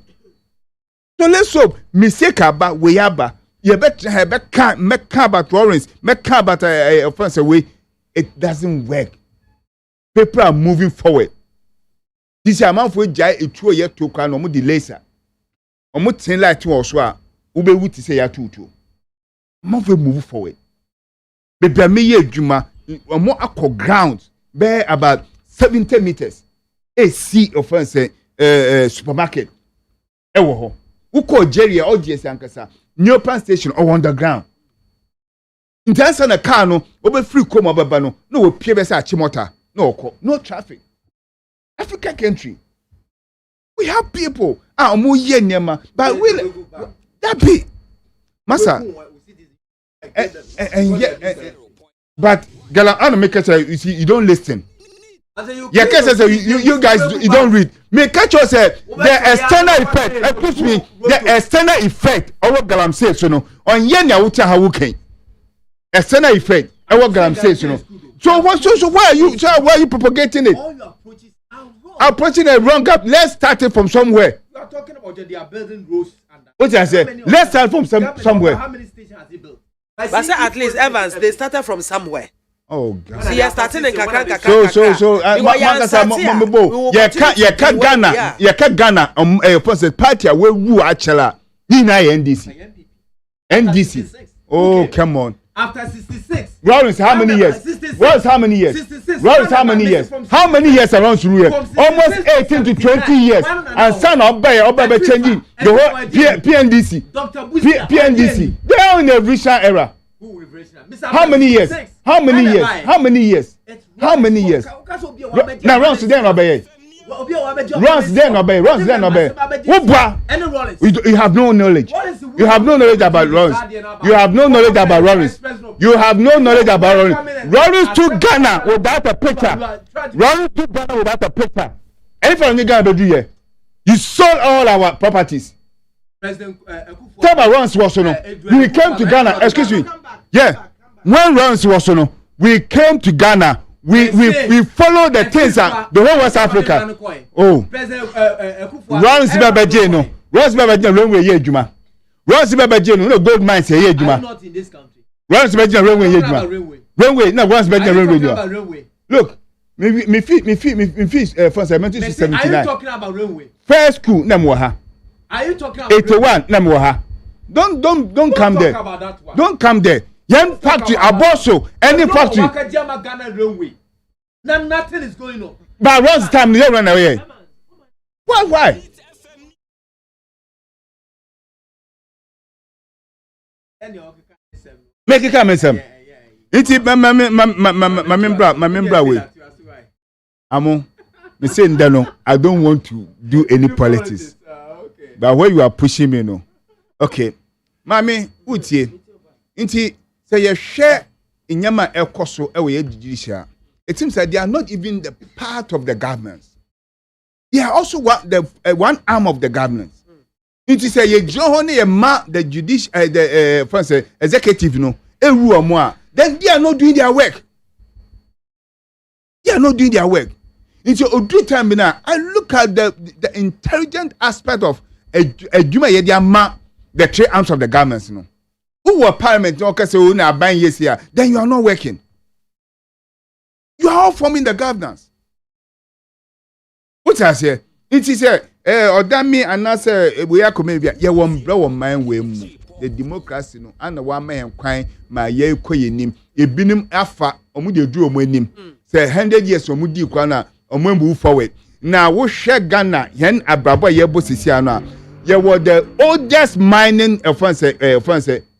so let's hope mistake aba we aba you better make about Lawrence make about offense away it doesn't work people are moving forward this amount for jai etuo ye to kwa no mo delay sa omo tin light wo so a wo be wuti say ya tutu amount for move forward bebe me ye adwuma omo akọ ground be about 70 meters AC offense supermarket e wo ho wo ko Jerry audience ankasa Neopan station or underground. In terms of the car, no, over free come over no, no, PBS Chimota, no traffic. African country. We have people, more yen nema, but we that be Massa. And yet, but Gala, I make it you see, you don't listen. Yeah, you guys you don't read. Me catch us the external effect. Excuse me, the external effect. Our Galam says so no. On Yenya uta hawuken. External effect. Our Galam says so no. So why are you propagating it? All your approaches are wrong. Approaching a wrong gap. Let's start it from somewhere. You are talking about they are building roads. What I say? Let's start from somewhere. How many stations has he built? But say at least Evans, they started from somewhere. Oh God. So you're starting in Kakaka. You can't Ghana first party we rule actually NDC. Oh come on. After 66. Lawrence, how many years? Lawrence, how many years? 66. Lawrence, how many years? How many years around rule here? Almost 18 to 20 years. And son of Obey changing the whole PNDC. PNDC. They are in a recent era. How many years? How many years? How many years? How many years? Now round to them, Obey. Runs there no be. You have no knowledge. You have no knowledge about runs. You have no knowledge about Rollins. You have no knowledge about Rollins. Rollins to Ghana without a picture. Rollins to Ghana without a picture. Anything you Ghana do here? You sold all our properties. Tell about Runs was no. We came to Ghana. Excuse me. Yeah. When Runs was no, we came to Ghana. We follow the things that the whole West Africa. Oh. Runs Bebeje no. Runs Bebeje runway ye juma. Runs Bebeje no gold mines ye juma. I'm not in this country. Runs Bebeje runway ye juma. Runway no Runs Bebeje runway. Look, me fees for 1779. Are you talking about runway? First school na mo ha. Are you talking about 81 na mo ha. Don't come there. Don't come there. Young factory, Aboso, any factory. Now nothing is going on. But Runs time they run away. Why? Make it come, Sam. It's my member way. Amo, me saying that no, I don't want to do any politics. But where you are pushing me, no. Okay, Mami, utie, inti say you share in Yama Ekoso away judicial. It seems that they are not even the part of the government. They are also one arm of the government. It is a John ma the judicial the executive no then they are not doing their work. They are not doing their work. It's a good time now. I look at the intelligent aspect of the three arms of the government. You know. Who were parliament? Okay, so we are buying yes here. Then you are not working. You are all forming the governance. What I say? It is a Odami and I say we are coming here. You won't blow on my way. The democracy no and the one man crying my ye quayin. A binim alpha or would you do a winning? Say 100 years or Mudi Kwana or move forward. Now we share Ghana, Yen Ababa Yebo Sisiana. You were the oldest mining of France,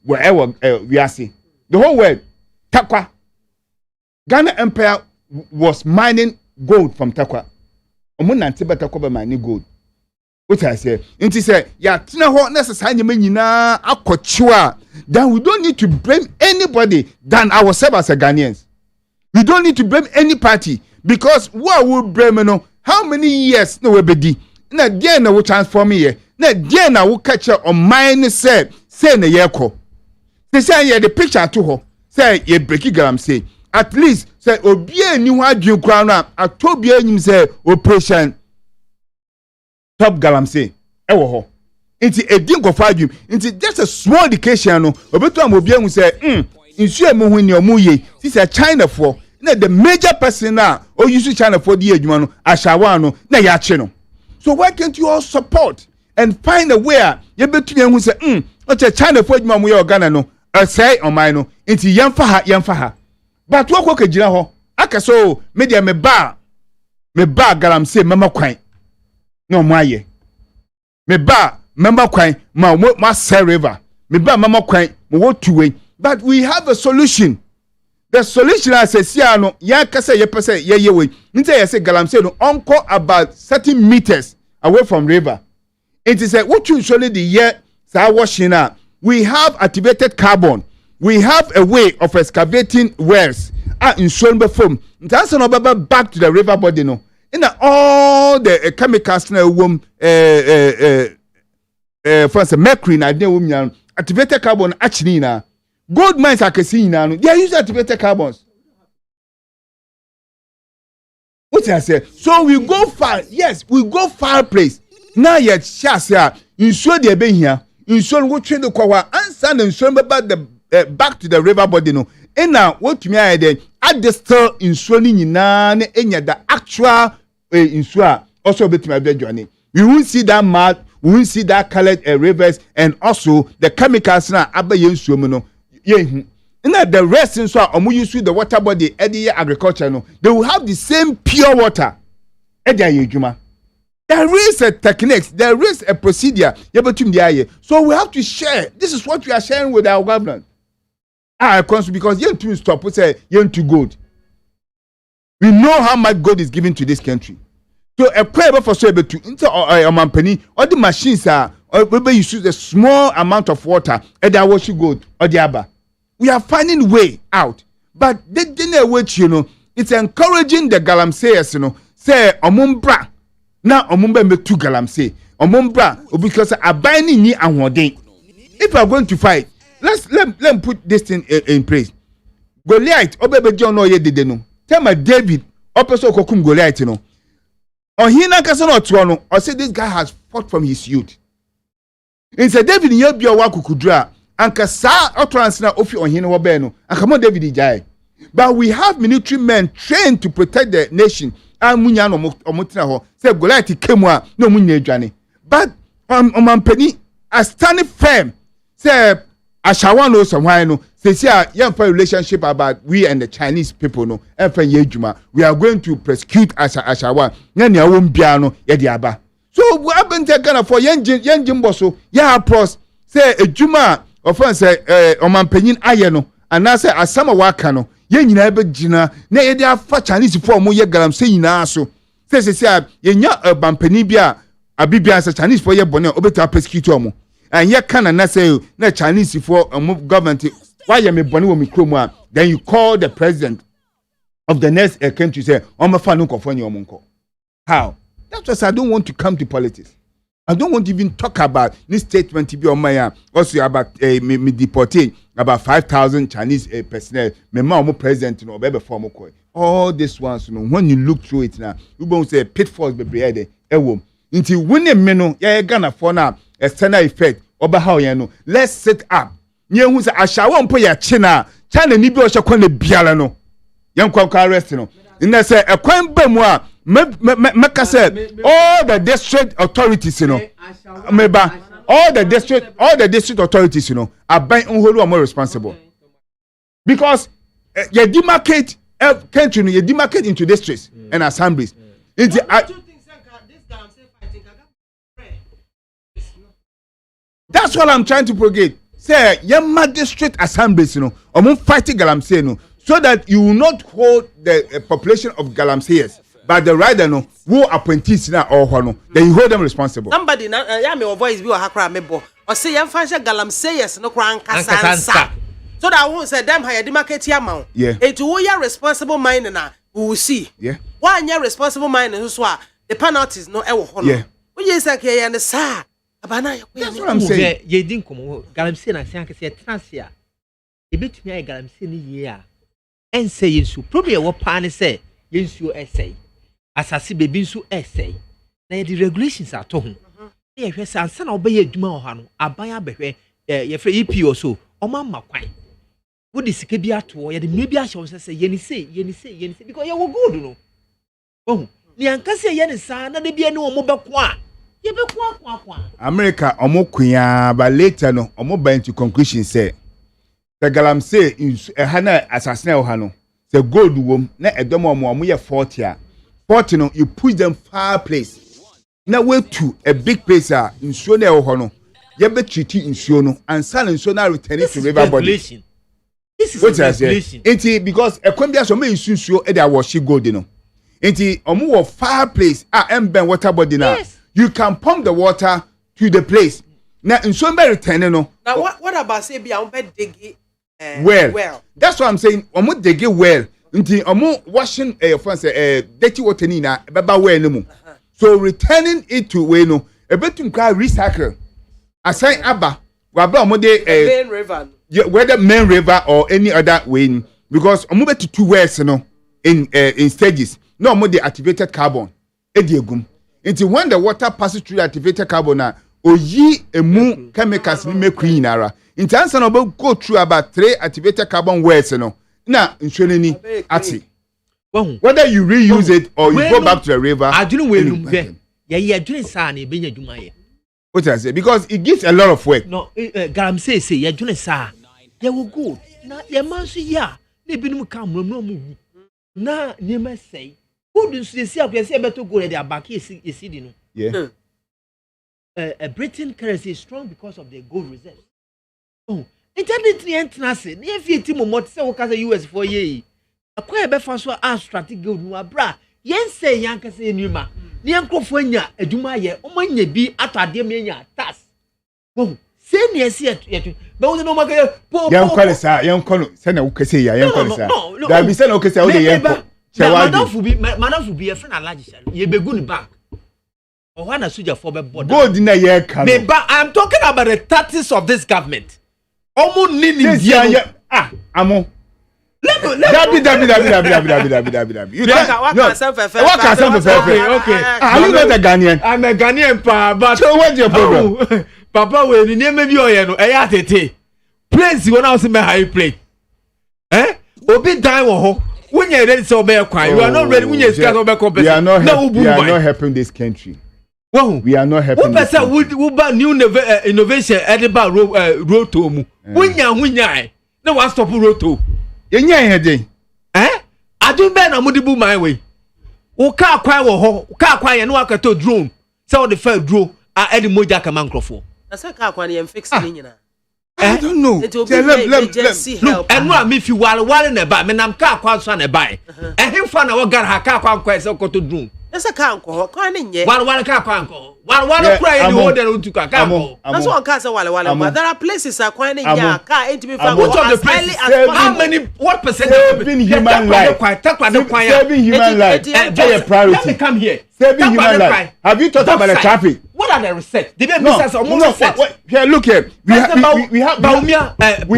wherever we are seeing. The whole world, Takwa. Ghana Empire was mining gold from Takwa. Omun Antiba Takwa mining gold. What I say? And he said, yeah, Tina Hot necessarily menina akochua. Then we don't need to blame anybody than ourselves as a Ghanaians. We don't need to blame any party because what will blame no? How many years no we be? Na dia na we transform here. Na dia na we catch on mine say na yeko. They say yeah the picture to her. Say ye breaking gram say at least say obie ni ho adwen kra no atobie enyim say operation top galamsey ewo ho nti edin go fa adwum nti just a small education no obetu am obie hu say nsu emu hu ni omuye si say China for na the major person na o use China for the adwuma no ashawa no na ya che no. So why can't you all support and find a way you betu hu say o che China for adwuma mu ye Ghana no say on mine no nti yemfa ha but wo ko kejira ho aka so media me ba galamsey mama kwan no maye me ba member kwan ma Sir River me ba mama kwan mo what two way but we have a solution. The solution as a siano ya kasa ye pese ye we nti ye say galamsey no onko about 30 meters away from river. It is a what you usually the year sa washing up. We have activated carbon. We have a way of excavating wells in Sonbe foam. That's no back to the river body no. In all the chemicals na for instance mercury na dey wom activated carbon actually na gold mines are casing na no they are using activated carbons. What I say? So we go far. Yes, we go far place. Now yet chance in so dey be here. In so go trade the kwa answer and so about the back to the river body no. And now what me I then at the still in so ni nyina na enya the actual in so also bet my journey. We won't see that mud, we won't see that colored rivers and also the chemicals na abaye nsuo mu no. And the rest in so omu use the water body agriculture no. They will have the same pure water. There is a technique, there is a procedure. So we have to share. This is what we are sharing with our government. Because you to stop, we say you to gold. We know how much gold is given to this country. So a prayer for so into a company or the machines are or maybe you use a small amount of water and that wash you good or the other. We are finding way out. But they didn't wait, it's encouraging the galamseyers, say omumbra. Now omumba me two galamsey. Omumbra because I buy ni and one day. If we are going to fight, let put this thing in place. Goliath, obebe John no ye did no. Tell my David, opeso kokum Goliath, On hina kasano tuano, or say this guy has fought from his youth. In say David ye a waku kudra, and kasa otransna ofi on hina wabeno, and come on David jai. But we have military men trained to protect the nation. And munyano omutina ho say Goliath kemwa no munye dwane. But penny as standing firm say ashawano somewhere no say young relationship about we and the Chinese people no efen yejuma we are going to prosecute ashawa na ne awon bia no ye de aba so we happen to Ghana for yenjin boso ya pros say ejuma ofan say omanpanyin aye no ana say asama waka no ye nyina ebe gina na ye de afa Chinese for mo ye galam say nyina so say ye nya omanpanyin bia abibia say Chinese for ye bone obeta prosecute omo and ye can na say na Chinese for government why you me boni wo me kromo then you call the president of the next country say on my fan no konfoni omonko how that's why I don't want to come to politics. I don't want to even talk about this statement to be on my also about me deporting about 5,000 Chinese personnel me ma president no be before mo all this ones when you look through it now you won't say pitfalls be bread e until when me no ya Ghana for now external effect oba how you know let's set up nye hu say ashawo mpo ya china China ni bi o hye kwana biala no yan kwa arrest no in say ekwan ba mu a meka say all the district authorities meba all the district authorities aban nholu are responsible because you demarcate country you demarcate into districts and assemblies that's what I'm trying to propagate. Say, Yamma district assemblies, fighting Galamsey, so that you will not hold the population of Galamseyers, but the rider, who apprentice now or no, then you hold them responsible. Somebody, your voice be a hakra mebo, or say, Yam Fasha Galamseyers, no crank, so that I won't say, damn, I demarcate Yamma. Yeah. A to your responsible mind now, we will see. Yeah. Why your responsible mind and who's the penalties no ever honor. Yeah. We just say, and the sir. That's what I'm saying. Ye din komo galamsey na sian kese transia. E betumi ay galamsey ni ye a. Ense yensu. Problem e wo pa ne say yensu essay. Asase bebi nsu essay. Na ye the regulations ato ho. Na ye hwe sansa na obeye adwuma ho ha no. Aban abehwe ye fre EP o so. Oma makwan. Wo di sike bi ato ye de me bi a hye say ye ni say because ye wo good no. Oh, ni ankase ye ni sa na de bi ani wo mo beko a. America omo kuya but later no omo ba into conclusion say the galamsey hana assassin o hano say gold wom na edom omo ye 40 no you push them far place na way to a big place nsuo na e ho no ye be treat nsuo no and sell nsuo na return to river body. This is regulation. It because ekwambia so me nsuo e dey wash gold no enti omo wo far place emben water body na. Yes. You can pump the water to the place. Now, in some return, no. Now, what about say be dig well? That's what I'm saying. Omo dig well. Until omo washing dirty water ni na baba well no. So returning it to we no. A bit to recycle. Assign aba. Waba omo de main river. Yeah, whether main river or any other way, because omo bet to 2 wells no in stages. No omo de activated carbon. Ediegum. Until when the water passes through activated carbon, oyi emu chemicals ni make clean ara. In terms of go through about 3 activated carbon wells, na ni ati. Whether you reuse it or you go back to the river. I don't know yeah, doing sa na ebe nyadwuma ye. What I say because it gives a lot of work. No, galamsey say yeah doing sa. Yeah we good. Na ye man so ya. Na ebinum kam no mu. Na nyema say who do see better go there back is no. Yeah. Britain currency is strong because of the gold reserves. Oh, internet entrance. Near 50 more say we US for ye. Akwa be fa so strategic gold no abra. Yen say yanka say numa. ni enkrofo nya adwuma ye omanya bi atade me nya tax wo say ne esi yetu be wo no maka yan kwale sa yan kwalo say na wo kese ya yan kwale sa da bi say na wo kese wo de yan ko say wa manafu bi e fe na large share ye begu ni bank o wa na soja for be border gold na ye kan me ba I'm talking about the tactics of this government omo nini amo Dabi. You can't. Okay. Are you not a Ghanaian? I'm a Ghanaian, but so what's your problem? Papa, when you name me, you place when I was in my high play. Obi die when you're ready to be quiet. You are not ready when you're scared of a We are not helping this country. We are not helping. What new innovation at about road to when you're no one stop road to. Yenya hede adu be na mudibu my way wo ka kwa wo ho ka kwa ye no akato drone say wo the fair drone edi moja ka mankrofo na say ka kwa na fix ni nyina I don't know let enu am if you wale na ba me nam ka kwa so na ba ehemfa na wo gar ha ka kwa kwa say koto drone say ka nko kwa ni nye wale ka kwa nko wale cry any order to ka nko that's one ka say wale but there are places are kwa ni nya ka entimi fa what of the places how many what percent saving human life saving human life a priority let me come here saving human life have you thought about the traffic what are the research they be business or more research here look here we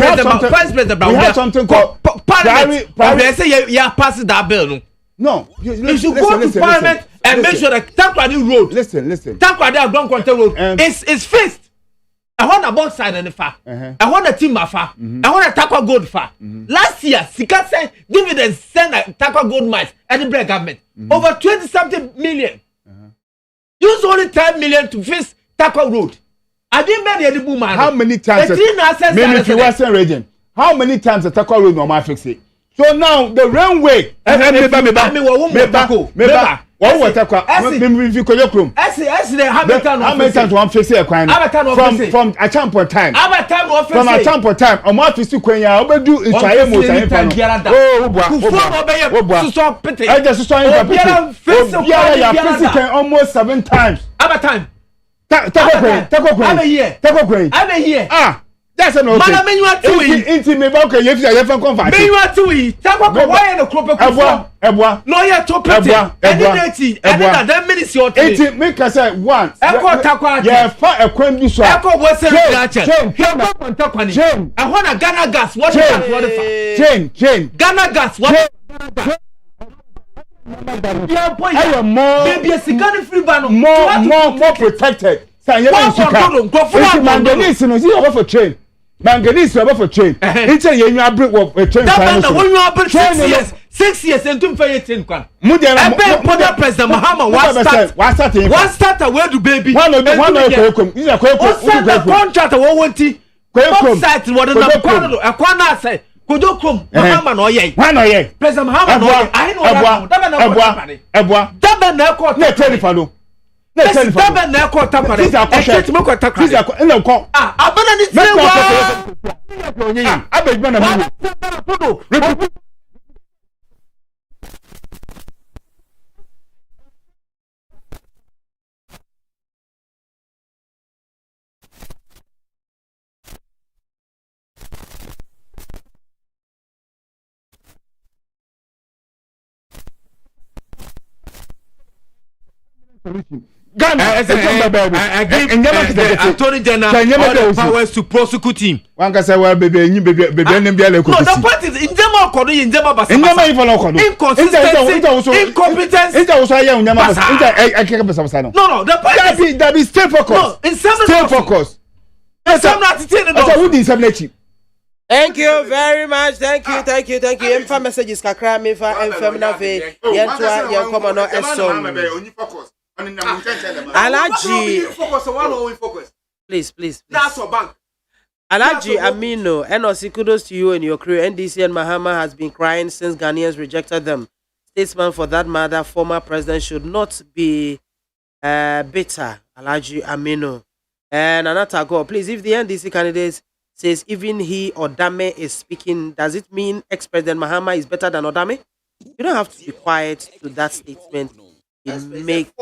have something called parliament they say you pass that bill no you should go to parliament and make sure that Takwadi road listen Takwadi Grand Control road is fixed I want a both side and the far I want a team far I want a Takwa gold far last year Sika said dividends send a Takwa gold mines at the break government over 20-something million use only 10 million to fix Takwa road I didn't buy the boom man how many times if you Western region how many times the Takwa road no fix it so now the railway what Takwa if you call chrome how many times one fix it from a champion time from a champion time o ma fix it kwanya obedu nchaye mo say I just saw him fix it almost 7 times Takwa here that's an okay. Madam, you are too inti me ba okay you fit convert. Me you are too Takwa why no crop ebwa no you to pity any that minutes your thing inti me can say one Takwa yeah fa ekwan bi so eko we say Takwa ni I want a Ghana gas what chain Ghana gas what more baby sigani free ban more protected say you manganese no see over for train manganese over for train it's a you break a train that when you are 6 years and 2 5 kwan president Mahama one start where do baby one contract won't site what the kwana say Kodokrom Mahama no ye president Mahama no ye I know that na ko na telephone na telephone na ko tapa this is me ko tapa this is na ko abana ni tsewa abejuma na mu Ghana, Attorney General all the powers to prosecute him. One can say, well, baby, and no, the point is, in Jema Kodo, in Jema Basa, incompetence, no, the point is, that is stay focused. No, in stay focused. Thank you very much. Thank you. Emfa messages kakra me fa emfa na fe yentoa yenkoma no esom. Alaji please. That's our bank. Alaji Amino, NOC, kudos to you and your crew. NDC and Mahama has been crying since Ghanaians rejected them. Statesman for that matter, former president should not be bitter. Alaji Amino. And Anata go, please, if the NDC candidate says even he or Dame is speaking, does it mean ex-president Mahama is better than Odame? You don't have to be quiet to that statement. it make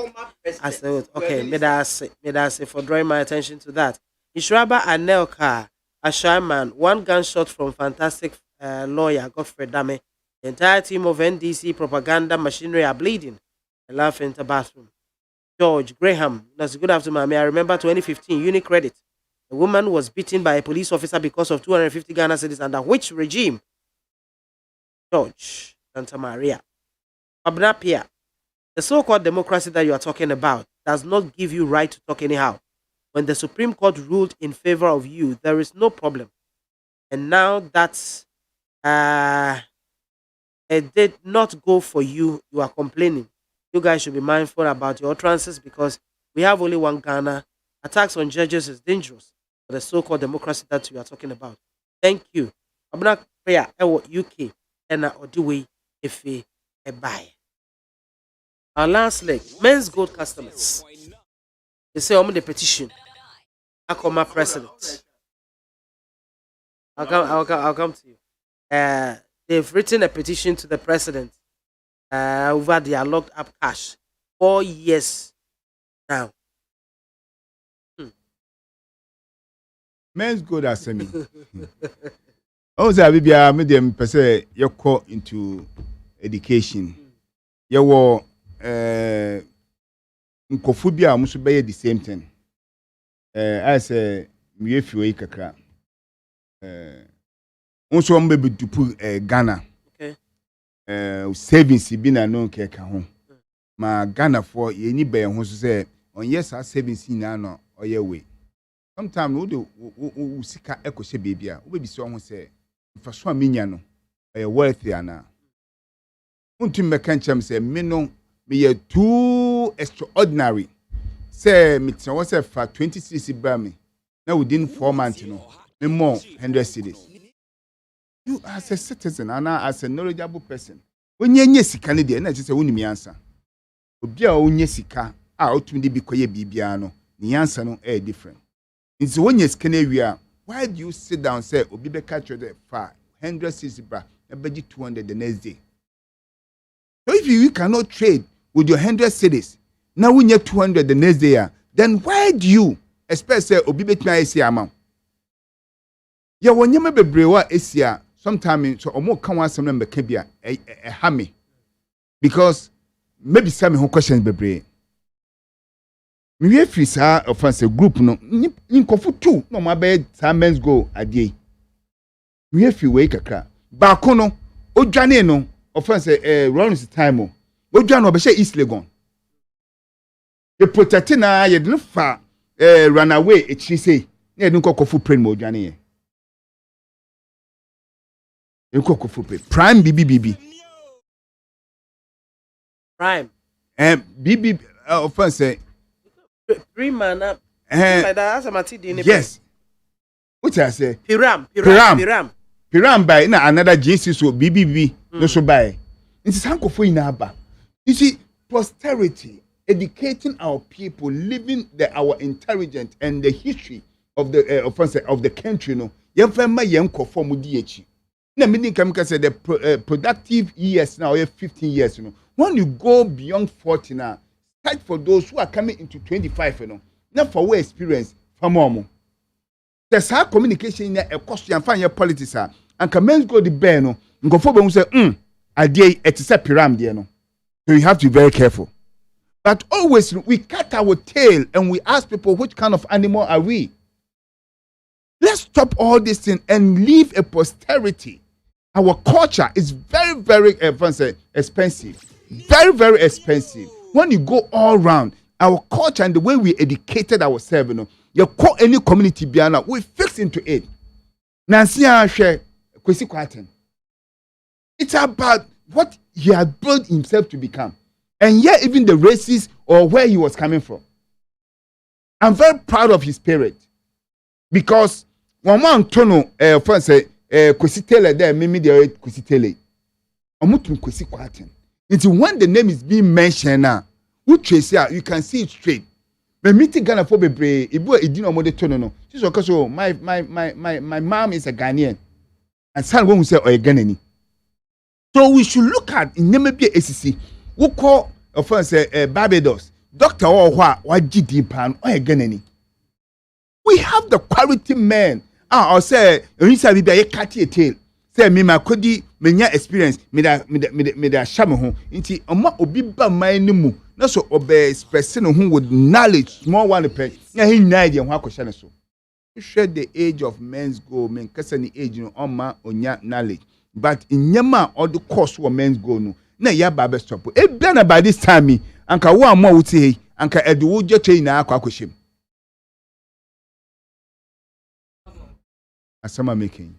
as a okay. May I say for drawing my attention to that. Ishraba Anelka, a shaman, one gunshot from fantastic lawyer Godfrey Dame. The entire team of NDC propaganda machinery are bleeding. I laugh into bathroom. George Graham, that's good afternoon, ma'am. I remember 2015 Unicredit. A woman was beaten by a police officer because of 250 Ghana cedis. Under which regime? George Santa Maria. Abnapia. The so-called democracy that you are talking about does not give you right to talk anyhow. When the Supreme Court ruled in favor of you, there is no problem. And now that it did not go for you, you are complaining. You guys should be mindful about your utterances because we have only one Ghana. Attacks on judges is dangerous for the so-called democracy that you are talking about. Thank you. Abna prayer UK and Odiwe Efe Ebai. Our last leg, men's gold customers. They say the petition. Akoma president. I'll come to you. They've written a petition to the president over their locked up cash 4 years now. Men's good as me. Also, Bibia medium per se, you call into education. You were nkofubia musu be the same thing. I say, me few kakra. Also, I'm baby to put Ghana. Okay. Savings be na no keka ho. Ma Ghana for ye ni be ho so say on yes our savings na no oye way. Sometimes we do sika ekose baby a we be so ho say fa so amenya no e wealthy ana. Untim me kan chem say me no me ye too extraordinary. Say me tell was say for 26 bra me. Now within 4 months no me more 100 cities. You as a citizen and as a knowledgeable person. When you sika ne de na say woni mi answer. Obi a onye sika a otumi de bi koye bibia no, ni answer no different. It's when you scan area, why do you sit down and say obi be catch the 100 cc bra, e be 200 the next day? So if you cannot trade with your 100 cities, now when you 200 the next day, then why do you expect say obi be try see amount? Ya wonyema bebrewa esia sometimes so omo kan wasem na mbeka bia ha me because maybe some who questions bebre me we free sa offense group no nkofu two no ma be men's go adie me free we kakra ba ko no odwane no offense runs time odwane no be she East Legon the protect na ye no fa run away e chi say na ye nkofu print mo odwane ye Prime BBBB. Prime. BB offense. Prime up. Like that's a matidi. Yes. What I say? Piram by na another JC so BBB no so by. It is hankofo in aba. You see, posterity, educating our people, living our intelligence and the history of the offense of the country. No, yefema yenkofo mudi na meaning can say the productive years now 15 years when you go beyond 40 now start for those who are coming into 25 not for way experience for more there's how communication in a cost and find your politics and commence go the bear no go for them say idea it is a pyramid there no so you have to be very careful but always we cut our tail and we ask people which kind of animal are we. Let's stop all this thing and leave a posterity. Our culture is very, very expensive. Very, very expensive. When you go all around, our culture and the way we educated ourselves, you call any community biana, we fix into it. Nancy share Kwesi Kwaten. It's about what he had built himself to become. And yet even the races or where he was coming from. I'm very proud of his spirit. Because one man tono France Kwesi Tele there mimi the Kwesi Tele. Omutum Kwesi Kwaten. It's when the name is being mentioned now, who trace here, you can see it straight. But meeting Ghana for bebre, ibu edino mode tono no. She's okay so my mom is a Ghanaian. And son won't say or a Ghanaian. So we should look at in name be ACC. We call offense Barbados doctor or what GD pan or Ganani. We have the quality men. Or say you say be a cat tail. Say me ma kodi menya experience me da shame ho nti oma obi ba man ni mu na so obe expressing ho with knowledge small one pe na he nyina dey ho akosha ne so. Share the age of men's goal men kasa ni age no oma onya knowledge but inyema all the course for men's goal no na ya ba be stop e bia na by this time me anka wo amwa wuti he anka ede wo jeche na akoshem asama making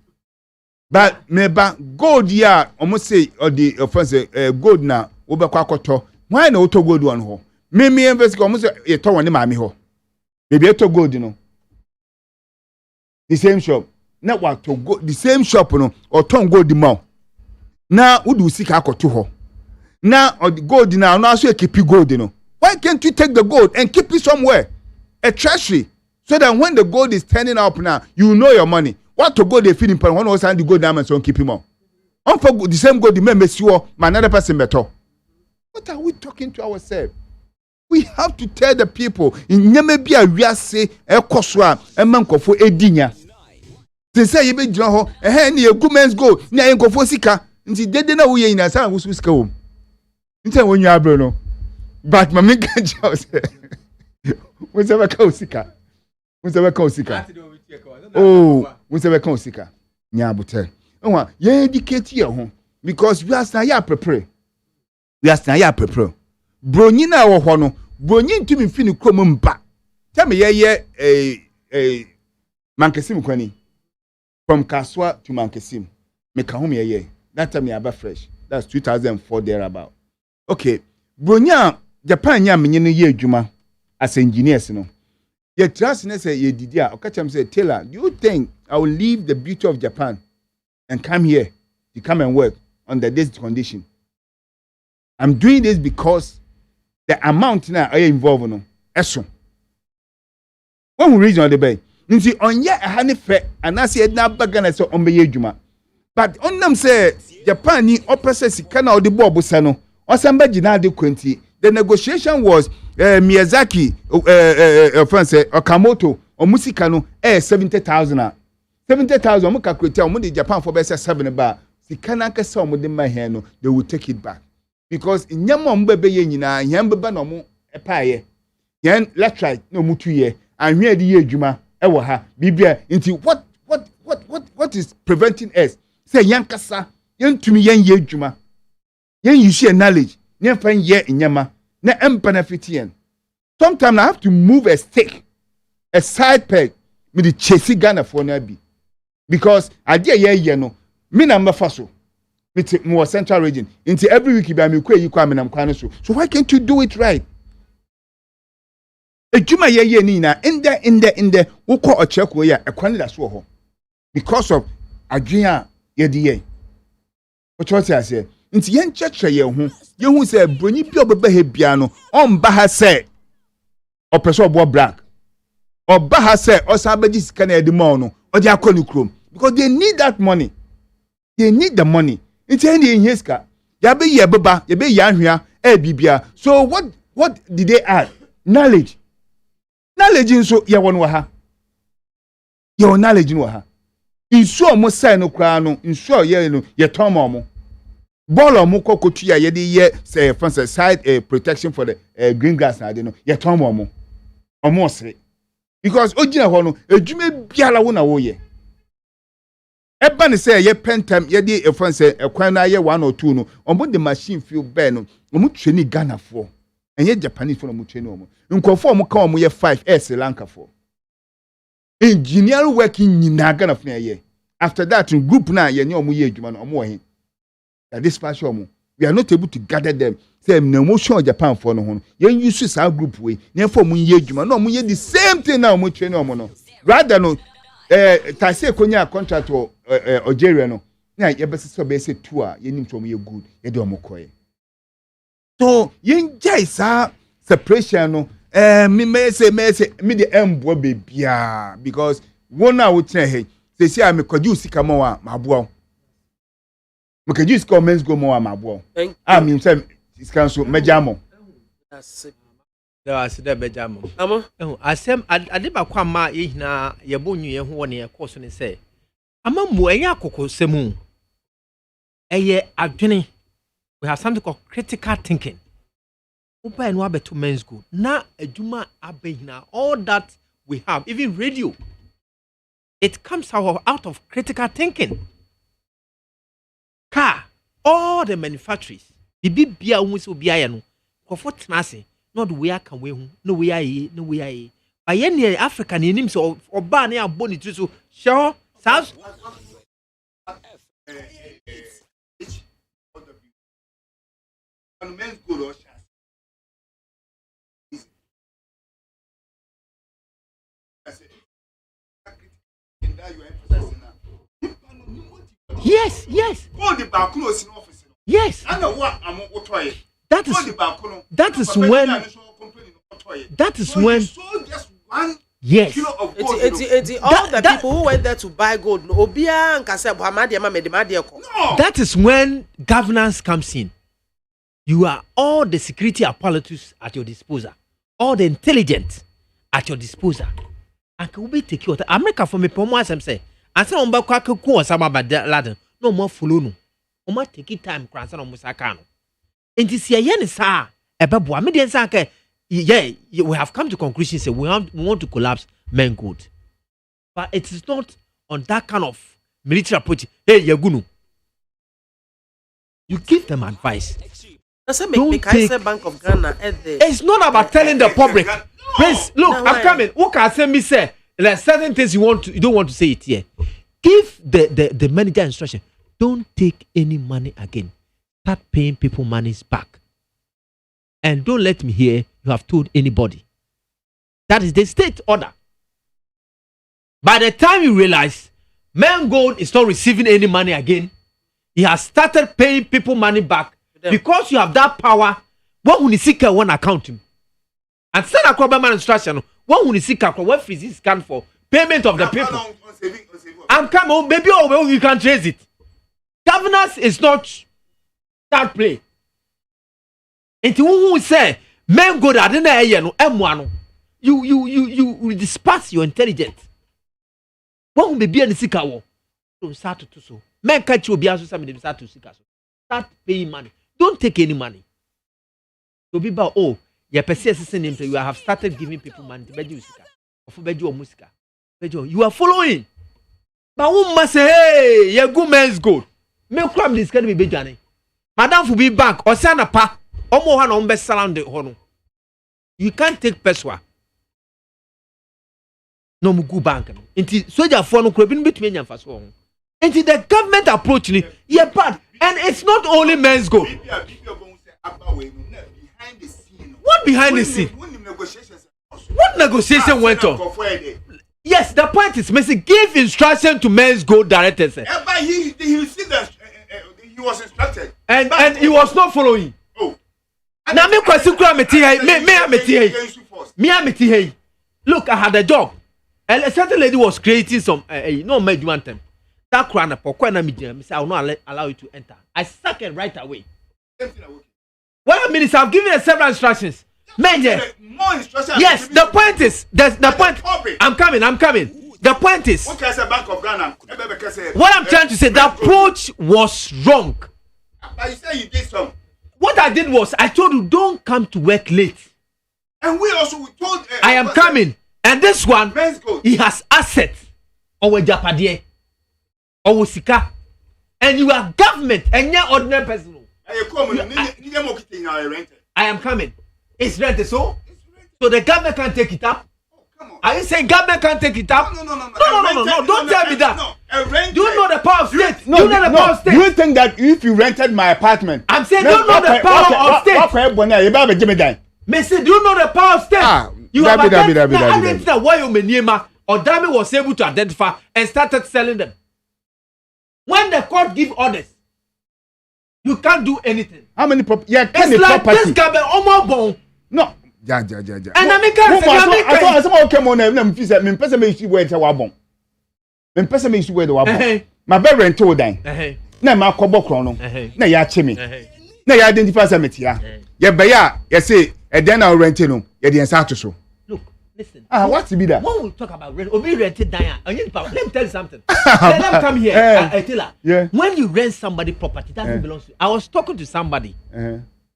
but meba gold ya almost say or the offense gold na wo be kwa akoto why na auto gold one ho me invest ko almost e to won ma me ho maybe e to gold no the same shop na what to go the same shop no or ton gold ma na wo do sika akoto ho na or the gold na no aso keep gold no why can't you take the gold and keep it somewhere a treasury so that when the gold is turning up now you know your money. What to go they feed him when was and the gold diamonds on keep him on. On for the same gold the man you my another person better. What are we talking to ourselves? We have to tell the people in Nyamebia we are say e koswa e man kofo edinya. They say you be jina ho ni a good man's gold na en kofo sika nti dede na wo ye ina sa wo sika wo. Nti won nya abro no. But mama can just we say ka sika. We say ka sika. Oh, we say we can sika. Nya botel. Onwa ye educate ye ho because we are stand ya prepare. We are stand ya prepare. Bronyi na wo ho no, bronyi ntumi fini krom mba. Tell me ye Mankesim kwani. From Kaswa to Mankesim. Me ka home ye. That time me aba fresh. That's 2004 there about. Okay. Bronya Japan nya menye no ye adwuma as engineers no. Ye trust ne say ye didi a okacham say Taylor, do you think I will leave the beauty of Japan and come here to come and work under this condition? I'm doing this because the amount now I involved no eso. When we reason the bay, nti onye ahane fe anase na bagana say on be adwuma. But on them say Japan ni opese sika na odi bo obusa no. Osamba gina de kwenti. The negotiation was Miyazaki, France, Okamoto, or Musikano, 70,000. 70,000, I'm calculating the Japan for best 7 bar. The Kanaka saw within my hand, they will take it back. Because in Yamon Bebe Yenina, Yamba no more a pie. Yan Latrite, no mutuye, and here the year Juma, Ewaha, Bibia, into what is preventing us? Say Yankasa, Yan to me, Yan Ye Juma. Yan you share knowledge. Never find ye in Yama, ne benefitian. Sometimes I have to move a stick, a side peg, with the chasing Ghana for Nabi. Because I dear ye no, me number faso, with more central region, into every week by me, you come and I'm kind of so why can't you do it right? A Juma ye Nina, in there, who call a check where a quantity as well. Because of Adrian ye. What I say? Nti yen cheche ye hu say broni bi obebe he bia no on ba ha say opeso obo black oba ha say osa beji sika na edimo no odi akoni krom because they need that money, they need the money. Nti en ye hiska ya be ye beba ye be ya hwea e bibia. So what did they add? Knowledge nso ye won wa ha ye knowledge no ha inso mo say no kra no inso ye no ye ton mo ball moko kotua ye de ye say for side protection for the green grass na de no ye ton mo osre because ogina ho no adwuma biala wo na wo ye eba ne say ye pentam ye de for say ekwan na ye 1 or 2 no omo the machine feel bear no omo twani Ghana for enye Japanese for omo twani omo nkofo omo ka omo ye 5 Sri Lanka for engineer working nyina Ghana for ye. After that in group na ye ne omo ye adwuma no omo wo he that this passion we are not able to gather them. Say na emotion Japan for no ho. Yen use our group way. Na for mu ye adwuma no mu ye the same thing now mu twe no mo no. Rather no tase konya contract or Algeria no. Na ye be so be say 2 a ye nim to mu ye good. Ye de omo koye. So yen jai sa separation no me say me the embo bebia because one na wo tena he. Say I me kwaju sika mo wa maboa. Because you score men's go more amabo. I mean, it's cancel Majamo. That's it. There was the Benjamin. I said, I did my quama, Ihna, Yabuni, who one year course and say, Among Muayako Semu. A year adjoining, we have something called critical thinking. Open and wabe to men's good. Now, a Juma Abena, all that we have, even radio, it comes out of critical thinking. Car, all the manufacturers, the big beer almost will be iron. Comfort Nasi, not we are can we, no we are, no we are. By any African in him so or Barney or Bonnie to show South. Yes, yes. Yes. That is when. Yes. All the people who went there to buy gold. That is when governance comes in. You are all the security apparatus at your disposal, all the intelligence at your disposal. And can we take you? America for me, promo as I'm saying. I say on back ko sama ba laden. No more follow no. O ma take it time kransa no musaka no. Enti se ye ne sa ebeboa me de nsa ka yeah, we have come to conclusion say we want to collapse men good. But it is not on that kind of military approach. Hey, Yagunu. You give them advice. Don't take Bank of Ghana. It's not about telling the public. Please, look, I'm coming. What can I say? Me say like certain things you don't want to say it here. Give the manager instruction. Don't take any money again. Start paying people monies back. And don't let me hear you have told anybody. That is the state order. By the time you realize Man Gold is not receiving any money again, he has started paying people money back because you have that power. What will you seek one account him? And send a man instruction. What will you seek what freeze is scan for payment of the people? I'm coming, maybe you can trace it. Governance is not that play. And who say men go that in the M1, you disperse your intelligence. What will be any sick hour? Don't start to so. Men catch you be also somebody start to seek us. Start paying money. Don't take any money. So be about your persistence you have started giving people money to bedu sika. Of bedu or musika. You are following. But who must say, hey, you good men's gold. Me crab this can be bejani. Madam for be bank or send a pa. Omo han on best surround the hono. You can't take peswa. No mugu bank. Inti soldier for no crabin between yan fast one. Inti the government approach ni yeah bad. And it's not only men's gold. What behind the scene? What negotiation went on? Yes, the point is, Messi give instruction to men's gold directors. But he was instructed. And he was not following. Oh. Now me question me. Look, I had a job. And a certain lady was creating some no made one time. That crown for me say I will not allow you to enter. I sack it right away. Well, minister, I've given her several instructions. Men, more instructions. Yes, the point is, the point. I'm coming. The point is, what Bank of Ghana? What I'm trying to say, the approach was wrong. But you say you did some. What I did was, I told you, don't come to work late. And we told. I am coming, and this one, he has assets, or Japadier, or Sika, and you are government, and you're ordinary person. I am coming. It's rented, so the government can't take it up. Are you saying government can't take it up? No. Don't tell me that. Do you know the power of state? No, do you think that if you rented my apartment? I'm saying, do you know the power of state? Messi, do you know the power of state? You have identified why Menima or Dami was able to identify and started selling them. When the court give orders, you can't do anything. How many property? Yeah, it's like property. This guy almost born. No. Ja. And I make I saw okay mo na me fi say me pese me isi we te wa bon. Me pese me isi we de wa bon. My bed rent to dan. Na ma akọbọ kron no. Na ya che me. Na ya identify say me tia. Ye be ya say And then I'll rent no. Yeah, the answer so. Look, listen. What's to be that? When we talk about rent, Obi rented Diane. Let me tell you something. Let me come here. Tell yeah. When you rent somebody property, that doesn't belong to you. I was talking to somebody.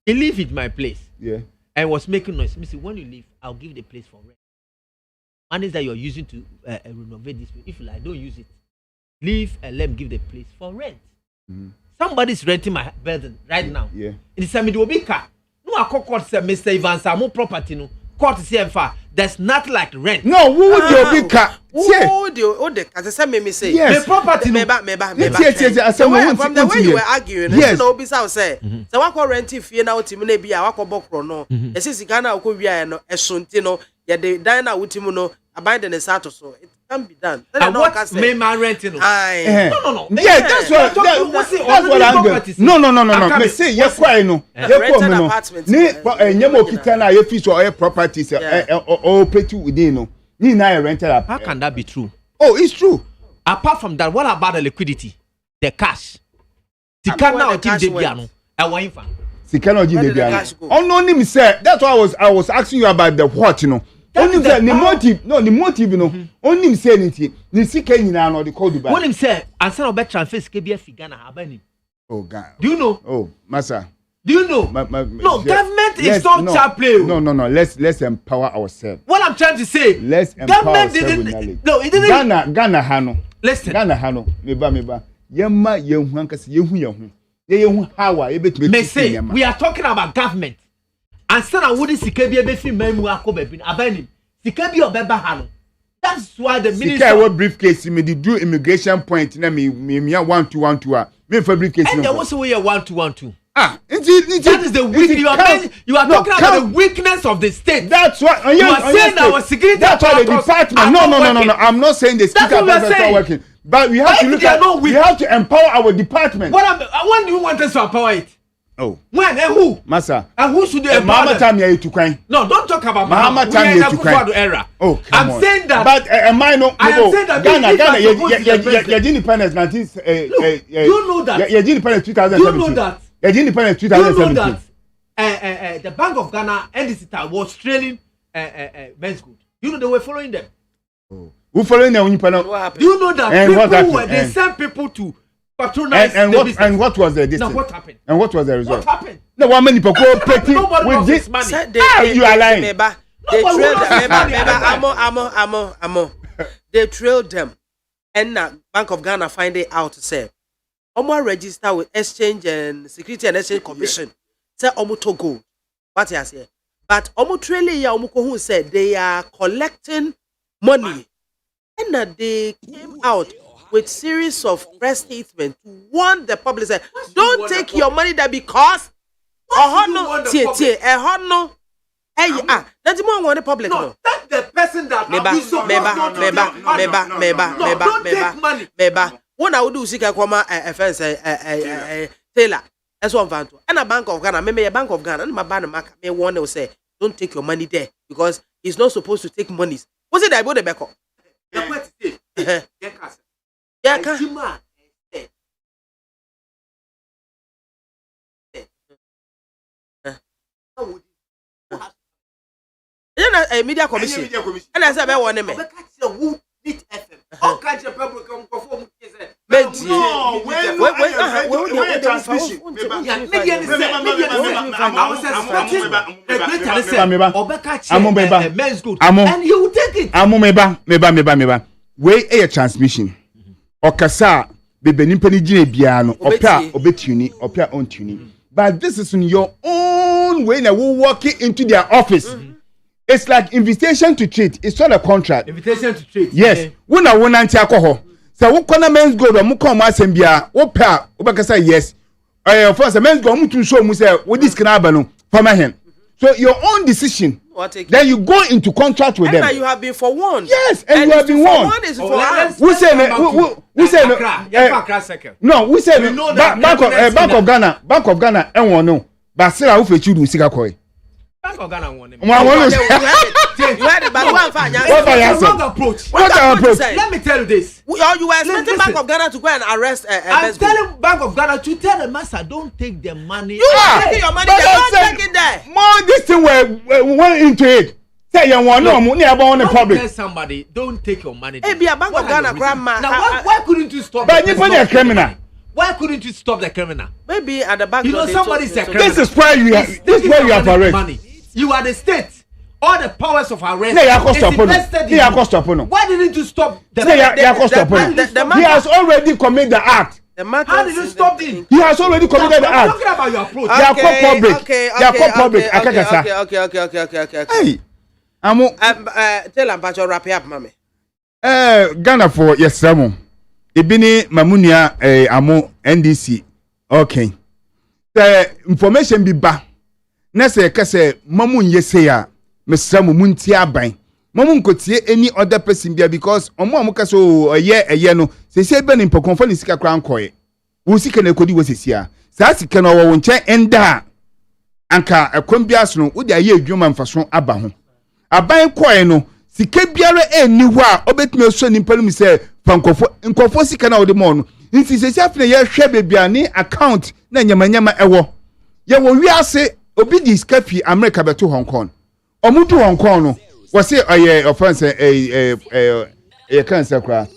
He lived in my place. Yeah. And was making noise. Me say, when you leave, I'll give the place for rent. Money that you're using to renovate this place. If you like, don't use it. Leave and let me give the place for rent. Somebody's renting my building right now. Yeah. It is a midway car. No, I call court say Mr. Evans, I'm more property no. Court CFA. There's not like rent. No, who would you be car? Who the as I said me say. Yes. The property Me. From the way you were arguing, yes. No be say say. So what call renting fee na otimi na bia what call bokro no. E say sika na okọ wia no esonti no. Ye the dine na otimi no abandon the sato so. It can be done. And what may man renting no? No. Yeah, that's what I'm doing. No. Me say you cry no. You come no. Ni nyemo kita na you fee or properties or pretty within no. Ni na rented up. How can that be true? Oh, it's true. Apart from that, what about the liquidity? The cash. Sika na o give the biano. I want fa. Sika na o give the biano. Oh no, me say that's why I was asking you about the what, you know. Only say the motive, you know. Only say anything. Ni sika nyina no the call Dubai. When him say answer no be transfer sika bi afiga na abani. Oh God. Do you know? Oh, massa. Do you know? No, government is not child play. No. Let's empower ourselves. What I'm trying to say. Let's empower ourselves. No, it didn't. Ghana hano. Listen. Ghana hano. Meba. Yema yehu ankase yehu. Yehu hawa ebetime. Me say we are talking about government. And say na wodi sika bi ebefi mamu akoba bi abani. Sika bi obeba hano. That's why the minister. Sika what briefcase me the do immigration point na me 1212 me for briefcase. And there was a way 1212. That is the weakness. You are talking about the weakness of the state. That's what you are saying. Our security. That's why the department. No. I'm not saying the security apparatus are working, but we have to look at. We have to empower our department. When do you want us to empower it? Oh. When and who? Massa. And who should they empower? Mahama time you to cry. No, don't talk about Mahama time you to cry. Era. Oh, come on. I'm saying that. But am I no? I am saying that. Ghana, your independence 19. You know that. Your independence 2017. You know that. Your independence 2017. You know that. The Bank of Ghana NDC was trailing men's good. You know they were following them. Oh. Who following them? What happened? You know that and people were they sent people to patronize and what was the distance? Now what happened? And what was the result? What happened? No, one many people petty with this money. You are lying. They trailed them, and now Bank of Ghana find it out to say, "Omo register with Exchange and Security and Exchange Commission." Say Omo to gold. What you say? But Omo trailing ya Omo who said they are collecting money, and that they came out with series of press statements to warn the public say, don't take your money there because that's the more want the public. No, that's the person that meba. When I would do sika kwama offense Taylor. That's one van to. And a Bank of Ghana, maybe a Bank of Ghana, and my banner mark may one will say, don't take your money there because he's not supposed to take monies. Was it I bought the back up? Yeah, a media commission. And I said, I want to and you will take it. Meba. Way a transmission. Okasa bebe nimpani jine biano opia obetuni opia on tuning. But this is in your own way now we walking into their office. It's like invitation to treat. It's not a contract. Invitation to treat. Yes. We na won anti alcohol. So we kona men's go mu come asembia. Opia obakasa yes. Of course men's go mu to show mu say we this can happen from hen. So your own decision. Then you go into contract with them. And you have been forewarned. Yes, and you have been warned. We say no. We say Bank of Ghana. And one no. But still, I will fetch you to Singapore. Bank of Ghana won. change. You heard it, but one fine. What are you Wrong approach. What are your approach? Let me tell you this. You were expecting Bank of Ghana to go and arrest I'm telling Bank of Ghana to tell the master, don't take the money. You are taking your money, don't take it there. More this thing went into it. Say you want no money about the public. Tell somebody, don't take your money. Hey, be a Bank of Ghana grandma. Now, why couldn't you stop? But you're a criminal. Why couldn't you stop the criminal? Maybe at the back. You know, somebody's a criminal. This is where you are. This is where you are arrested. Money. You are the state. All the powers of arrest. Why didn't you stop the He has already committed the act. How did you stop him? He has already committed the act. I'm talking about your approach. Okay. Hey, tell him about your wrap up, mommy. Ghana for yes, Samu. Ibini Mamunia amo NDC. Okay. The information be ba. Na se kase mamun yeseya mesramu muntia ban. Mamun kotie any other person bia because omo amuka so eye no se be ni mpokon ni sika kran koye. Wo sika na kodi wo sesia. Sa sika no wo nche enda anka ekwam bia so no wo dia ye adwuma mfaso aba ho. Aban koye no sika biara eni ho a obetumi so ni mpanu mi se nkofo sika na wo de mo no. Nti sesia fne ye hwe bebia ni account na nyamanyama ewo. Ye wo wiase obi di scafi America beto Hong Kong. Omudu Hong Kong no. Was say offense cancer cry.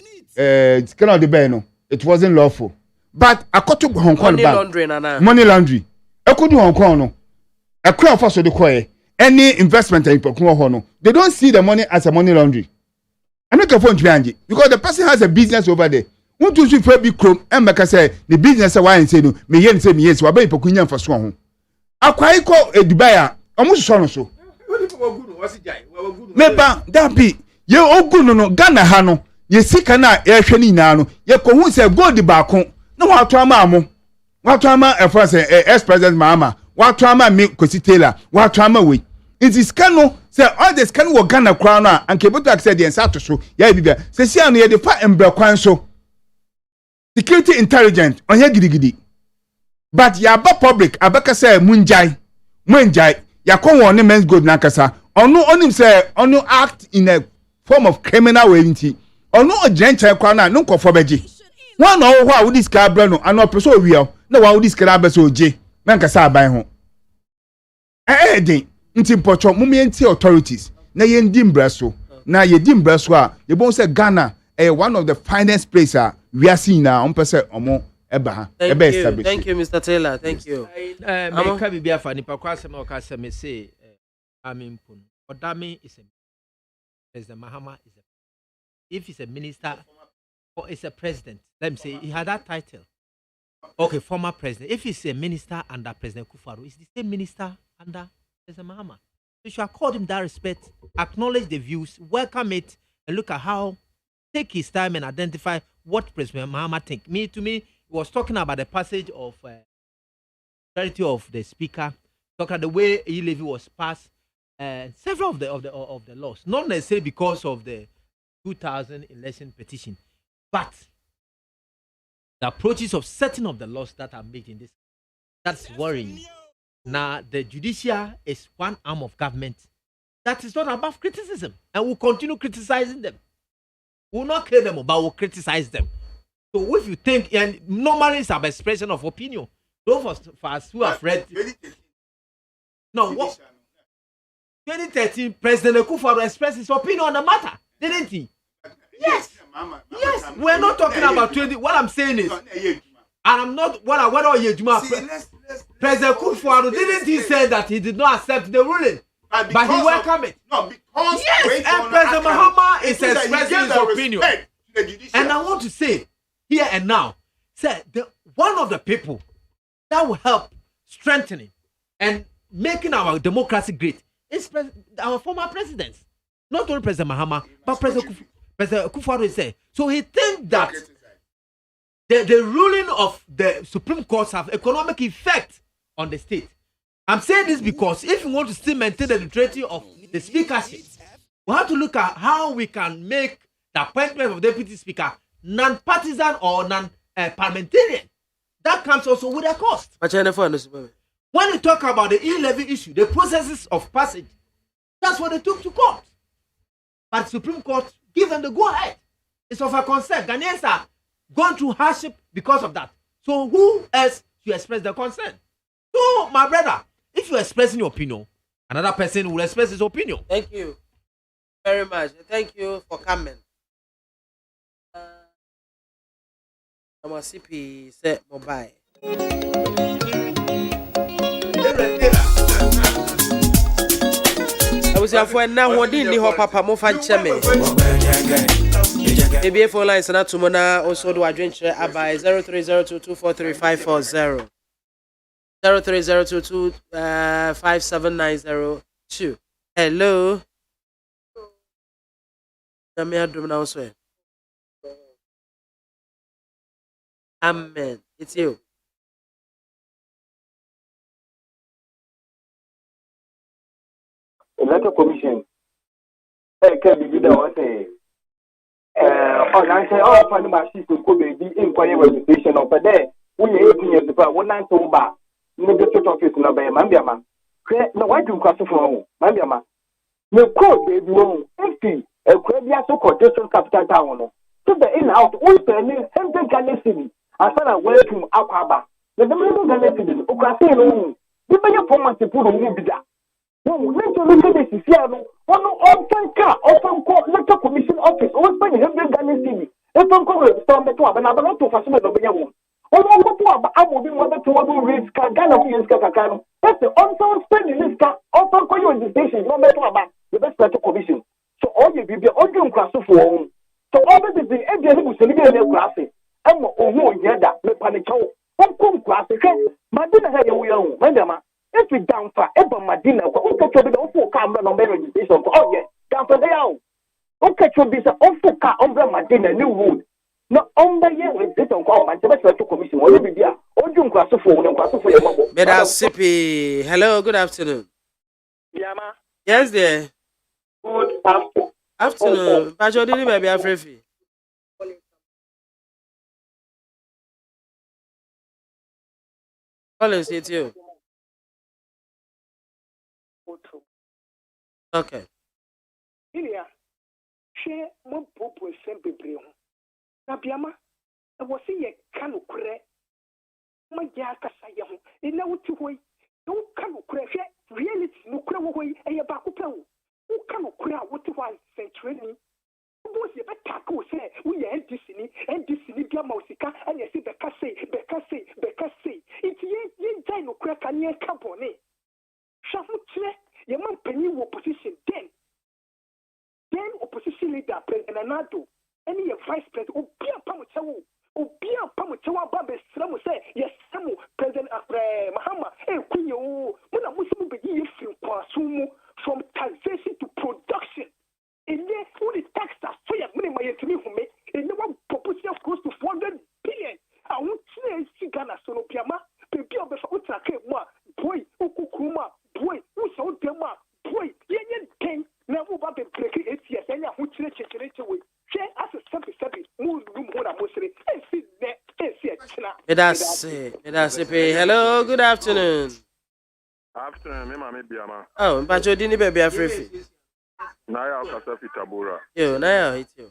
Cannot the no. It wasn't lawful. But I got to Hong Kong money laundry. I could do Hong Kong no. A crowd for so the quiet. Any investment in no. They don't see the money as a money laundry. I'm not a phone because the person has a business over there. Won't you see for big chrome and make say the business why and say no, me yen say me yes, wa be pokunya for so. Akwai ko Dubai almost so. Meba that be ye ogun no Ghana ha no ye sika na ye hwe ni na no ye ko hu se gold ba ko na wa to ama amo wa to ama ex president Mahama wa to ama me Kosi Taylor wa to ama we it is can say all this can wo Ghana crown na anke boto accept the answer to so ya bibia se sia no ye de fa embra kwan so security intelligence onye gidigidi but ya ba public abaka say munjai yakon won men's good na kasa onu onim say onu act in a form of criminal way nti onu ojenche kwa na no nkofo beji one no ho a wo dis ka bra no ana opeso owiao na wa wo dis ka ba so oje na kasa aban ho den nti pocho mumienti authorities na ye ndi mbraso na ye di mbraso a ye bon say Ghana one of the finest places we are seeing now on person omo eba establish. Thank you Mr. Taylor, thank you. Me ka bibia fa nipa kwa asem o ka say me say Amimpun Odame is a President Mahama is a if he's a minister or is a president, let me say he had that title. Okay, former president. If he's a minister under President Kufuor, is the same minister under President Mahama. You should accord him that respect, acknowledge the views, welcome it, and look at how take his time and identify what President Mahama think. To me, he was talking about the passage of authority of the speaker, talking about the way E-levy was passed, several of the laws, not necessarily because of the 2000 election petition, but the approaches of certain of the laws that are made in this. That's worrying. Now, the judiciary is one arm of government that is not above criticism, and will continue criticizing them. We'll not kill them, but we'll criticize them. So if you think, and normally it's an expression of opinion. Those of us who have read, no, what? 2013, President Kufuor expressed his opinion on the matter, didn't he? Yes. Yes. We're not talking about 20. What I'm saying is, and I'm not. President Kufuor didn't he say that he did not accept the ruling, but he welcomed it. No, because yes, and President Mahama is expressing his opinion. And I want to say here and now, say one of the people that will help strengthening and making our democracy great is our former presidents. Not only President Mahama, but President Kufuor said. So he thinks that the ruling of the Supreme Court have economic effect on the state. I'm saying this because if we want to still maintain the neutrality of the speakership, we have to look at how we can make the appointment of deputy speaker non-partisan or non-parliamentarian. That comes also with a cost. When you talk about the E-levy issue, the processes of passage, That's what they took to court. But Supreme Court give them the go ahead. It's of a concern. Ghanaians are going through hardship because of that. So who else to express their concern? So, my brother, if you're expressing your opinion, another person will express his opinion. Thank you very much. Thank you for coming. I'm a CP set mobile. I was here for now. What didn't you hop up? I'm off and cheme. Maybe phone lines and tomorrow also do I drink by 0302243540 0302257902. Hello. Let me do now swear. Amen. It's you. Electoral Commission. Can be the one say. I say, oh, funny my sister could be inquiry registration of a day. We are 18 years ago, 1 night to back. No district office number, Mambiama. No, why do you cross for Mambiama? No code, baby, no. Empty. A crabia so called district capital town. To the in out, all spending, Henry Ghana City. I said, I welcome Aquaba. The middle Ghana City, Ocasino. You may have formed to put on you. No, let you look at this. One open car, open court, Electoral Commission office, open Henry Ghana City. Open court, storm the 12, and I'm not to fashion the Benjamin. I will be one to risk Ghana Fianska. That's the on spending this car, open court registration, no matter about the best Electoral Commission. So all you be on your class of one. So all this is the Indian who is living in their classes. I'm on Yada, the Panico. Come class, Madina, we own, Madama. If we down for ever Madina, okay, to be the awful camera on registration. Oh, yeah, down for the hour. Okay, to be the awful car on Madina, New Wood. No, on the year with this on call, my Electoral Commission, will be there. All you class of four and class of your mobile. Medasipi. Hello, good afternoon. BIAMAH. Yes, dear. Good afternoon. Afternoon. Pacho, did you maybe a free? Collins, it's you. Okay. Ilia, share more popo sempre brio. Na BIAMAH, I was see a canoe cre. My jacka say, in no two way. No canoe cre, reality, no crow away, a bakupo. Who canoe cre, what do I say training? Who was the taco say, we are Disney, and Disney Gamosica, and you see the casse. It's ye dino crack and ye cabone. Shamutre. Your man penny opposition then opposition leader President Nado, any vice president, Obia Pamuchawa Babe Slamu say, yes, Samu, President Mahama, and Kunyo, when I was from taxation to production. And then who the tax that fire money my to me for me, and no one proposition close to 400 billion. I won't see Ghana Sono Piama, Baby of the Utake, boy, Ukuma. Boy, who saw them up? Boy, yen king, never about the breaking 8 years, and I would change away. Say, as a simple move room what I must say, and see that, and see it. Hello, good afternoon. Afternoon, MAAME BIAMAH. Oh, Pacho, didn't you be a free? Naya Okasafi Tabura. You, Naya, it's you.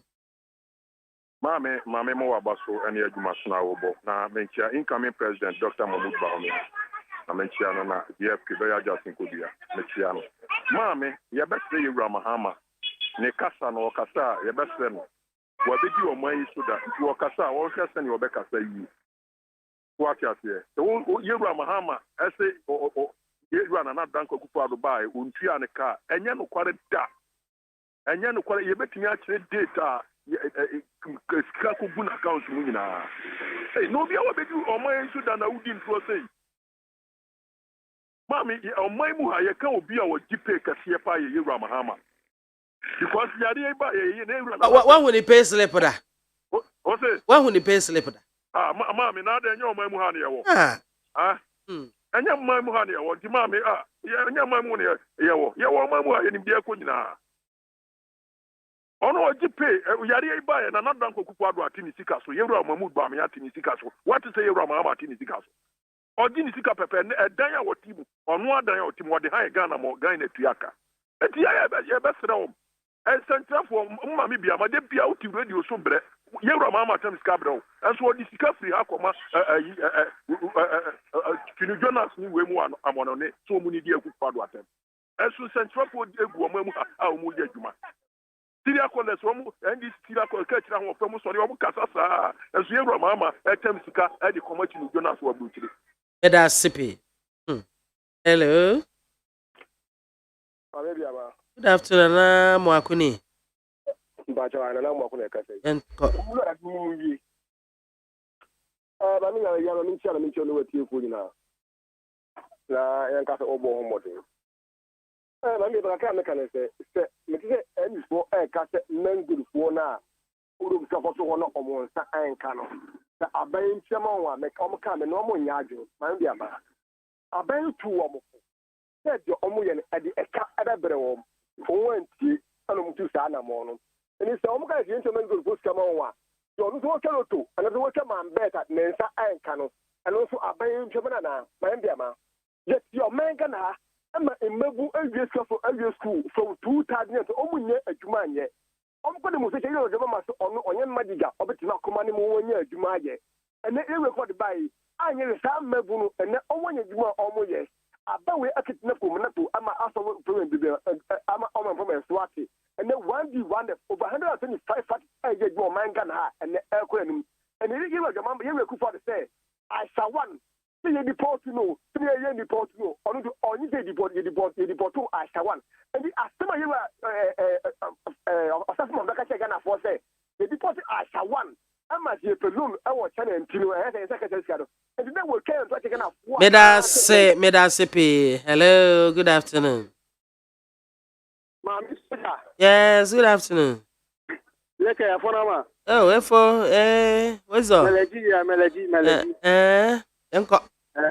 MAAME Mo Abaso, and Yajumasna Obo. Now, Menchia, incoming president, Dr. Mahmoud Bahami. Menchiano na DFP Beya Justin Kudia Menchiano MAAME ya best say you Mahama ne kasa no kasa ya best no wa bedi o man so da wo kasa wo hwese ne obeka sa yi what you say so you Mahama ese o you na danko kufu adubai untua ne ka enye no kware da enye no kware ye betumi a kire data ska ku gun account mu nyina no bia wa bedi o man so da na udi ntro sei MAAME, my muha, you can't be our GP Cassia Yura Mahama. Because what will he pay slipper? What's it? What will he pay slipper? MAAME, now then, you're my muhania. And you're my muhania, what the MAAME, you're my munia, you're my muha in Biakunina. On what GP, Yari by and another Uncle Kupadua Tinisika, so you're Mahmoud Bami at Tinisika. What to say, Ramama Tinisika? Or Dinisika Pepe, a Daya or Timu, or no Daya or Timu, or the high Ghana or Ghana Tiaka. eti ya be sra central for mma me bia ma de bia uti radio so bre ye wura mama tam ska bre enso odi sika free akoma Kinu Jonas ni we mu amono ne so mu ni di akufa do atem enso central for egu o mu a o mu ye adwuma Syria college omu ndi Syria college ka kira ho fam so ne omu kasa saa enso ye wura mama etem sika e di koma Kinu Jonas wa buchiri Eda sipi. Hello. Good afternoon, Mwakuni. Bacha na Mwakuni kase. Enko. Bami na ya mi ntia na mi ntia no wati efu nyina. Na yan kase obo homote. Bami ba ka me kan se me ti se eni fo kase menguru fo na uru ka fo so no omo nsa anka no. Da aban ntia ma wa me ka me no mo nya adwo. Man bia ba. Aban tu wo mo. Se de omo ye ne ade eka adabere wo. Wanti ana mutu sa na mo no eni se omo ka je nto menguru fo ska ma wa. So no so kelo to ana so waka man beta nensa anka no ana so aban ntwem na man bia ma yet your man ga na ama emmabu awie skafo awie school from 2000 to omunye adwuma anye omko de muso cheye o ma so ono onye madiga obetina akoma ne mo wonye adwuma aye ene ewe ko de bai anye le sa mmabu no ene onye adwuma omoye abawe akitina ko na to ama aso problem bi ama omo problem swati and then 1v1 over 125 fat aye go man gan ha and ekọ enum and you give your mama you for the say I shall one see you deport no see you deport no onu do only say deport to I shall one and the asema you assessment back check na for say the deport I shall one ama je pelum e wo channel ntino e say secretary skado and then we can to check na for Meda sipi. Hello, good afternoon. Yes, good afternoon. Leke ya fona ma. Oh, what's up? Melody. Enko.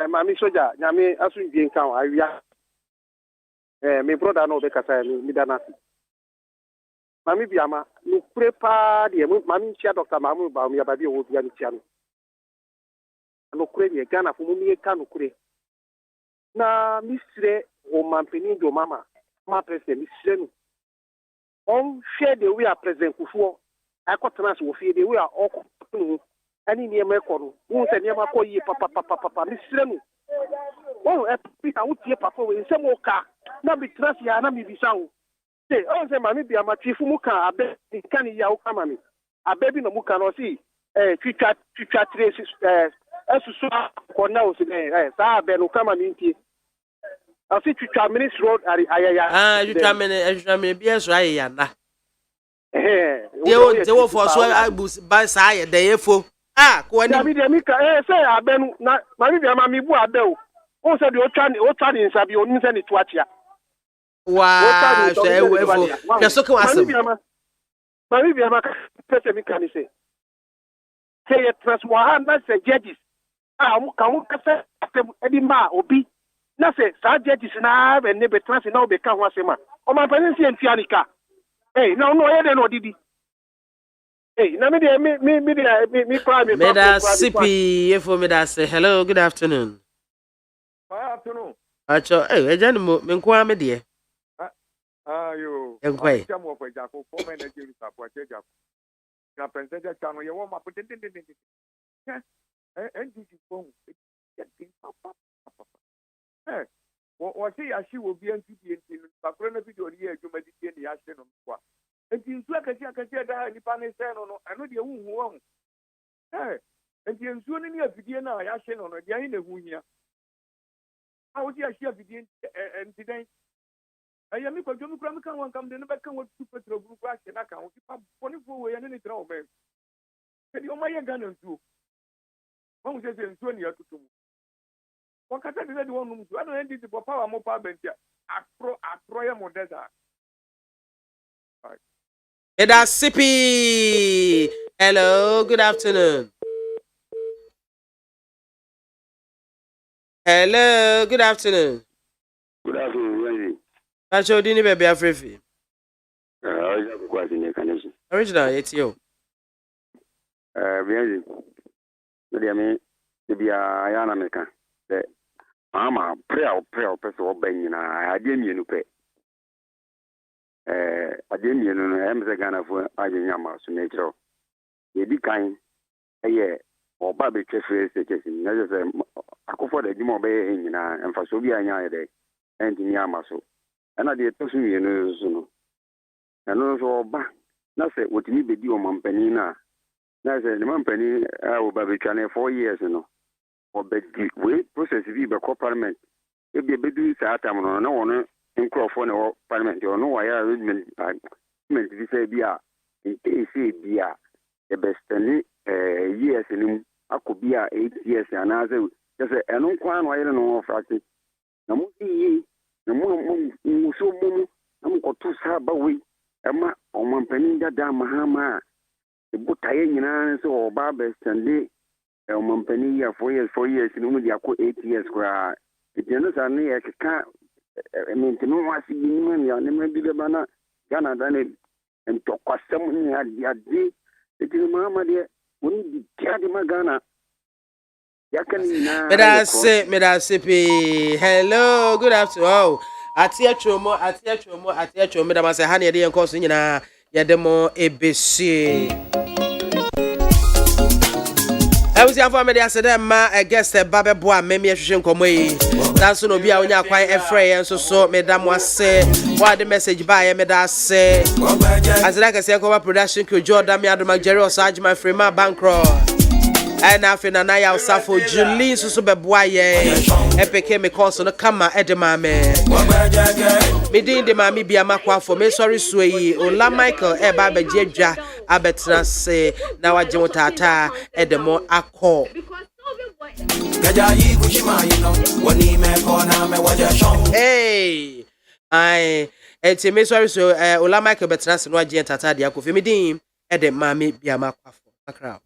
Mami soja, nyame asunje nkan awia. Me brother no be kasa mi dana. Mami biama, no prepare de mami chia Dr. Mamu ba mi ababi o bia mi chia no. No kure ni Ghana fu mi e ka no kure. Na mi sire o mampeni do mama. Ma president mi sire no. On share the way a president Kufuor akọtena so ofie de we a ọkọtunu ani niam ekọru wo se niam akọyi papa misire nu wo e pita utie papa we se mo ka na bi trust ya na mi bisa wo se o se ma mi bia ma tifu mu ka abe kan ya wo kama mi abe bi no mu ka no si twitwa trace esusu ko na o se sa abe no kama mi ntie afi twitwa ministry road ayaya twitwa mini bi eso ayaya na they will for so by side the efo ko ani mi ka say abenu na mami bia ma mi bu abel o say de o twa ni nsabi oni se ni to achia wa so efo keso ke wasem mami bia ma pese mi kan say say transfer na say judges ka mu ka say edi ma obi na say sa judges na be ne be transfer na obi ka ho asema o ma panin si entianika no ye no didi. Na me prime. Meda sipi efo meda say hello, good afternoon. Good afternoon. Acho, ejan mo me nko ame de. Yo. Enkwai. Chamo kwa jako for me na jeri support jako. Na pensete chano ye wo ma putin. NDC phone. What say she will be NTD in Pakrona video here, you may be in the action of what. And you like a that any panel no, I know the who. And you soon in your video now, I ask on a Diana Wunia. How would you share video and today? I am because John Cramkan one come to the back and what super group and account. 24 way and any trouble. Can you my gun and two? One says in 20 years to wakati ndio wonu mtu ano endi ti power mo power bentia akro ya modeza. Eda sipi. Hello, good afternoon. Hello, good afternoon. Good afternoon. Acho dini bebe afrefi. Ya kwa sine kanesi. Original etio. Bien. Ndio me bia ya na meka. Mama prayer person obanyina ade mienu pe Ademi no emze Ghana for ajenya ma so nature. Yedi kan eye oba be twefre sekesi na je akofo da dimo be nyina emfaso bi anya ye enti ama so. Ana de tosu ye no so no. Eno so oba na se wotimi bedi o mampani na se the mampani oba be twane 4 years no. Obedi we process bi be parliament. E bi bedu sa atam no na wono nkrofo na parliament no wa ya arrangement vi say bia say bia the best years ni akobia 8 years ana say just eno kwa no ayere no frati na mu yi na mu so mu na mu kotu sa ba we ema o mampani dada mahama e butaye nyina so oba best o mampani ya 4 years ni mu dia ko 8 years kwa etiano sa ne ya ka mentinu wasi binimani ya ne bi be bana Ghana dane ntokwasem ni ade etini Muhammad ye woni di tiade magana yakani na Medase pe hello good afternoon oh atia chomo medama se ha ne de yenko so nyina yedemo ebesi Ewusi afọ amede asede ma guest babe boa meme hwehwe nkomo yi danso no bia onya kwan efre ye nso so medam ase wa the message ba ye medase azira kase ko production ko Jordan mi adoma Jerry Osajima Frema Bankro na afina na ya usafo Julie nso so beboa ye epeke me course no kama edema me midin de mami BIAMAH AKWAFO me sorry suyi Ola Michael ba beje dwa abetra se na waje mutata edemo akọ hey ai eti me sorry so Ola Michael betra se no waje tata de akọ midin ede mami BIAMAH AKWAFO akra